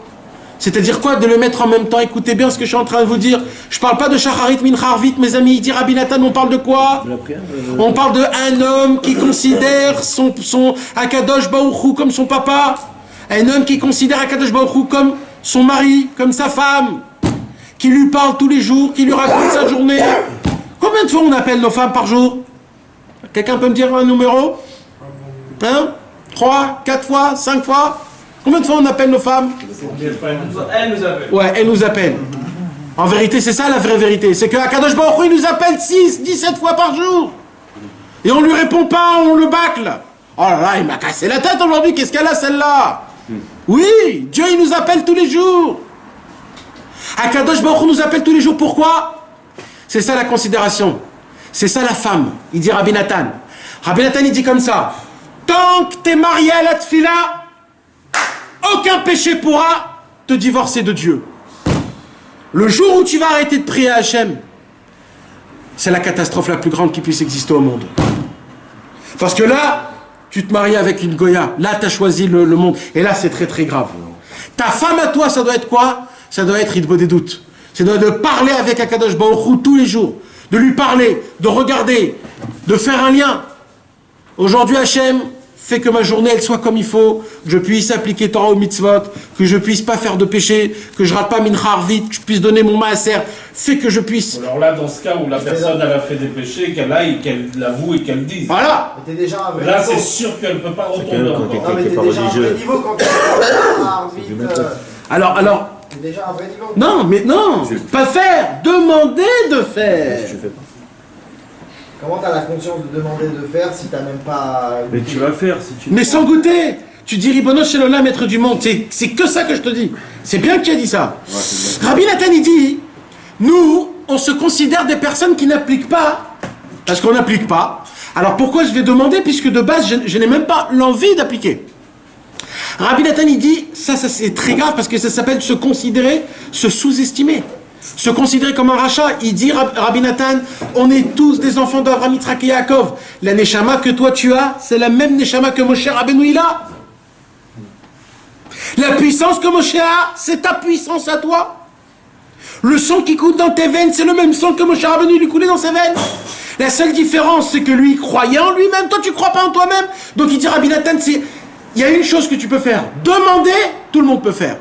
C'est-à-dire quoi de le mettre en même temps? Écoutez bien ce que je suis en train de vous dire. Je ne parle pas de Shacharit Mincha Arvit, mes amis. Il dit Rabbi Nathan, on parle de quoi? On parle d'un homme qui considère son Akadosh Baruch Hu comme son papa. Un homme qui considère Akadosh Baruch Hu comme son mari, comme sa femme. Qui lui parle tous les jours, qui lui raconte sa journée. Combien de fois on appelle nos femmes par jour? Quelqu'un peut me dire un numéro? 3, 4 fois, 5 fois? Combien de fois on appelle nos femmes? Elle nous appelle. Ouais, elles nous appellent. En vérité, c'est ça la vraie vérité. C'est que Akadosh Baruch Hu, il nous appelle 6, 17 fois par jour. Et on lui répond pas, on le bâcle. Oh là là, il m'a cassé la tête aujourd'hui, qu'est-ce qu'elle a celle-là? Oui, Dieu il nous appelle tous les jours. Akadosh Baruch Hu nous appelle tous les jours, pourquoi? C'est ça la considération. C'est ça la femme. Il dit Rabbi Nathan. Rabbi Nathan il dit comme ça. Tant que t'es marié à la tfila, aucun péché pourra te divorcer de Dieu. Le jour où tu vas arrêter de prier à Hachem, c'est la catastrophe la plus grande qui puisse exister au monde. Parce que là, tu te maries avec une Goya. Là, tu as choisi le monde. Et là, c'est très très grave. Ta femme à toi, ça doit être quoi? Ça doit être Idbo des doutes. Ça doit être de parler avec Akadosh Baruch Hu tous les jours. De lui parler, de regarder, de faire un lien. Aujourd'hui, Hachem fait que ma journée, elle soit comme il faut, que je puisse appliquer Torah au mitzvot, que je puisse pas faire de péché, que je rate pas mincha arvit, que je puisse donner mon maaser, fait que je puisse... Alors là, dans ce cas où la personne elle a fait des péchés, qu'elle aille, qu'elle l'avoue et qu'elle dise. Voilà. Mais t'es déjà à un vrai Là, niveau. c'est sûr qu'elle ne peut pas retomber que encore. quand Non, mais t'es pas déjà à un religieux. vrai niveau quand t'es à arbitre. Alors, T'es déjà à un vrai niveau. non, mais non, pas faire, demander de faire. Je fais pas. Comment t'as la conscience de demander de faire si t'as même pas... Mais tu vas faire si tu. Mais sans goûter. Tu dis Ribono Shelola, maître du monde. C'est que ça que je te dis. C'est bien que tu as dit ça. Rabbi Nathan, il dit, nous, on se considère des personnes qui n'appliquent pas. Parce qu'on n'applique pas. Alors pourquoi je vais demander, puisque de base, je n'ai même pas l'envie d'appliquer. Rabbi Nathan, il dit, ça c'est très grave, parce que ça s'appelle se considérer, se sous-estimer. Se considérer comme un rachat. Il dit, Rabbi Nathan, on est tous des enfants d'Avraham, Yitzhak et Yaakov. La neshama que toi tu as, c'est la même neshama que Moshe Rabbeinu il a. La puissance que Moshe a, c'est ta puissance à toi. Le sang qui coule dans tes veines, c'est le même sang que Moshe Rabbeinu lui coulait dans ses veines. La seule différence, c'est que lui croyait en lui-même, toi tu crois pas en toi-même. Donc il dit, Rabbi Nathan, il y a une chose que tu peux faire. Demander, tout le monde peut faire.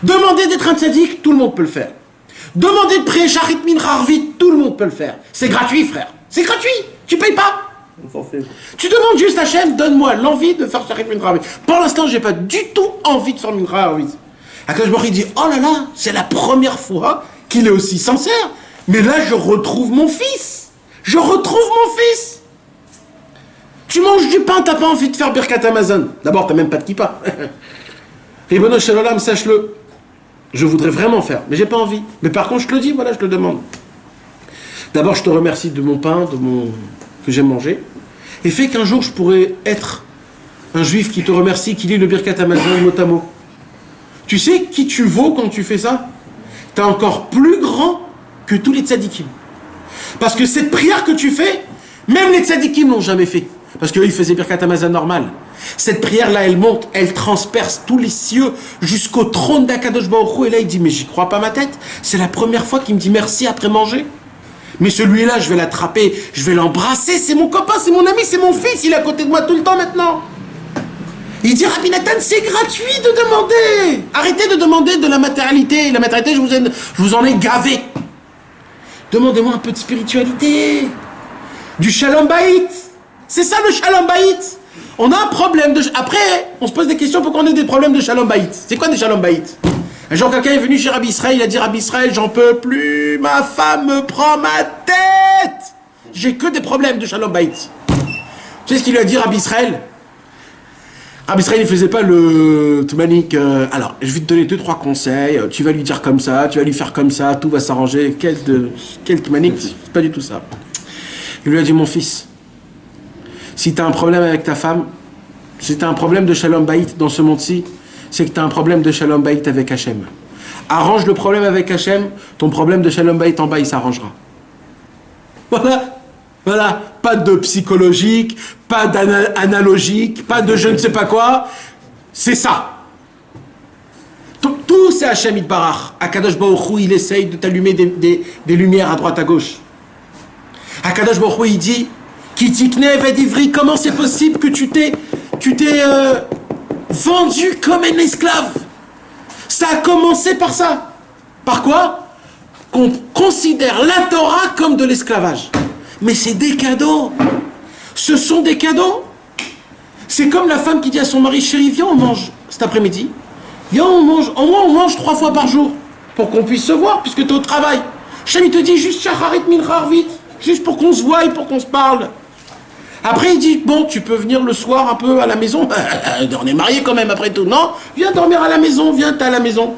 Demander d'être un tzaddik, tout le monde peut le faire. Demander de prier Sharit Mincha Arvit, tout le monde peut le faire. C'est gratuit, frère. C'est gratuit. Tu payes pas. Tu demandes juste à Hachem, donne-moi l'envie de faire Sharit Mincha Arvit. Pour l'instant, j'ai pas du tout envie de faire Mincha Arvit. Akadosh Baruch Hu dit, oh là là, c'est la première fois qu'il est aussi sincère. Mais là, je retrouve mon fils. Je retrouve mon fils. Tu manges du pain, t'as pas envie de faire Birkat Amazon. D'abord, t'as même pas de kippa. Ribono Shel Olam, sache-le. Je voudrais vraiment faire, mais j'ai pas envie. Mais par contre, je te le dis, voilà, je te le demande. D'abord, je te remercie de mon pain, que j'aime manger. Et fais qu'un jour, je pourrais être un juif qui te remercie, qui lit le Birkat Amazon mot à mot. Tu sais qui tu vaux quand tu fais ça? T'es encore plus grand que tous les tzadikim. Parce que cette prière que tu fais, même les tzadikim l'ont jamais fait. Parce qu'eux, ils faisaient Birkat Amazon normal. Cette prière-là, elle monte, elle transperce tous les cieux jusqu'au trône d'Akadosh Baruch Hu. Et là, il dit, mais j'y crois pas ma tête. C'est la première fois qu'il me dit merci après manger. Mais celui-là, je vais l'attraper, je vais l'embrasser. C'est mon copain, c'est mon ami, c'est mon fils. Il est à côté de moi tout le temps maintenant. Il dit, Rabbi Nathan, c'est gratuit de demander. Arrêtez de demander de la matérialité. La matérialité, je vous en ai gavé. Demandez-moi un peu de spiritualité. Du shalom bayit. C'est ça le shalom bayit. On a un problème de... Après, on se pose des questions pour qu'on ait des problèmes de shalom bayit. C'est quoi des shalom bayit? Un jour, quelqu'un est venu chez Rabbi Israël, il a dit, Rabbi Israël, j'en peux plus, ma femme me prend ma tête. J'ai que des problèmes de shalom bayit. Tu sais ce qu'il lui a dit, Rabbi Israël? Rabbi Israël, il faisait pas le Toumanik. Alors, je vais te donner 2-3 conseils. Tu vas lui dire comme ça, tu vas lui faire comme ça, tout va s'arranger. Quel Toumanik? C'est pas du tout ça. Il lui a dit, mon fils, si tu as un problème avec ta femme, si tu as un problème de shalom bayit dans ce monde-ci, c'est que tu as un problème de shalom bayit avec Hachem. Arrange le problème avec Hachem, ton problème de shalom bayit en bas, il s'arrangera. Voilà. Voilà. Pas de psychologique, pas d'analogique, pas de je ne sais pas quoi. C'est ça. Tout c'est Hachem Yitbarach. Akadosh Baruch Hu, il essaye de t'allumer des lumières à droite à gauche. Akadosh Baruch Hu, il dit, Kitikne Vedivri, comment c'est possible que tu t'es vendu comme un esclave? Ça a commencé par ça. Par quoi? Qu'on considère la Torah comme de l'esclavage. Mais c'est des cadeaux. Ce sont des cadeaux. C'est comme la femme qui dit à son mari, chérie, viens, on mange. cet après-midi, viens, on mange 3 fois par jour pour qu'on puisse se voir, puisque tu es au travail. Hachem, il te dit juste Shacharit Mincha vite, juste pour qu'on se voie et pour qu'on se parle. Après, il dit, bon, tu peux venir le soir un peu à la maison. On est mariés quand même, après tout. Non, viens dormir à la maison, viens, t'es à la maison.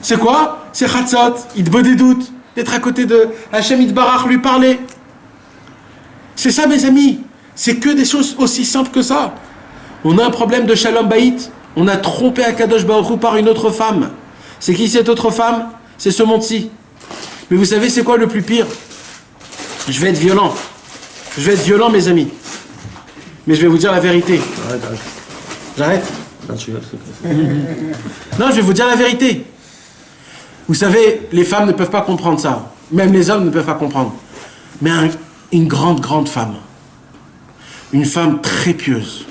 C'est quoi? C'est Chatzot. Il te veut des doutes d'être à côté de Hachem Yitbarach, lui parler. C'est ça, mes amis. C'est que des choses aussi simples que ça. On a un problème de Shalom Bayit. On a trompé Akadosh Baruch Hu par une autre femme. C'est qui cette autre femme? C'est ce monde-ci. Mais vous savez, c'est quoi le plus pire? Je vais être violent. Je vais être violent, mes amis. Mais je vais vous dire la vérité. J'arrête? Non, je vais vous dire la vérité. Vous savez, les femmes ne peuvent pas comprendre ça. Même les hommes ne peuvent pas comprendre. Mais une grande, grande femme. Une femme très pieuse.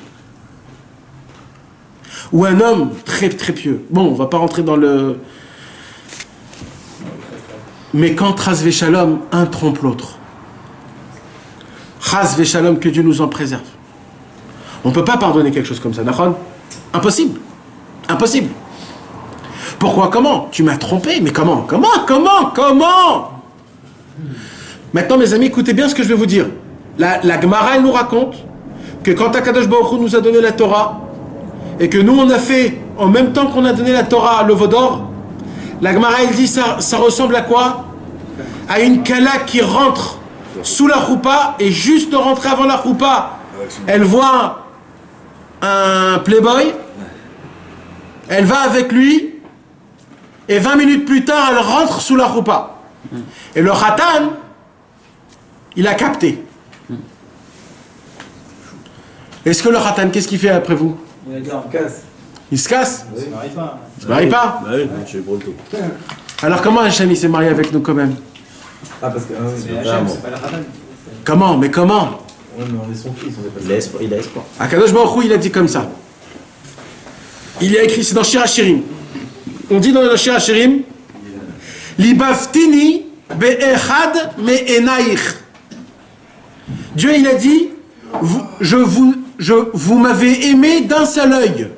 Ou un homme très, très pieux. Bon, on va pas rentrer dans le... Mais quand Chas Veshalom, un trompe l'autre. Chas Veshalom, que Dieu nous en préserve. On ne peut pas pardonner quelque chose comme ça, Nachon? Impossible. Impossible. Pourquoi? Comment? Tu m'as trompé, mais comment? Comment? Maintenant, mes amis, écoutez bien ce que je vais vous dire. La Gemara, elle nous raconte que quand Akadosh Baruch Hu nous a donné la Torah, et que nous, on a fait, en même temps qu'on a donné la Torah, le Vaudor, la Gemara, elle dit, ça ressemble à quoi? À une kala qui rentre sous la choupa, et juste de rentrer avant la choupa, elle voit un playboy, elle va avec lui, et 20 minutes plus tard, elle rentre sous la choupa. Et le khatan, il a capté. Est-ce que le khatan, qu'est-ce qu'il fait après vous? Il se casse. Il se marie pas. Bah oui, je suis pour le tout. Alors comment Hachem il s'est marié avec nous quand même? Ah, parce que Hachem, c'est pas la Khatan. Comment? Mais comment? Ouais, mais on est son fils, on est pas Il a espoir. Akadosh Baruch Hu, il a dit comme ça. Il y a écrit, c'est dans Shir HaShirim. On dit dans le Shir HaShirim, Libaftini be'echad me'enaich. Dieu, il a dit, vous m'avez aimé d'un seul œil.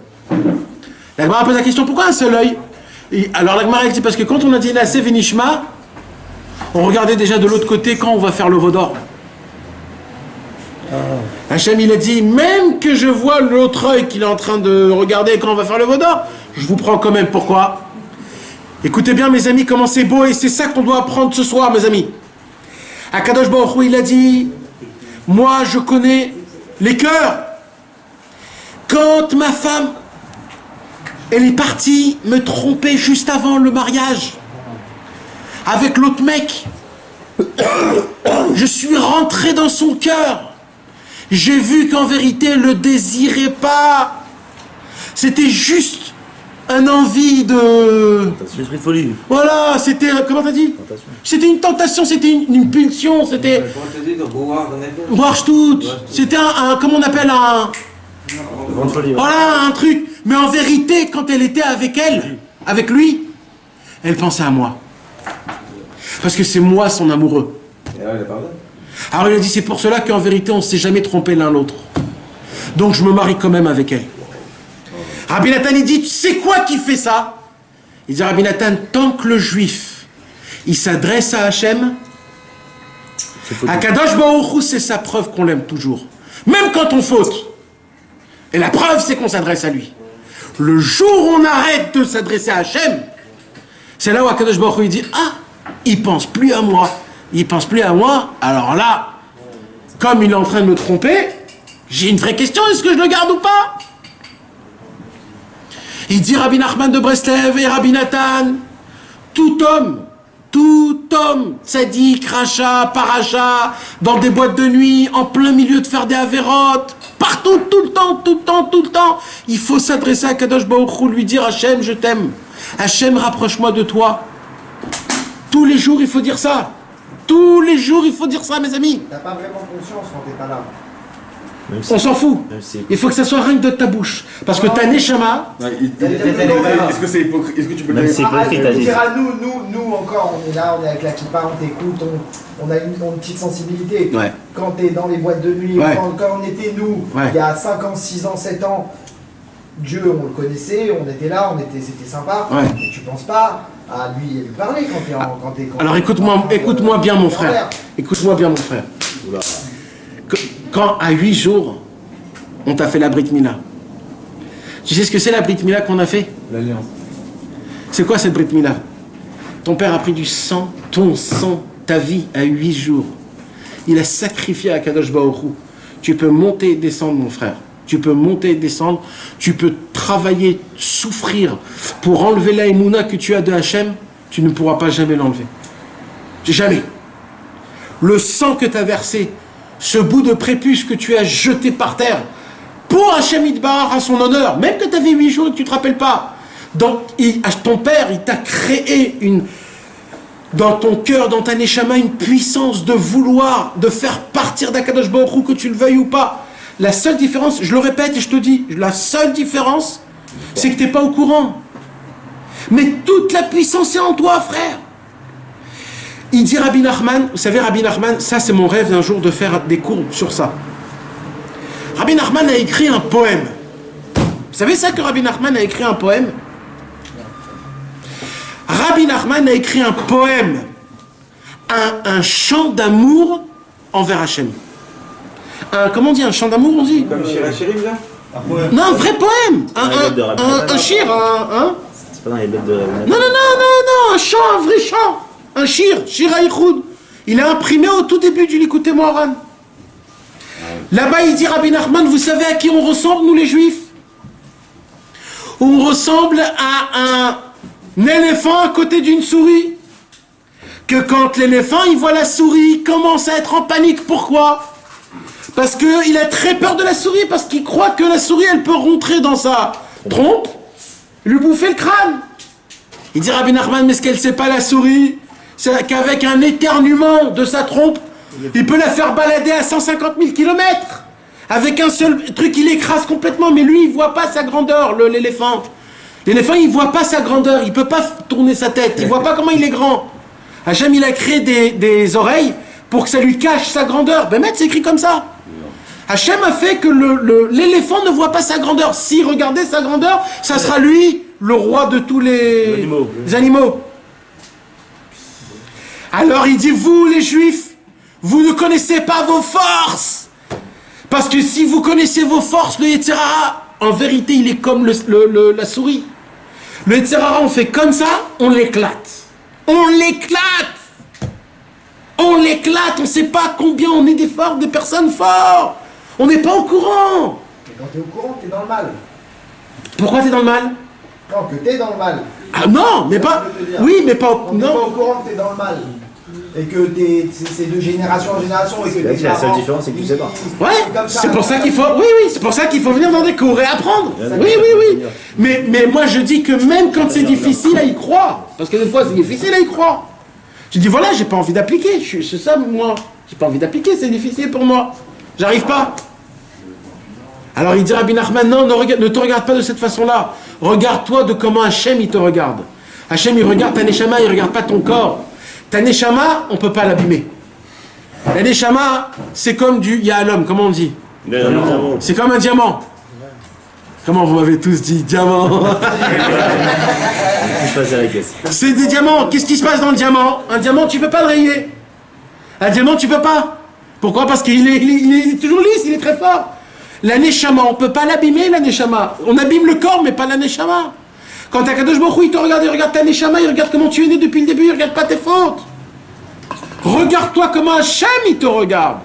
La Gemara pose la question, pourquoi un seul œil? Alors la Gemara, elle dit, parce que quand on a dit Naseh Venishma, on regardait déjà de l'autre côté quand on va faire le Vaudor. Hachem, il a dit, même que je vois l'autre œil qu'il est en train de regarder quand on va faire le Vaudor, je vous prends quand même. Pourquoi? Écoutez bien, mes amis, comment c'est beau, et c'est ça qu'on doit apprendre ce soir, mes amis. Akadosh Baruch Hu, il a dit, moi, je connais les cœurs. Quand ma femme, elle est partie me tromper juste avant le mariage, avec l'autre mec, je suis rentré dans son cœur. J'ai vu qu'en vérité, elle ne le désirait pas. C'était juste une envie de... L'esprit de folie. Voilà, c'était... Comment t'as dit? C'était une tentation, c'était une pulsion, c'était... Voir tout. C'était un... Comment on appelle un... Voilà, un truc. Mais en vérité, quand elle était avec elle, avec lui, elle pensait à moi. Parce que c'est moi son amoureux. Alors il a dit, c'est pour cela qu'en vérité, on ne s'est jamais trompé l'un l'autre. Donc je me marie quand même avec elle. Rabbi Nathan, il dit, tu sais quoi qui fait ça? Il dit, Rabbi Nathan, tant que le juif, il s'adresse à Hachem, Akadosh Baruch Hu, c'est sa preuve qu'on l'aime toujours. Même quand on faute. Et la preuve, c'est qu'on s'adresse à lui. Le jour où on arrête de s'adresser à Hachem, c'est là où Akadosh Baruch Hu, il dit, ah, il pense plus à moi. Il pense plus à moi. Alors là, comme il est en train de me tromper, j'ai une vraie question, est-ce que je le garde ou pas? Il dit Rabbi Nachman de Breslev et Rabbi Nathan, tout homme, tzaddik, racha, paracha, dans des boîtes de nuit, en plein milieu de faire des avérotes, partout, tout le temps, il faut s'adresser à Kadosh Baruch Hu, lui dire Hachem, je t'aime, Hachem, rapproche-moi de toi. Tous les jours, il faut dire ça. Tous les jours, il faut dire ça, mes amis. T'as pas vraiment conscience quand t'es pas là. On s'en fout. Il faut que ça soit rien que de ta bouche. Parce que ta neshama... Est-ce que c'est hypocrite? Est-ce que tu peux Même c'est hypocrite, t'as dit. Nous encore, on est là, on est avec la kippa, on t'écoute, on a une petite sensibilité. Ouais. Quand t'es dans les boîtes de nuit, Ouais. quand on était nous, Ouais. il y a 5 ans, 6 ans, 7 ans, Dieu, on le connaissait, on était là, c'était sympa. Ouais. Et tu penses pas à lui parler quand t'es en... Alors écoute-moi bien mon frère. Écoute-moi bien mon frère. Quand à 8 jours, on t'a fait la Brit Mila. Tu sais ce que c'est la Brit Mila qu'on a fait? L'alliance. C'est quoi cette Brit Mila? Ton père a pris du sang, ton sang, ta vie à 8 jours. Il a sacrifié à Kadosh Baruch Hu. Tu peux monter et descendre mon frère. Tu peux monter et descendre. Tu peux travailler, souffrir pour enlever la émouna que tu as de Hachem. Tu ne pourras pas jamais l'enlever. Jamais. Le sang que tu as versé, ce bout de prépuce que tu as jeté par terre, pour Hachem Yitbarach à son honneur, même que tu avais 8 jours et que tu ne te rappelles pas. Donc, ton père, il t'a créé dans ton cœur, dans ta neshama, une puissance de vouloir, de faire partir d'Akadosh Baruch Hu, que tu le veuilles ou pas. La seule différence, je le répète et je te dis, la seule différence, c'est que tu n'es pas au courant. Mais toute la puissance est en toi, frère. Il dit Rabbi Nachman, vous savez Rabbi Nachman, ça c'est mon rêve d'un jour de faire des cours sur ça. Rabbi Nachman a écrit un poème. Vous savez ça que Rabbi Nachman a écrit un poème? Rabbi Nachman a écrit un poème, un chant d'amour envers Hachem. Comment on dit un chant d'amour, on dit? Comme Shira Shirim, là? Un poème. Non, un vrai poème. Un shir, C'est pas dans les bêtes de... Non, un chant, un vrai chant. Un shir haïchoud. Il est imprimé au tout début du Likutei Moharan. Là-bas, il dit Rabbi Nachman, vous savez à qui on ressemble, nous les juifs? On ressemble à un éléphant à côté d'une souris. Que quand l'éléphant, il voit la souris, il commence à être en panique. Pourquoi? Parce qu'il a très peur de la souris, parce qu'il croit que la souris, elle peut rentrer dans sa trompe, lui bouffer le crâne. Il dit Rabbi Nachman, mais est-ce qu'elle ne sait pas la souris? C'est qu'avec un éternuement de sa trompe, il peut la faire balader à 150 000 km. Avec un seul truc, il écrase complètement, mais lui, il ne voit pas sa grandeur, l'éléphant. L'éléphant, il ne voit pas sa grandeur, il ne peut pas tourner sa tête, il ne voit pas comment il est grand. Hachem, il a créé des oreilles pour que ça lui cache sa grandeur. Ben, c'est écrit comme ça. Hachem a fait que l'éléphant ne voit pas sa grandeur. S'il regardait sa grandeur, ça sera lui, le roi de tous les animaux. Alors il dit, vous les juifs, vous ne connaissez pas vos forces. Parce que si vous connaissez vos forces, le Yetzer Hara, en vérité, il est comme la souris. Le Yetzer Hara, on fait comme ça, on l'éclate. On l'éclate. On l'éclate, on ne sait pas combien on est des personnes fortes. On n'est pas au courant. Mais quand t'es au courant, t'es dans le mal. Pourquoi t'es dans le mal? Non, que t'es dans le mal. Ah non, mais pas... Oui, mais pas... Quand t'es pas au courant que t'es dans le mal. Et que c'est de génération en génération. Et que C'est vrai que la seule différence, c'est que tu sais pas. Ouais, c'est pour ça qu'il faut... Oui, c'est pour ça qu'il faut venir dans des cours et apprendre. Oui. Mais moi, je dis que même quand c'est difficile à y croire, parce que des fois, c'est difficile à y croire. Je dis, voilà, j'ai pas envie d'appliquer. C'est ça, moi. J'ai pas envie d'appliquer, c'est difficile pour moi. J'arrive pas. Alors il dit Rabbi Nachman, non, ne te regarde pas de cette façon-là. Regarde-toi de comment Hachem, il te regarde. Hachem, il regarde ta neshama, il regarde pas ton corps. Ta neshama, on peut pas l'abîmer. La neshama, c'est comme du yahalom, comment on dit? C'est comme un diamant. Comment vous m'avez tous dit diamant? C'est des diamants. Qu'est-ce qui se passe dans le diamant? Un diamant, tu peux pas le rayer. Un diamant, tu peux pas. Pourquoi? Parce qu'il est toujours lisse, il est très fort. La neshama, on ne peut pas l'abîmer, la neshama. On abîme le corps, mais pas la neshama. Quand Akadosh Baruch Hu, il te regarde, il regarde ta neshama, il regarde comment tu es né depuis le début, il regarde pas tes fautes. Regarde-toi comment Hachem, il te regarde.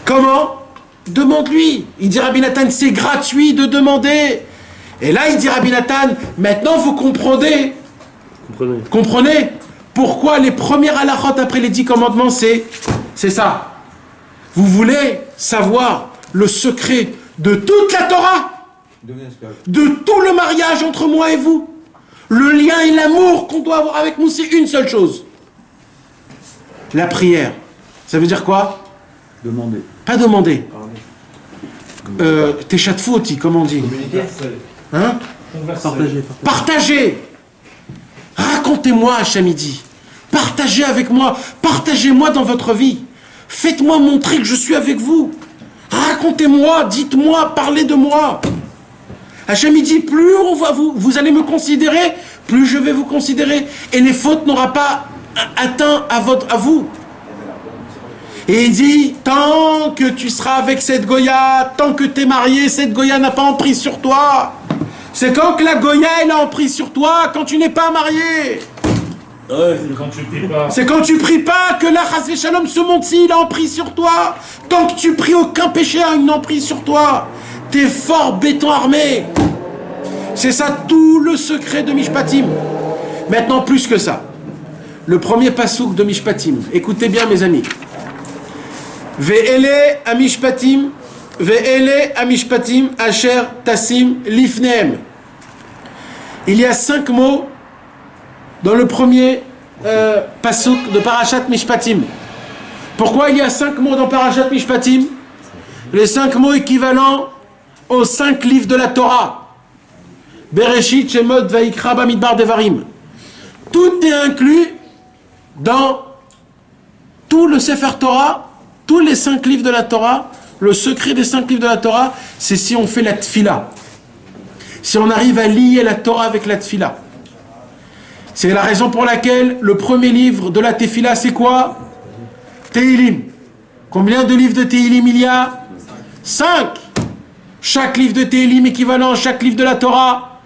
Comment? Demande-lui. Il dit Rabbi Nathan, c'est gratuit de demander. Et là, il dit Rabbi Nathan, maintenant vous comprenez. Comprenez pourquoi les premières halachot après les 10 commandements, c'est ça. Vous voulez savoir le secret de toute la Torah, de tout le mariage entre moi et vous, le lien et l'amour qu'on doit avoir avec nous, c'est une seule chose. La prière. Ça veut dire quoi? Demander. Pas demander. T'es chatfouti, comment on dit? Hein? Partagez. Racontez-moi, Hachamidi. Partagez avec moi. Partagez-moi dans votre vie. Faites-moi montrer que je suis avec vous. Racontez-moi, dites-moi, parlez de moi. Hachem il dit, plus on va vous allez me considérer, plus je vais vous considérer. Et les fautes n'auront pas atteint à vous. Et il dit, tant que tu seras avec cette Goya, tant que tu es marié, cette Goya n'a pas emprise sur toi. C'est quand que la Goya elle a emprise sur toi, quand tu n'es pas marié. Ouais, c'est quand tu pries pas. C'est quand tu pries pas que la Chas Shalom se monte il a emprise sur toi. Tant que tu pries, aucun péché a une emprise sur toi. T'es fort béton armé. C'est ça tout le secret de Mishpatim. Maintenant plus que ça. Le premier pasouk de Mishpatim. Écoutez bien mes amis. Ve'ele amishpatim, ve'ele amishpatim asher tasim lifneem. Il y a 5 mots dans le premier pasouk de Parashat Mishpatim. Pourquoi il y a 5 mots dans Parashat Mishpatim? Les 5 mots équivalents aux 5 livres de la Torah. Bereshit, Shemot, Vaikra, Bamidbar, Devarim. Tout est inclus dans tout le Sefer Torah. Tous les 5 livres de la Torah, le secret des 5 livres de la Torah, c'est si on fait la tfila. Si on arrive à lier la Torah avec la tfila. C'est la raison pour laquelle le premier livre de la tefila, c'est quoi? Tehilim. Combien de livres de Tehilim il y a? 5. Chaque livre de Tehilim équivalent à chaque livre de la Torah.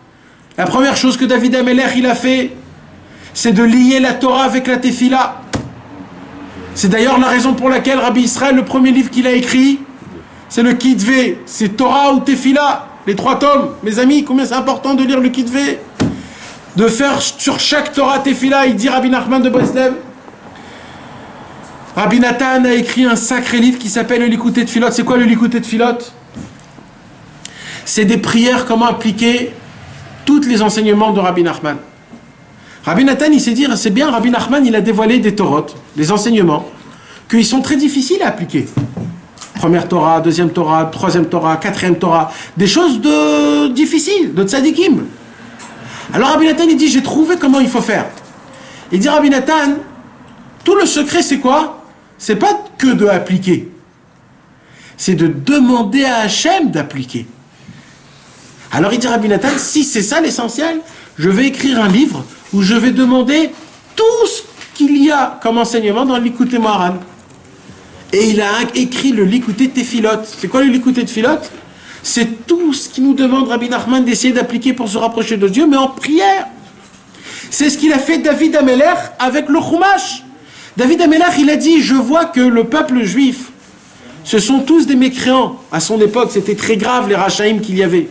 La première chose que David Amelech il a fait, c'est de lier la Torah avec la tefila. C'est d'ailleurs la raison pour laquelle Rabbi Israël, le premier livre qu'il a écrit, c'est le Kitvé. C'est Torah ou Tefila, les 3 tomes. Mes amis, combien c'est important de lire le Kitvé? De faire sur chaque Torah Tefila, il dit Rabbi Nachman de Breslev. Rabbi Nathan a écrit un sacré livre qui s'appelle le Likutei Tfilot. C'est quoi le Likutei Tfilot? C'est des prières, comment appliquer tous les enseignements de Rabbi Nachman. Rabbi Nathan, il s'est dit, c'est bien, Rabbi Nachman, il a dévoilé des Torot, des enseignements, qu'ils sont très difficiles à appliquer. Première Torah, deuxième Torah, troisième Torah, quatrième Torah, des choses difficiles, de tzadikim. Alors Rabbi Nathan, il dit, j'ai trouvé comment il faut faire. Il dit, Rabbi Nathan, tout le secret, c'est quoi? C'est pas que de appliquer. C'est de demander à Hachem d'appliquer. Alors il dit, Rabbi Nathan, si c'est ça l'essentiel, je vais écrire un livre où je vais demander tout ce qu'il y a comme enseignement dans le Likutei Moharan. Et il a écrit le Likutei Tefilot. C'est quoi le Likutei Tefilot? C'est tout ce qui nous demande Rabbi Nachman d'essayer d'appliquer pour se rapprocher de Dieu, mais en prière. C'est ce qu'il a fait David Amelech avec le Chumash. David Amelech, il a dit, je vois que le peuple juif, ce sont tous des mécréants. À son époque, c'était très grave les Rachaïm qu'il y avait.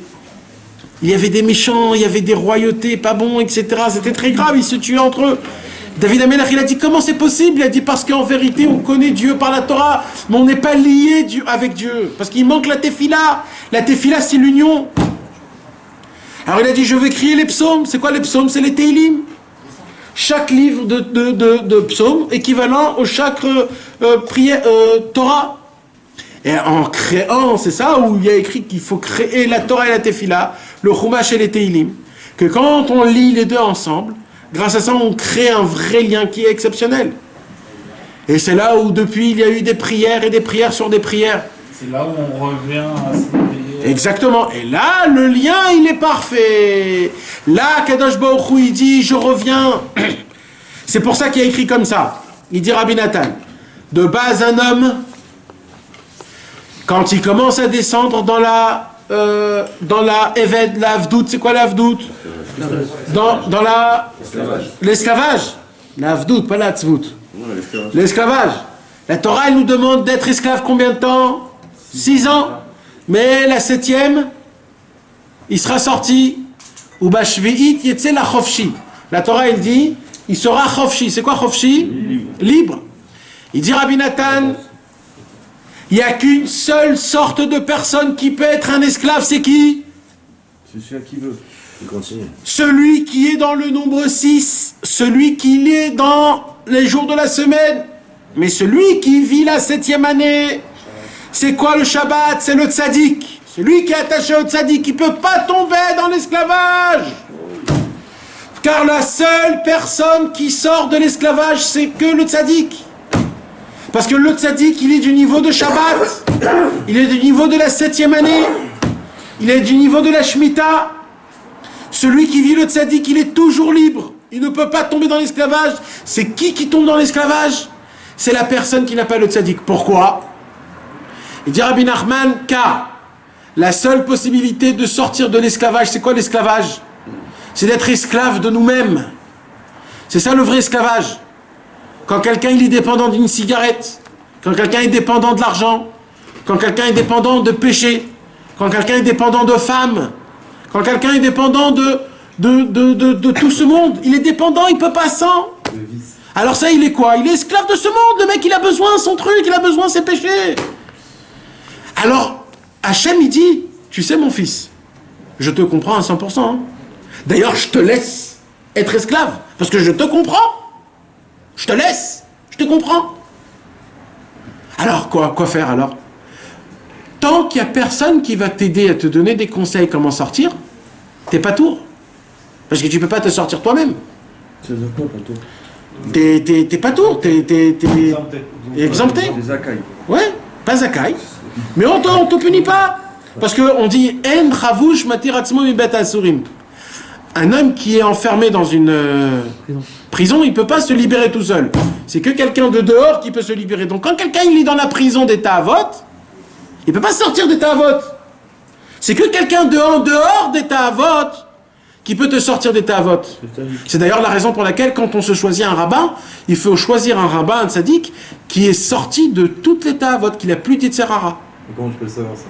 Il y avait des méchants, il y avait des royautés pas bons, etc. C'était très grave, ils se tuaient entre eux. David Amelech, il a dit, comment c'est possible? Il a dit, parce qu'en vérité, on connaît Dieu par la Torah, mais on n'est pas lié avec Dieu. Parce qu'il manque la tefila. La tefila, c'est l'union. Alors il a dit, je vais crier les psaumes. C'est quoi les psaumes? C'est les Tehilim. Chaque livre de psaumes équivalent au chaque prière, Torah. Et en créant, c'est ça où il y a écrit qu'il faut créer la Torah et la tefila, le Chumash et les Tehilim. Que quand on lit les deux ensemble, grâce à ça, on crée un vrai lien qui est exceptionnel. Et c'est là où, depuis, il y a eu des prières et des prières sur des prières. C'est là où on revient à ces prières. Exactement. Et là, le lien, il est parfait. Là, Kadosh Baruch Hu, il dit, je reviens. C'est pour ça qu'il a écrit comme ça. Il dit Rabbi Nathan, de base, un homme, quand il commence à descendre dans la Eved, la Avdout, c'est quoi la Avdout? Dans l'esclavage. La Avdout, pas la Tzvout. L'esclavage. La Torah, elle nous demande d'être esclave combien de temps? 6 ans. Mais la 7e, il sera sorti. Ou bashvi'it yetze la chofshi. La Torah, elle dit, il sera chofshi. C'est quoi chofshi? Libre. Il dit Rabbi Nathan, il n'y a qu'une seule sorte de personne qui peut être un esclave, c'est qui? C'est celui qui veut. Il continue. Celui qui est dans le nombre 6, celui qui est dans les jours de la semaine. Mais celui qui vit la 7e année, c'est quoi le Shabbat? C'est le tzaddik. Celui qui est attaché au tzaddik, il ne peut pas tomber dans l'esclavage. Car la seule personne qui sort de l'esclavage, c'est que le tzaddik. Parce que le tzaddik, il est du niveau de Shabbat. Il est du niveau de la 7e année. Il est du niveau de la Shemitah. Celui qui vit le tzaddik, il est toujours libre. Il ne peut pas tomber dans l'esclavage. C'est qui tombe dans l'esclavage? C'est la personne qui n'a pas le tzaddik. Pourquoi? Il dit Rabbi Nachman, car la seule possibilité de sortir de l'esclavage, c'est quoi l'esclavage? C'est d'être esclave de nous-mêmes. C'est ça le vrai esclavage. Quand quelqu'un il est dépendant d'une cigarette, quand quelqu'un est dépendant de l'argent, quand quelqu'un est dépendant de péché, quand quelqu'un est dépendant de femmes, quand quelqu'un est dépendant de tout ce monde, il est dépendant, il ne peut pas sans. Alors ça, il est quoi? Il est esclave de ce monde. Le mec, il a besoin de son truc, il a besoin de ses péchés. Alors, Hachem, il dit, tu sais mon fils, je te comprends à 100%. Hein. D'ailleurs, je te laisse être esclave, parce que je te comprends. Je te laisse, je te comprends. Alors, quoi faire alors? Tant qu'il n'y a personne qui va t'aider à te donner des conseils comment sortir, t'es pas tour. Parce que tu peux pas te sortir toi-même. C'est de quoi, pas tour? T'es pas tour, t'es exempté. Des Zakai. Ouais, pas Zakai. Mais on te punit pas. Parce qu'on dit En Chavouch Matiratzmo Mibet Asurim. Un homme qui est enfermé dans une prison, il ne peut pas se libérer tout seul. C'est que quelqu'un de dehors qui peut se libérer. Donc quand quelqu'un il est dans la prison des Ta'avot, il ne peut pas sortir des Ta'avot. C'est que quelqu'un en dehors des Ta'avot qui peut te sortir des Ta'avot. C'est d'ailleurs la raison pour laquelle quand on se choisit un rabbin, il faut choisir un rabbin, un tzaddik, qui est sorti de toutes les Ta'avot, qu'il n'a plus d'Yetzerara. Comment je peux le savoir ça?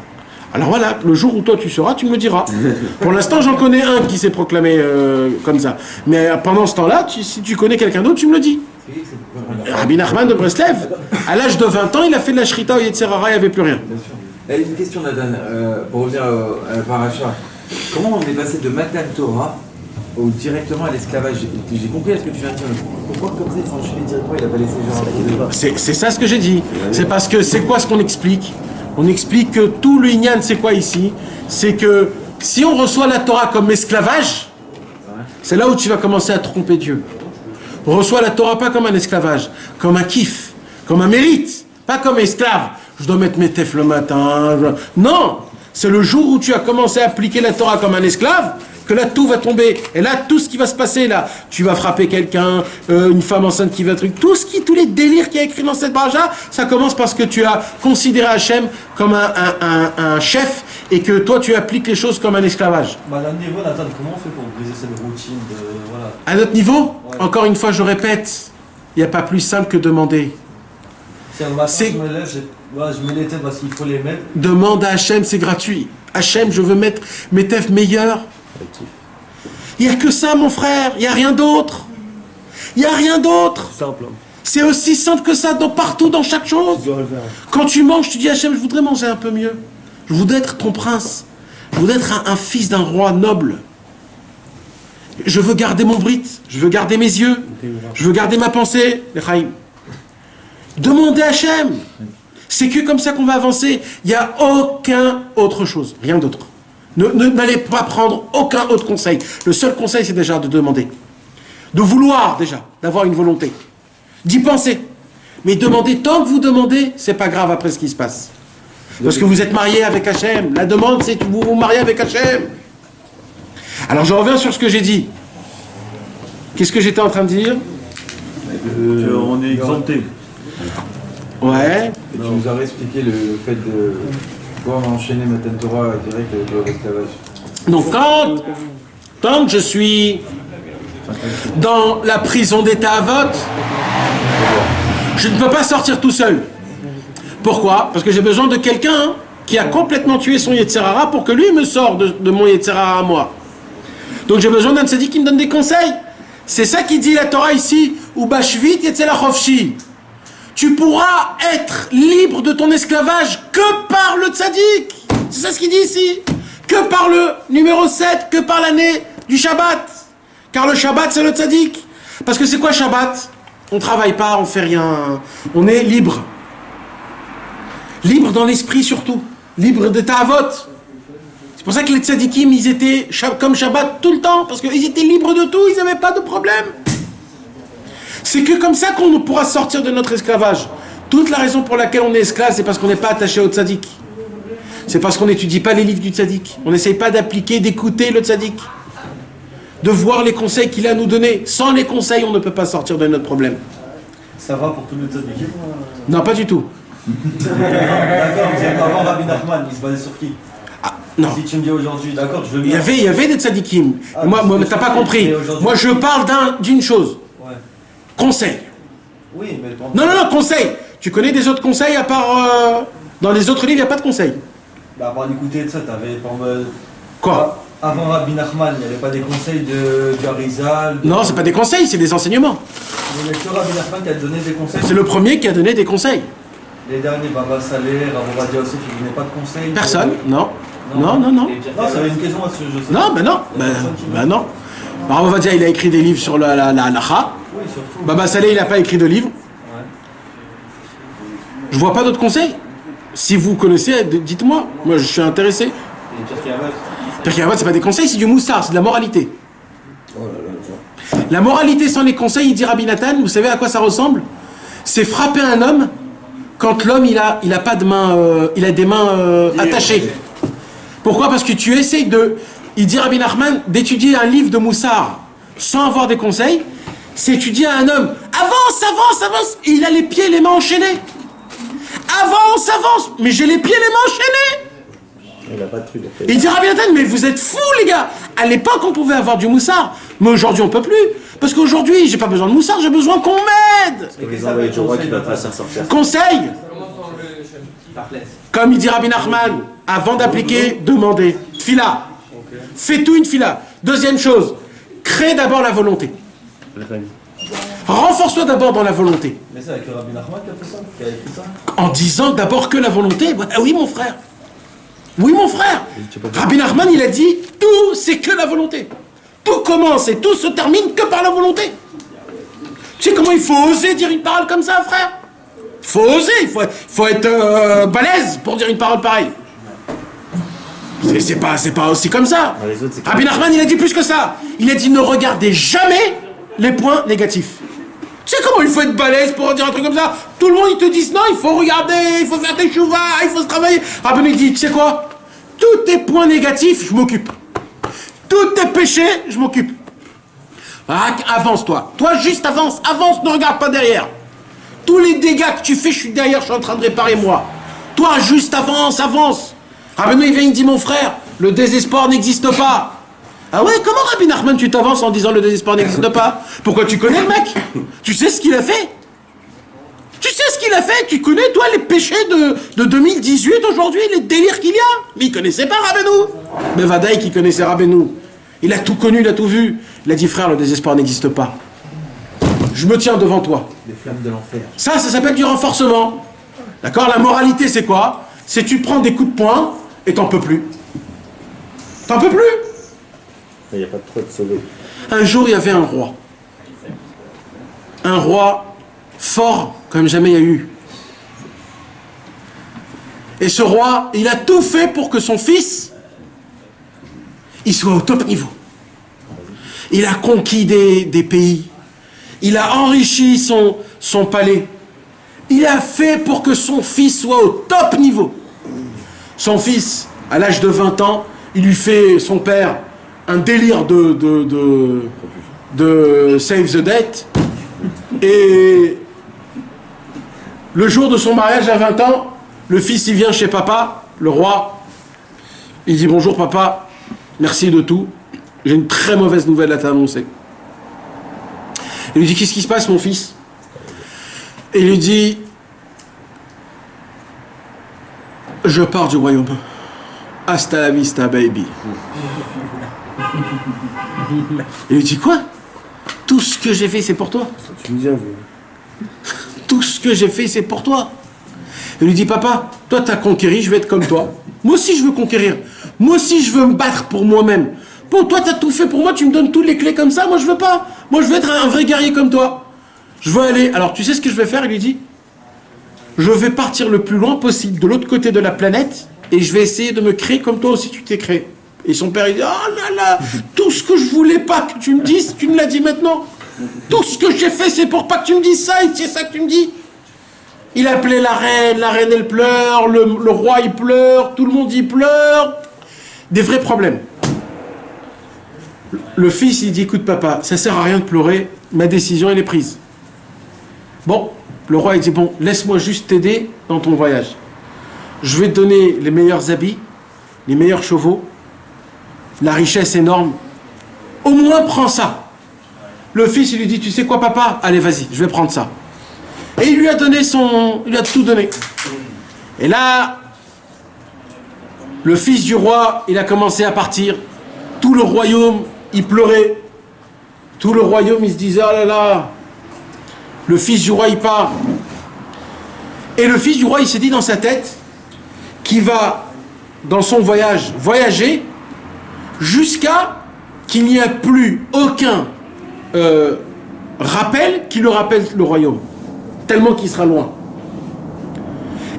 Alors voilà, le jour où toi tu seras, tu me le diras. Pour l'instant, j'en connais un qui s'est proclamé comme ça. Mais pendant ce temps-là, si tu connais quelqu'un d'autre, tu me le dis. Rabbi Nachman de Breslev, à l'âge de 20 ans, il a fait de la shrita au Yetzerara, il n'y avait plus rien. Et une question, Nathan, pour revenir à la paracha. Comment on est passé de Matan Torah directement à l'esclavage? J'ai compris ce que tu viens de dire. Pourquoi comme ça il s'est enchaîné directement, il n'a pas laissé genre... C'est ça ce que j'ai dit. C'est parce que c'est quoi ce qu'on explique? On explique que tout le Inyan, c'est quoi ici? C'est que si on reçoit la Torah comme esclavage, c'est là où tu vas commencer à tromper Dieu. On reçoit la Torah pas comme un esclavage, comme un kiff, comme un mérite, pas comme esclave. Je dois mettre mes tefs le matin. Non, c'est le jour où tu as commencé à appliquer la Torah comme un esclave que là tout va tomber. Et là, tout ce qui va se passer là, tu vas frapper quelqu'un, une femme enceinte qui va truc, tous les délires qu'il y a écrit dans cette paracha, ça commence parce que tu as considéré Hachem comme un chef et que toi tu appliques les choses comme un esclavage. Bah, à notre niveau, Nathan, comment on fait pour briser cette routine de... Voilà. À notre niveau, ouais. Encore une fois, je répète, il n'y a pas plus simple que demander. Si un matin je me lève, je mets les têtes parce qu'il faut les mettre. Demande à Hachem, c'est gratuit. Hachem, je veux mettre mes tefs meilleurs. Il n'y a que ça, mon frère. Il n'y a rien d'autre. Il n'y a rien d'autre. Simple. C'est aussi simple que ça, partout, dans chaque chose. Quand tu manges, tu dis Hachem, je voudrais manger un peu mieux. Je voudrais être ton prince. Je voudrais être un fils d'un roi noble. Je veux garder mon brit. Je veux garder mes yeux. Je veux garder ma pensée. Demandez à Hachem. C'est que comme ça qu'on va avancer. Il n'y a aucun autre chose. Rien d'autre. N'allez pas prendre aucun autre conseil. Le seul conseil, c'est déjà de demander. De vouloir déjà, d'avoir une volonté. D'y penser. Mais demander, tant que vous demandez, c'est pas grave après ce qui se passe. Parce que vous êtes marié avec Hachem. La demande, c'est que vous vous mariez avec Hachem. Alors je reviens sur ce que j'ai dit. Qu'est-ce que j'étais en train de dire? On est exempté. Ouais. Et tu nous as expliqué le fait de pouvoir enchaîner Matan Torah direct avec l'esclavage. Donc tant que je suis dans la prison des Ta'avot, je ne peux pas sortir tout seul. Pourquoi? Parce que j'ai besoin de quelqu'un qui a complètement tué son Yetzerara pour que lui me sorte de mon Yetzerara à moi. Donc j'ai besoin d'un tzaddik qui me donne des conseils. C'est ça qui dit la Torah ici, ou Bashvit Yetzela Chofshi. Tu pourras être libre de ton esclavage que par le tzaddik. C'est ça ce qu'il dit ici. Que par le numéro 7, que par l'année du Shabbat. Car le Shabbat, c'est le tzaddik. Parce que c'est quoi Shabbat? On ne travaille pas, on ne fait rien. On est libre. Libre dans l'esprit surtout. Libre de Ta'avot. C'est pour ça que les tzadikim, ils étaient comme Shabbat tout le temps. Parce qu'ils étaient libres de tout, ils n'avaient pas de problème. C'est que comme ça qu'on pourra sortir de notre esclavage. Toute la raison pour laquelle on est esclave, c'est parce qu'on n'est pas attaché au tzaddik. C'est parce qu'on n'étudie pas les livres du tzaddik. On n'essaye pas d'appliquer, d'écouter le tzaddik. De voir les conseils qu'il a à nous donner. Sans les conseils, on ne peut pas sortir de notre problème. Ça va pour tous les tzaddikim? Non, pas du tout. D'accord, mais avant Rabbi Nachman, il se basait sur qui? Non. Si tu me dis aujourd'hui, d'accord, je veux Il bien. y avait des tzadikim. Ah, moi, mais t'as pas compris. mais aujourd'hui- Moi, je parle d'une chose. Ouais. Conseil. Oui, mais bon. Non, conseil. Tu connais des autres conseils à part... dans les autres livres, il n'y a pas de conseils. Bah, avant d'écouter de ça, t'avais par exemple. Quoi? Avant Rabbi Nachman, il n'y avait pas des conseils du Harizal. Non, c'est pas des conseils, c'est des enseignements. Il n'y a que Rabbi Nachman qui a donné des conseils. C'est le premier qui a donné des conseils. Les derniers, Baba Saleh, Rabovadia aussi, qui ne donnaient pas de conseils. Personne. Non. Non. Non, ça avait une question à ce jeu. Non, ben non. Ben non. Alors, on va dire, il a écrit des livres sur la halacha. Oui, surtout. Baba Saleh, il n'a pas écrit de livres. Ouais. Je vois pas d'autres conseils. Si vous connaissez, dites-moi. Moi, je suis intéressé. Pirkei Avot, c'est pas des conseils, c'est du moussard, c'est de la moralité. La moralité sans les conseils, il dit Rabbi Nathan, vous savez à quoi ça ressemble? C'est frapper un homme quand l'homme il a pas de main, il a des mains attachées. Pourquoi? Parce que tu essayes il dit Rabbi Nachman, d'étudier un livre de moussard sans avoir des conseils, c'est étudier un homme. Avance, et il a les pieds et les mains enchaînés. Avance, mais j'ai les pieds et les mains enchaînés. Il a pas de truc. Il dit Rabbi Nathan, mais vous êtes fous les gars. À l'époque on pouvait avoir du moussard, mais aujourd'hui on peut plus. Parce qu'aujourd'hui j'ai pas besoin de moussard, j'ai besoin qu'on m'aide. C'est les envoyés du roi qui va pas s'en sortir. Conseil. Comme il dit Rabbi Nachman, avant d'appliquer, demandez. Tfila. Fais tout une fila. Deuxième chose, crée d'abord la volonté. Renforce-toi d'abord dans la volonté. Mais c'est avec Rabbi Nachman qui a fait ça, qui a écrit ça. En disant d'abord que la volonté. Ah oui mon frère. Oui mon frère. Rabbi Nachman il a dit tout c'est que la volonté. Tout commence et tout se termine que par la volonté. Tu sais comment il faut oser dire une parole comme ça frère? Il faut oser, il faut être balèze pour dire une parole pareille. C'est pas aussi comme ça. Rabbi Nachman il a dit plus que ça. Il a dit ne regardez jamais les points négatifs. Tu sais comment il faut être balèze pour dire un truc comme ça? Tout le monde ils te disent non, il faut regarder, il faut faire tes chouvas, il faut se travailler. Rabbi il dit tu sais quoi? Tous tes points négatifs, je m'occupe. Tous tes péchés, je m'occupe. Avance toi. Toi juste avance, ne regarde pas derrière. Tous les dégâts que tu fais, je suis derrière, je suis en train de réparer moi. Toi juste avance. Rabbi il vient, il dit mon frère, le désespoir n'existe pas. Ah ouais, comment Rabbi Nachman tu t'avances en disant le désespoir n'existe pas? Pourquoi tu connais le mec? Tu sais ce qu'il a fait? Tu connais toi les péchés de 2018 aujourd'hui, les délires qu'il y a? Mais il connaissait pas Rabbeinu. Mais Vadaï qui connaissait Rabbeinu. Il a tout connu, il a tout vu. Il a dit frère, le désespoir n'existe pas. Je me tiens devant toi. Les flammes de l'enfer. Ça s'appelle du renforcement. D'accord? La moralité c'est quoi? C'est tu prends des coups de poing et t'en peux plus. Il n'y a pas trop de sauver. Un jour, il y avait un roi. Un roi fort comme jamais il y a eu. Et ce roi, il a tout fait pour que son fils, il soit au top niveau. Il a conquis des pays. Il a enrichi son palais. Il a fait pour que son fils soit au top niveau. Son fils, à l'âge de 20 ans, il lui fait, son père, un délire de Save the Date. Et le jour de son mariage à 20 ans, le fils il vient chez papa, le roi. Il dit bonjour papa, merci de tout. J'ai une très mauvaise nouvelle à t'annoncer. Il lui dit qu'est-ce qui se passe mon fils? Et il lui dit je pars du royaume. Hasta la vista baby. Il lui dit quoi? Tout ce que j'ai fait c'est pour toi. Tu me dis, Tout ce que j'ai fait c'est pour toi. Il lui dit papa, toi t'as conquéri, je vais être comme toi. Moi aussi je veux conquérir. Moi aussi je veux me battre pour moi-même. Bon, toi t'as tout fait pour moi, tu me donnes toutes les clés comme ça, moi je veux pas. Moi je veux être un vrai guerrier comme toi. Je veux aller. Alors tu sais ce que je vais faire? Il lui dit je vais partir le plus loin possible de l'autre côté de la planète et je vais essayer de me créer comme toi aussi tu t'es créé. Et son père il dit oh là là, tout ce que je voulais pas que tu me dises, tu me l'as dit maintenant. Tout ce que j'ai fait c'est pour pas que tu me dises ça et c'est ça que tu me dis. Il appelait la reine elle pleure, le roi il pleure, tout le monde y pleure. Des vrais problèmes. Le fils il dit écoute papa, ça sert à rien de pleurer, ma décision elle est prise. Bon, le roi il dit bon, laisse-moi juste t'aider dans ton voyage. Je vais te donner les meilleurs habits, les meilleurs chevaux, la richesse énorme. Au moins prends ça. Le fils il lui dit tu sais quoi papa, allez vas-y, je vais prendre ça. Et il lui a donné il lui a tout donné. Et là, le fils du roi, il a commencé à partir. Tout le royaume, il pleurait. Tout le royaume, il se disait, oh là là, le fils du roi, il part. Et le fils du roi, il s'est dit dans sa tête qu'il va, dans son voyage, voyager jusqu'à qu'il n'y ait plus aucun rappel qui le rappelle le royaume. Tellement qu'il sera loin.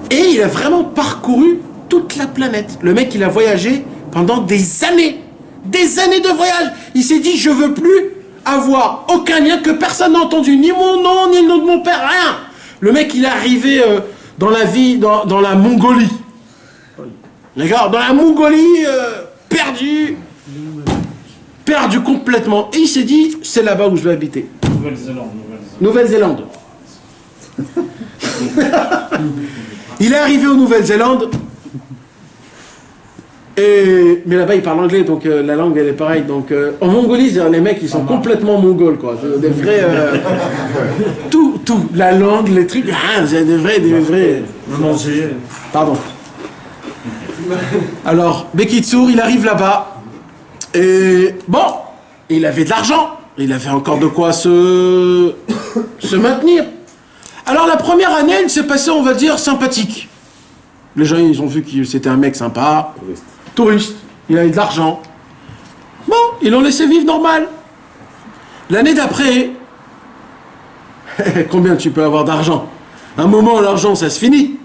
Et il a vraiment parcouru toute la planète. Le mec, il a voyagé pendant des années de voyage. Il s'est dit, je veux plus avoir aucun lien que personne n'a entendu, ni mon nom, ni le nom de mon père, rien. Le mec, il est arrivé dans la Mongolie. D'accord, dans la Mongolie, perdu complètement. Et il s'est dit, c'est là-bas où je vais habiter. Nouvelle-Zélande. Il est arrivé aux Nouvelle-Zélande, mais là-bas il parle anglais, donc la langue elle est pareille. Donc en Mongolie, les mecs ils sont complètement mongols, quoi. C'est des vrais. Tout, la langue, les trucs, c'est des vrais. Manger. Pardon. Alors, Bekitsour, il arrive là-bas, et bon, il avait de l'argent, il avait encore de quoi se maintenir. Alors la première année, il s'est passé, on va dire, sympathique. Les gens, ils ont vu que c'était un mec sympa, touriste, il avait de l'argent. Bon, ils l'ont laissé vivre normal. L'année d'après, combien tu peux avoir d'argent? Un moment, l'argent, ça se finit.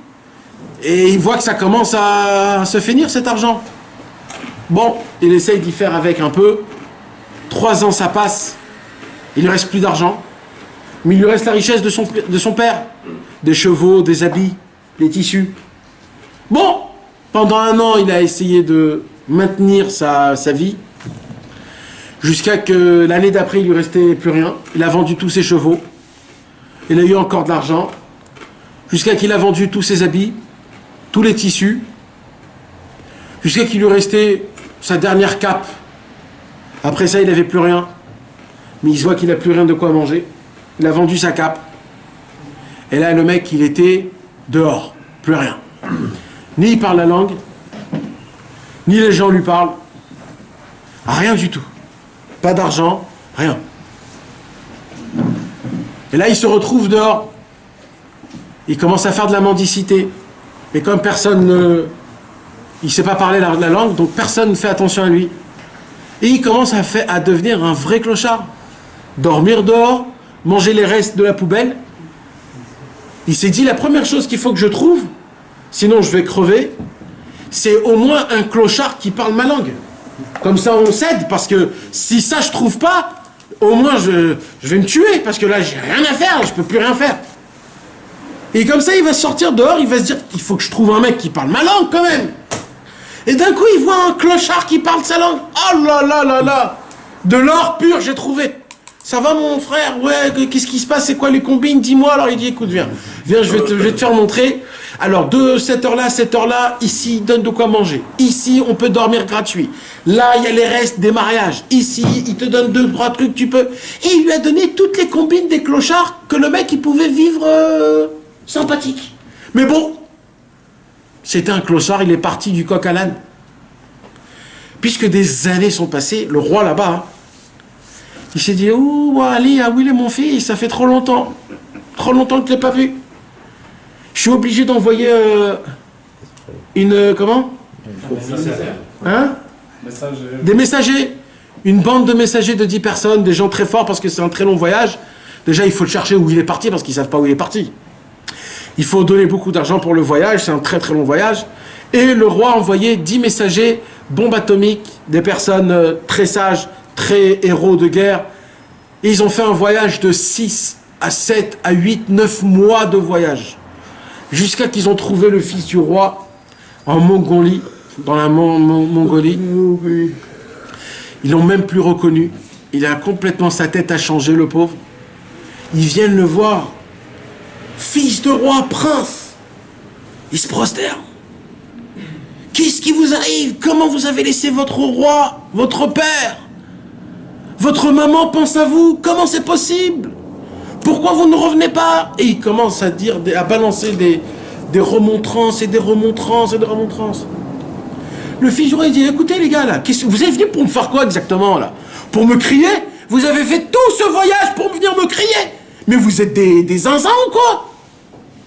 Et il voit que ça commence à se finir, cet argent. Bon, il essaye d'y faire avec un peu. 3 ans, ça passe. Il ne reste plus d'argent. Mais il lui reste la richesse de son père. Des chevaux, des habits, des tissus. Bon, pendant 1 an, il a essayé de maintenir sa vie. Jusqu'à que l'année d'après, il lui restait plus rien. Il a vendu tous ses chevaux. Il a eu encore de l'argent. Jusqu'à qu'il a vendu tous ses habits, tous les tissus. Jusqu'à qu'il lui restait sa dernière cape. Après ça, il n'avait plus rien. Mais il se voit qu'il n'a plus rien de quoi manger. Il a vendu sa cape. Et là, le mec, il était dehors. Plus rien. Ni il parle la langue, ni les gens lui parlent. Rien du tout. Pas d'argent, rien. Et là, il se retrouve dehors. Il commence à faire de la mendicité. Mais comme personne ne... Il ne sait pas parler la langue, donc personne ne fait attention à lui. Et il commence à devenir un vrai clochard. Dormir dehors, manger les restes de la poubelle. Il s'est dit, la première chose qu'il faut que je trouve, sinon je vais crever, c'est au moins un clochard qui parle ma langue. Comme ça on s'aide, parce que si ça je trouve pas, au moins je vais me tuer, parce que là j'ai rien à faire, je peux plus rien faire. Et comme ça il va sortir dehors, il va se dire, il faut que je trouve un mec qui parle ma langue quand même. Et d'un coup il voit un clochard qui parle sa langue. Oh là là là là, de l'or pur j'ai trouvé. Ça va mon frère? Ouais, qu'est-ce qui se passe? C'est quoi les combines? Dis-moi. Alors il dit, écoute, viens, je vais te faire montrer. Alors de cette heure-là, ici, donne de quoi manger. Ici, on peut dormir gratuit. Là, il y a les restes des mariages. Ici, il te donne 2-3 trucs, tu peux. Et il lui a donné toutes les combines des clochards que le mec, il pouvait vivre sympathique. Mais bon, c'était un clochard, il est parti du coq à l'âne. Puisque des années sont passées, le roi là-bas, il s'est dit, oh, allez, où il est mon fils? Ça fait trop longtemps que je ne l'ai pas vu. Je suis obligé d'envoyer comment? Hein? Des messagers. Une bande de messagers de 10 personnes, des gens très forts parce que c'est un très long voyage. Déjà, il faut le chercher où il est parti parce qu'ils ne savent pas où il est parti. Il faut donner beaucoup d'argent pour le voyage, c'est un très très long voyage. Et le roi a envoyé 10 messagers, bombes atomiques, des personnes très sages, très héros de guerre. Et ils ont fait un voyage de 6 à 7 à 8, 9 mois de voyage. jusqu'à qu'ils ont trouvé le fils du roi en Mongolie, dans la Mongolie. Ils l'ont même plus reconnu. Il a complètement, sa tête a changé, le pauvre. Ils viennent le voir. Fils de roi, prince. Il se prosterne. Qu'est-ce qui vous arrive? Comment vous avez laissé votre roi, votre père? Votre maman pense à vous? Comment c'est possible? Pourquoi vous ne revenez pas? Et il commence à dire, à balancer des remontrances et des remontrances et des remontrances. Le fils du roi, il dit, écoutez les gars, là, vous êtes venus pour me faire quoi exactement, là? Pour me crier? Vous avez fait tout ce voyage pour venir me crier? Mais vous êtes des zinzins ou quoi?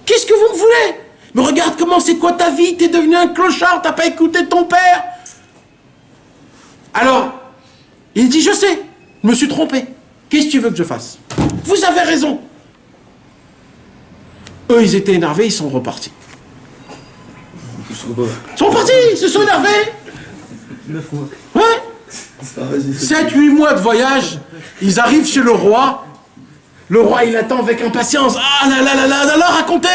Qu'est-ce que vous me voulez? Mais regarde comment, c'est quoi ta vie? T'es devenu un clochard, t'as pas écouté ton père? Alors, il dit, je sais, je me suis trompé. Qu'est-ce que tu veux que je fasse? Vous avez raison. Eux, ils étaient énervés, ils sont repartis. Ils sont repartis, ils se sont énervés. 9 mois. Ouais. 7-8 mois de voyage, ils arrivent chez le roi. Le roi, il attend avec impatience. Ah là là là là là, racontez.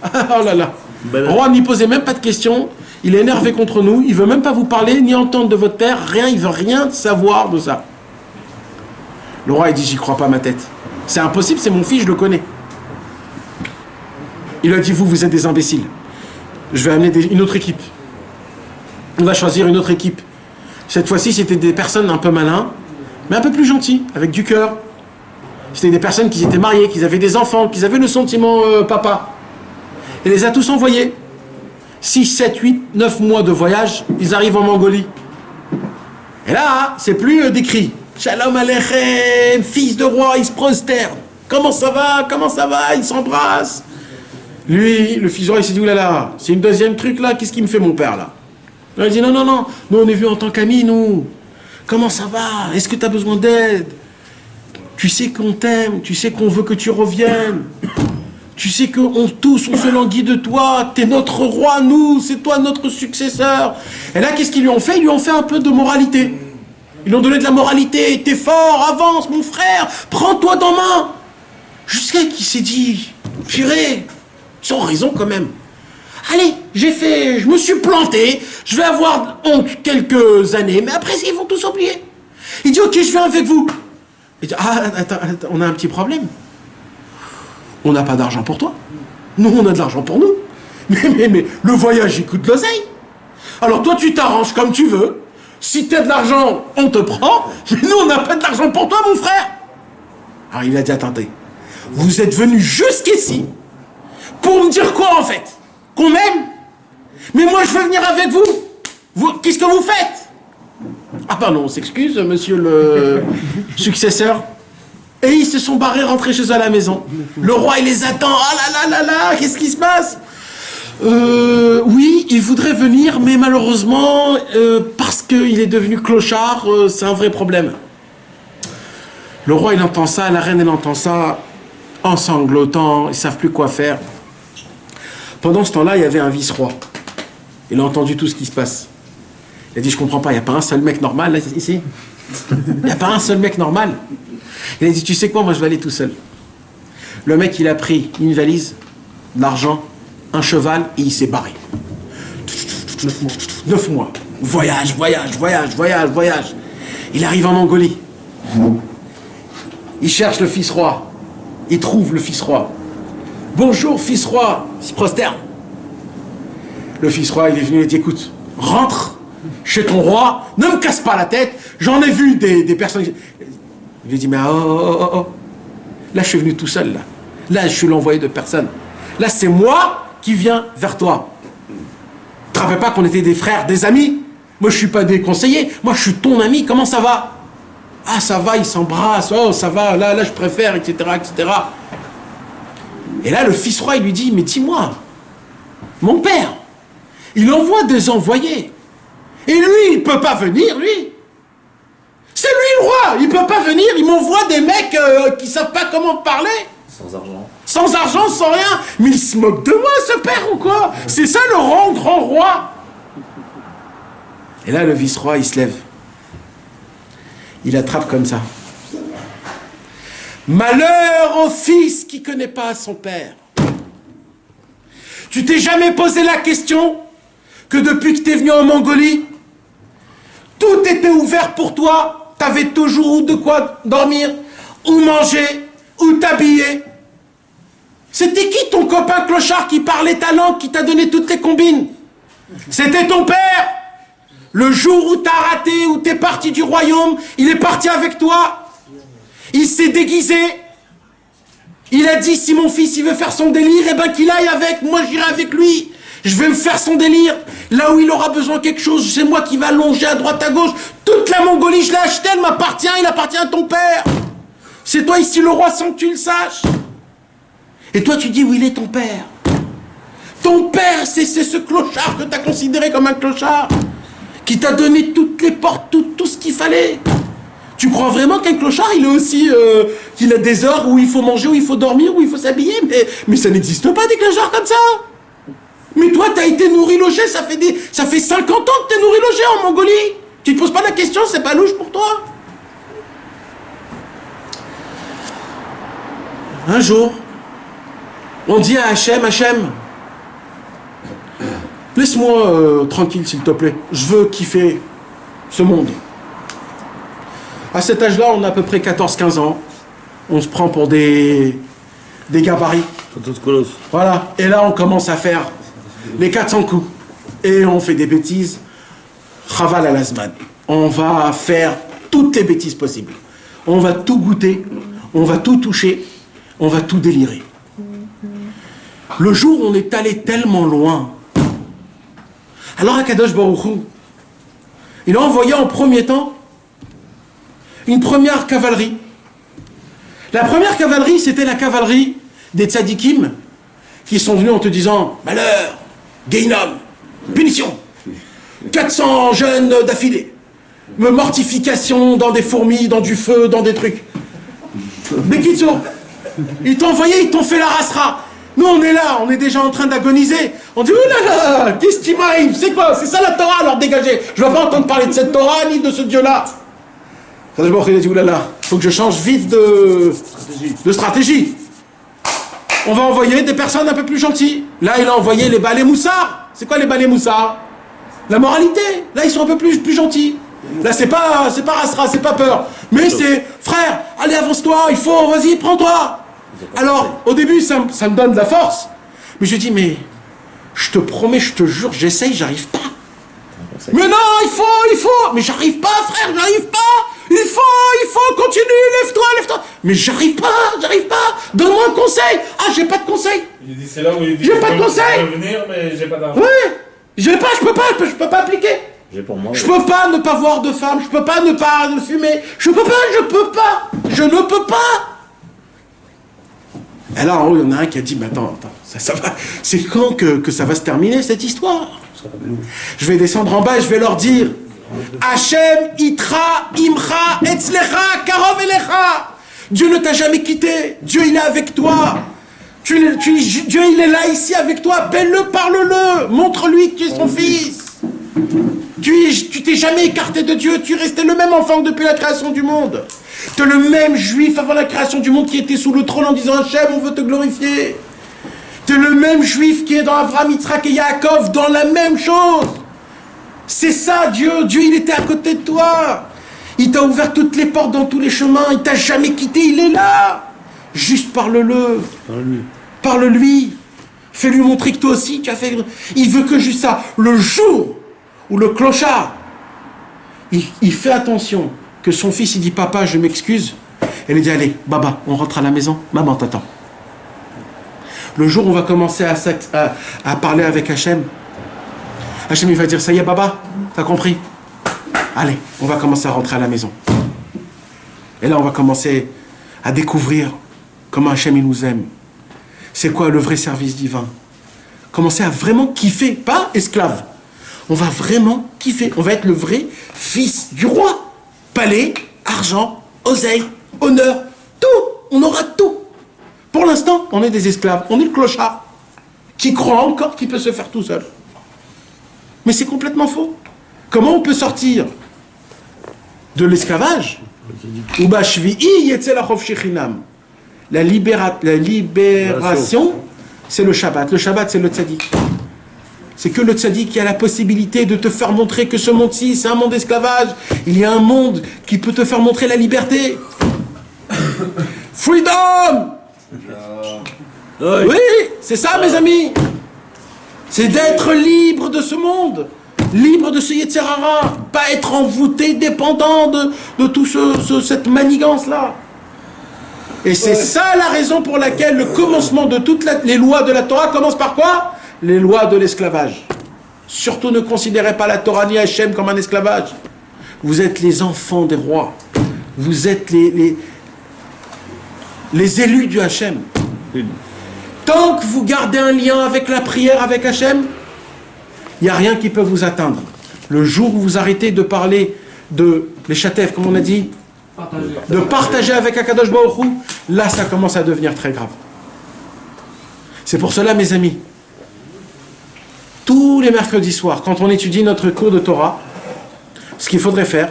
Oh là là. Le roi n'y posait même pas de questions. Il est énervé contre nous. Il veut même pas vous parler, ni entendre de votre père. Rien, il veut rien savoir de ça. Le roi, il dit, j'y crois pas ma tête. C'est impossible, c'est mon fils, je le connais. Il a dit, vous êtes des imbéciles. Je vais amener une autre équipe. On va choisir une autre équipe. Cette fois-ci, c'était des personnes un peu malins, mais un peu plus gentilles, avec du cœur. C'était des personnes qui étaient mariées, qui avaient des enfants, qui avaient le sentiment papa. Il les a tous envoyés. 6, 7, 8, 9 mois de voyage, ils arrivent en Mongolie. Et là, c'est plus des cris. Shalom Aleichem, fils de roi, il se prosterne. Comment ça va? Comment ça va? Il s'embrasse. Lui, le fils du roi, il s'est dit, oulala, c'est une deuxième truc là, qu'est-ce qu'il me fait mon père là? Il a dit, non, nous on est vus en tant qu'amis, nous. Comment ça va? Est-ce que tu as besoin d'aide? Tu sais qu'on t'aime, tu sais qu'on veut que tu reviennes. Tu sais qu'on tous, on se languit de toi. T'es notre roi, nous, c'est toi notre successeur. Et là, qu'est-ce qu'ils lui ont fait? Ils lui ont fait un peu de moralité. Ils lui ont donné de la moralité. T'es fort, avance, mon frère, prends-toi dans main. Jusqu'à qu'il s'est dit, purée, ils ont raison quand même. Allez, je me suis planté, je vais avoir honte quelques années, mais après, ils vont tous oublier. Il dit, ok, je viens avec vous. Il dit, ah, attends, on a un petit problème. On n'a pas d'argent pour toi. Nous, on a de l'argent pour nous. Mais le voyage, il coûte de l'oseille. Alors toi, tu t'arranges comme tu veux. Si tu as de l'argent, on te prend. Mais nous, on n'a pas d'argent pour toi, mon frère. Alors il a dit, attendez, vous êtes venus jusqu'ici pour me dire quoi, en fait? Qu'on m'aime? Mais moi, je veux venir avec vous. Qu'est-ce que vous faites? Ah pardon, on s'excuse, monsieur le successeur. Et ils se sont barrés, rentrés chez eux à la maison. Le roi, il les attend. Ah là là là là, qu'est-ce qui se passe? Oui, il voudrait venir, mais malheureusement, parce qu'il est devenu clochard, c'est un vrai problème. Le roi, il entend ça, la reine, elle entend ça, en sanglotant, ils ne savent plus quoi faire. Pendant ce temps-là, il y avait un vice-roi. Il a entendu tout ce qui se passe. Il a dit, je comprends pas, il n'y a pas un seul mec normal là, ici? Il n'y a pas un seul mec normal. Il a dit, tu sais quoi, moi je vais aller tout seul. Le mec, il a pris une valise, de l'argent, un cheval, et il s'est barré. 9 mois. Voyage. Il arrive en Mongolie. Il cherche le fils roi. Il trouve le fils roi. Bonjour, fils roi. Il se prosterne. Le fils roi, il est venu, il a dit, écoute, rentre chez ton roi, ne me casse pas la tête, j'en ai vu des personnes... Il lui dit, mais oh. Là, je suis venu tout seul, là. Là, je suis l'envoyé de personne. Là, c'est moi qui viens vers toi. Tu te rappelles pas qu'on était des frères, des amis? Moi, je suis pas des conseillers. Moi, je suis ton ami. Comment ça va? Ah, ça va, ils s'embrassent. Oh, ça va, là, je préfère, etc., etc. Et là, le fils roi, il lui dit, mais dis-moi, mon père, il envoie des envoyés. Et lui, il peut pas venir, lui. C'est lui le roi, il peut pas venir, il m'envoie des mecs qui savent pas comment parler. Sans argent. Sans argent, sans rien. Mais il se moque de moi, ce père, ou quoi? C'est ça le grand roi. Et là, le vice-roi, il se lève. Il attrape comme ça. Malheur au fils qui connaît pas son père. Tu t'es jamais posé la question que depuis que tu es venu en Mongolie, tout était ouvert pour toi. Tu avais toujours de quoi dormir, ou manger, ou t'habiller. C'était qui ton copain clochard qui parlait ta langue, qui t'a donné toutes les combines? C'était ton père. Le jour où t'as raté, où t'es parti du royaume, il est parti avec toi. Il s'est déguisé. Il a dit, si mon fils il veut faire son délire, eh ben qu'il aille avec. Moi j'irai avec lui. Je vais me faire son délire. Là où il aura besoin de quelque chose, c'est moi qui va longer à droite à gauche. Toute la Mongolie, je l'ai achetée, elle m'appartient, il appartient à ton père. C'est toi ici le roi sans que tu le saches. Et toi tu dis où il est ton père. Ton père, c'est ce clochard que tu as considéré comme un clochard, qui t'a donné toutes les portes, tout ce qu'il fallait. Tu crois vraiment qu'un clochard, il est aussi... qu'il a des heures où il faut manger, où il faut dormir, où il faut s'habiller? Mais ça n'existe pas des clochards comme ça. Mais toi, t'as été nourri logé, ça fait 50 ans que t'es nourri logé en Mongolie. Tu te poses pas la question, c'est pas louche pour toi? Un jour, on dit à Hachem, laisse-moi tranquille s'il te plaît, je veux kiffer ce monde. À cet âge-là, on a à peu près 14-15 ans, on se prend pour des gabarits. Voilà, et là on commence à faire les 400 coups, et on fait des bêtises, Chaval al Azman. On va faire toutes les bêtises possibles. On va tout goûter, on va tout toucher, on va tout délirer. Le jour où on est allé tellement loin, alors Akadosh Baruch Hu, il a envoyé en premier temps une première cavalerie. La première cavalerie, c'était la cavalerie des tzadikim qui sont venus en te disant « Malheur, Gehinnom, punition, 400 jeunes d'affilée, mortification dans des fourmis, dans du feu, dans des trucs. » Mais Kitso, ils t'ont envoyé, ils t'ont fait la rasra. Nous, on est là, on est déjà en train d'agoniser. On dit, oh là là, qu'est-ce qui m'arrive? C'est quoi? C'est ça la Torah, alors dégagez. Je ne veux pas entendre parler de cette Torah, ni de ce Dieu-là. D'abord, il a dit, oh là là, il faut que je change vite de stratégie. On va envoyer des personnes un peu plus gentilles. Là, il a envoyé les balais moussards. C'est quoi les balais moussards? La moralité. Là, ils sont un peu plus gentils. Là, c'est pas rasra, c'est pas peur. Mais c'est, frère, allez, avance-toi, il faut, vas-y, prends-toi. Alors, au début, ça me donne de la force. Mais je dis, mais je te promets, je te jure, j'essaye, j'arrive pas. Mais non, il faut. Mais j'arrive pas, frère, j'arrive pas. Il faut, continue, lève-toi. Mais j'arrive pas. Donne-moi un conseil. Ah, j'ai pas de conseil. Il dit, c'est là où il dit, j'ai pas de conseil. Je peux venir, mais j'ai pas d'argent. Ouais, je peux pas appliquer. Je peux pas ne pas voir de femme, je peux pas ne pas fumer, je ne peux pas. Et là, en haut, il y en a un qui a dit, mais attends, ça va, c'est quand que ça va se terminer, cette histoire? Je vais descendre en bas et je vais leur dire, Hachem, Itra, Imcha, Etzlecha, Karov Elecha. Dieu ne t'a jamais quitté, Dieu il est avec toi. Dieu il est là ici avec toi, appelle-le, parle-le, montre-lui que tu es son fils. Tu t'es jamais écarté de Dieu, tu es resté le même enfant depuis la création du monde. Tu es le même juif avant la création du monde qui était sous le trône en disant Hachem, on veut te glorifier. Tu es le même juif qui est dans Avraham, Yitzhak et Yaakov, dans la même chose. C'est ça Dieu, il était à côté de toi. Il t'a ouvert toutes les portes dans tous les chemins, il t'a jamais quitté, il est là. Juste parle-le. Parle-lui. Fais-lui montrer que toi aussi tu as fait. Il veut que juste ça. Le jour où le clochard, il fait attention que son fils, il dit papa, je m'excuse. Elle lui dit allez, baba, on rentre à la maison, maman t'attend. Le jour où on va commencer à parler avec Hachem, Hachem il va dire ça y est baba, t'as compris? Allez, on va commencer à rentrer à la maison. Et là on va commencer à découvrir comment Hachem il nous aime. C'est quoi le vrai service divin? Commencer à vraiment kiffer, pas esclave. On va vraiment kiffer. On va être le vrai fils du roi. Palais, argent, oseille, honneur, tout. On aura tout. Pour l'instant, on est des esclaves. On est le clochard qui croit encore qu'il peut se faire tout seul. Mais c'est complètement faux. Comment on peut sortir de l'esclavage? La libération c'est le Shabbat. Le Shabbat, c'est le tzaddik. C'est que le tzaddik qui a la possibilité de te faire montrer que ce monde-ci, c'est un monde d'esclavage. Il y a un monde qui peut te faire montrer la liberté. Freedom! Oui, c'est ça, mes amis. C'est d'être libre de ce monde. Libre de ce Yetzer Hara. Pas être envoûté, dépendant de tout cette manigance-là. Et c'est ça la raison pour laquelle le commencement de toutes les lois de la Torah commence par quoi? Les lois de l'esclavage. Surtout ne considérez pas la Torah ni Hachem comme un esclavage. Vous êtes les enfants des rois. Vous êtes les élus du Hachem. Tant que vous gardez un lien avec la prière, avec Hachem, il n'y a rien qui peut vous atteindre. Le jour où vous arrêtez de parler de les chatef, comme on a dit, de partager avec Akadosh Baruch Hu, là ça commence à devenir très grave. C'est pour cela, mes amis, tous les mercredis soirs, quand on étudie notre cours de Torah, ce qu'il faudrait faire,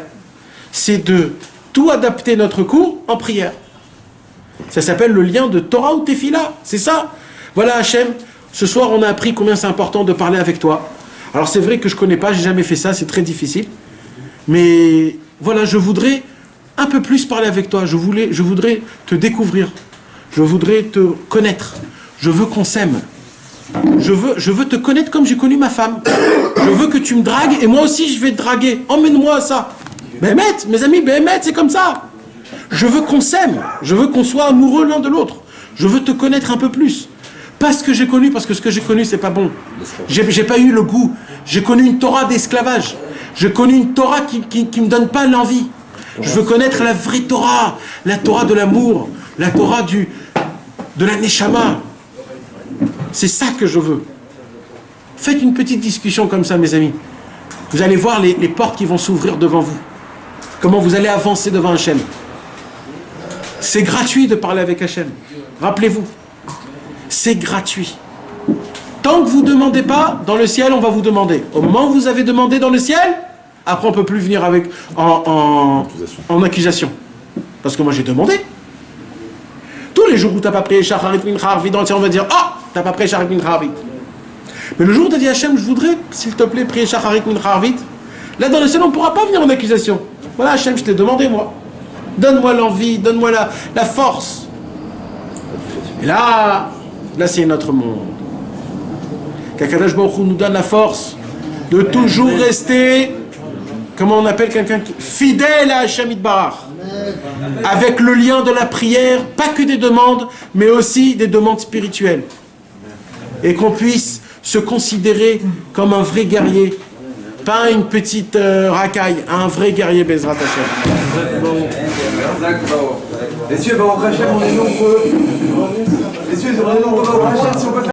c'est de tout adapter notre cours en prière. Ça s'appelle le lien de Torah ou Tefila, c'est ça. Voilà Hachem, ce soir on a appris combien c'est important de parler avec toi. Alors c'est vrai que je ne connais pas, j'ai jamais fait ça, c'est très difficile. Mais voilà, je voudrais un peu plus parler avec toi. Je voudrais te découvrir. Je voudrais te connaître. Je veux qu'on s'aime. Je veux te connaître comme j'ai connu ma femme. Je veux que tu me dragues et moi aussi je vais te draguer. Emmène-moi à ça. Béhémet, mes amis, Béhémet, c'est comme ça. Je veux qu'on s'aime. Je veux qu'on soit amoureux l'un de l'autre. Je veux te connaître un peu plus. Pas ce que j'ai connu, parce que ce que j'ai connu, c'est pas bon. J'ai pas eu le goût. J'ai connu une Torah d'esclavage. J'ai connu une Torah qui me donne pas l'envie. Je veux connaître la vraie Torah, la Torah de l'amour, la Torah de la Neshama. C'est ça que je veux. Faites une petite discussion comme ça, mes amis. Vous allez voir les portes qui vont s'ouvrir devant vous. Comment vous allez avancer devant Hachem. C'est gratuit de parler avec Hachem. Rappelez-vous. C'est gratuit. Tant que vous ne demandez pas, dans le ciel, on va vous demander. Au moment où vous avez demandé dans le ciel, après on ne peut plus venir en accusation. Parce que moi j'ai demandé. Tous les jours où tu n'as pas pris Shacharit Mincha Arvit, dans le ciel, on va dire ah, tu n'as pas pris Shacharit Mincha Arvit. Mais le jour où tu as dit Hachem, je voudrais, s'il te plaît, prier Shacharit Mincha Arvit, là dans le ciel, on ne pourra pas venir en accusation. Voilà Hachem, je t'ai demandé moi. Donne-moi l'envie, donne-moi la force. Et là c'est notre monde. Qu'Akadosh Baruch Hu nous donne la force de toujours rester, comment on appelle quelqu'un fidèle à Hachem Yitbarach, avec le lien de la prière, pas que des demandes, mais aussi des demandes spirituelles. Et qu'on puisse se considérer comme un vrai guerrier, pas une petite racaille, un vrai guerrier Bezrat Hachem. Messieurs, Baruch Hachem, on est nombreux. Messieurs, on est nombreux, Baruch Hachem, si on peut faire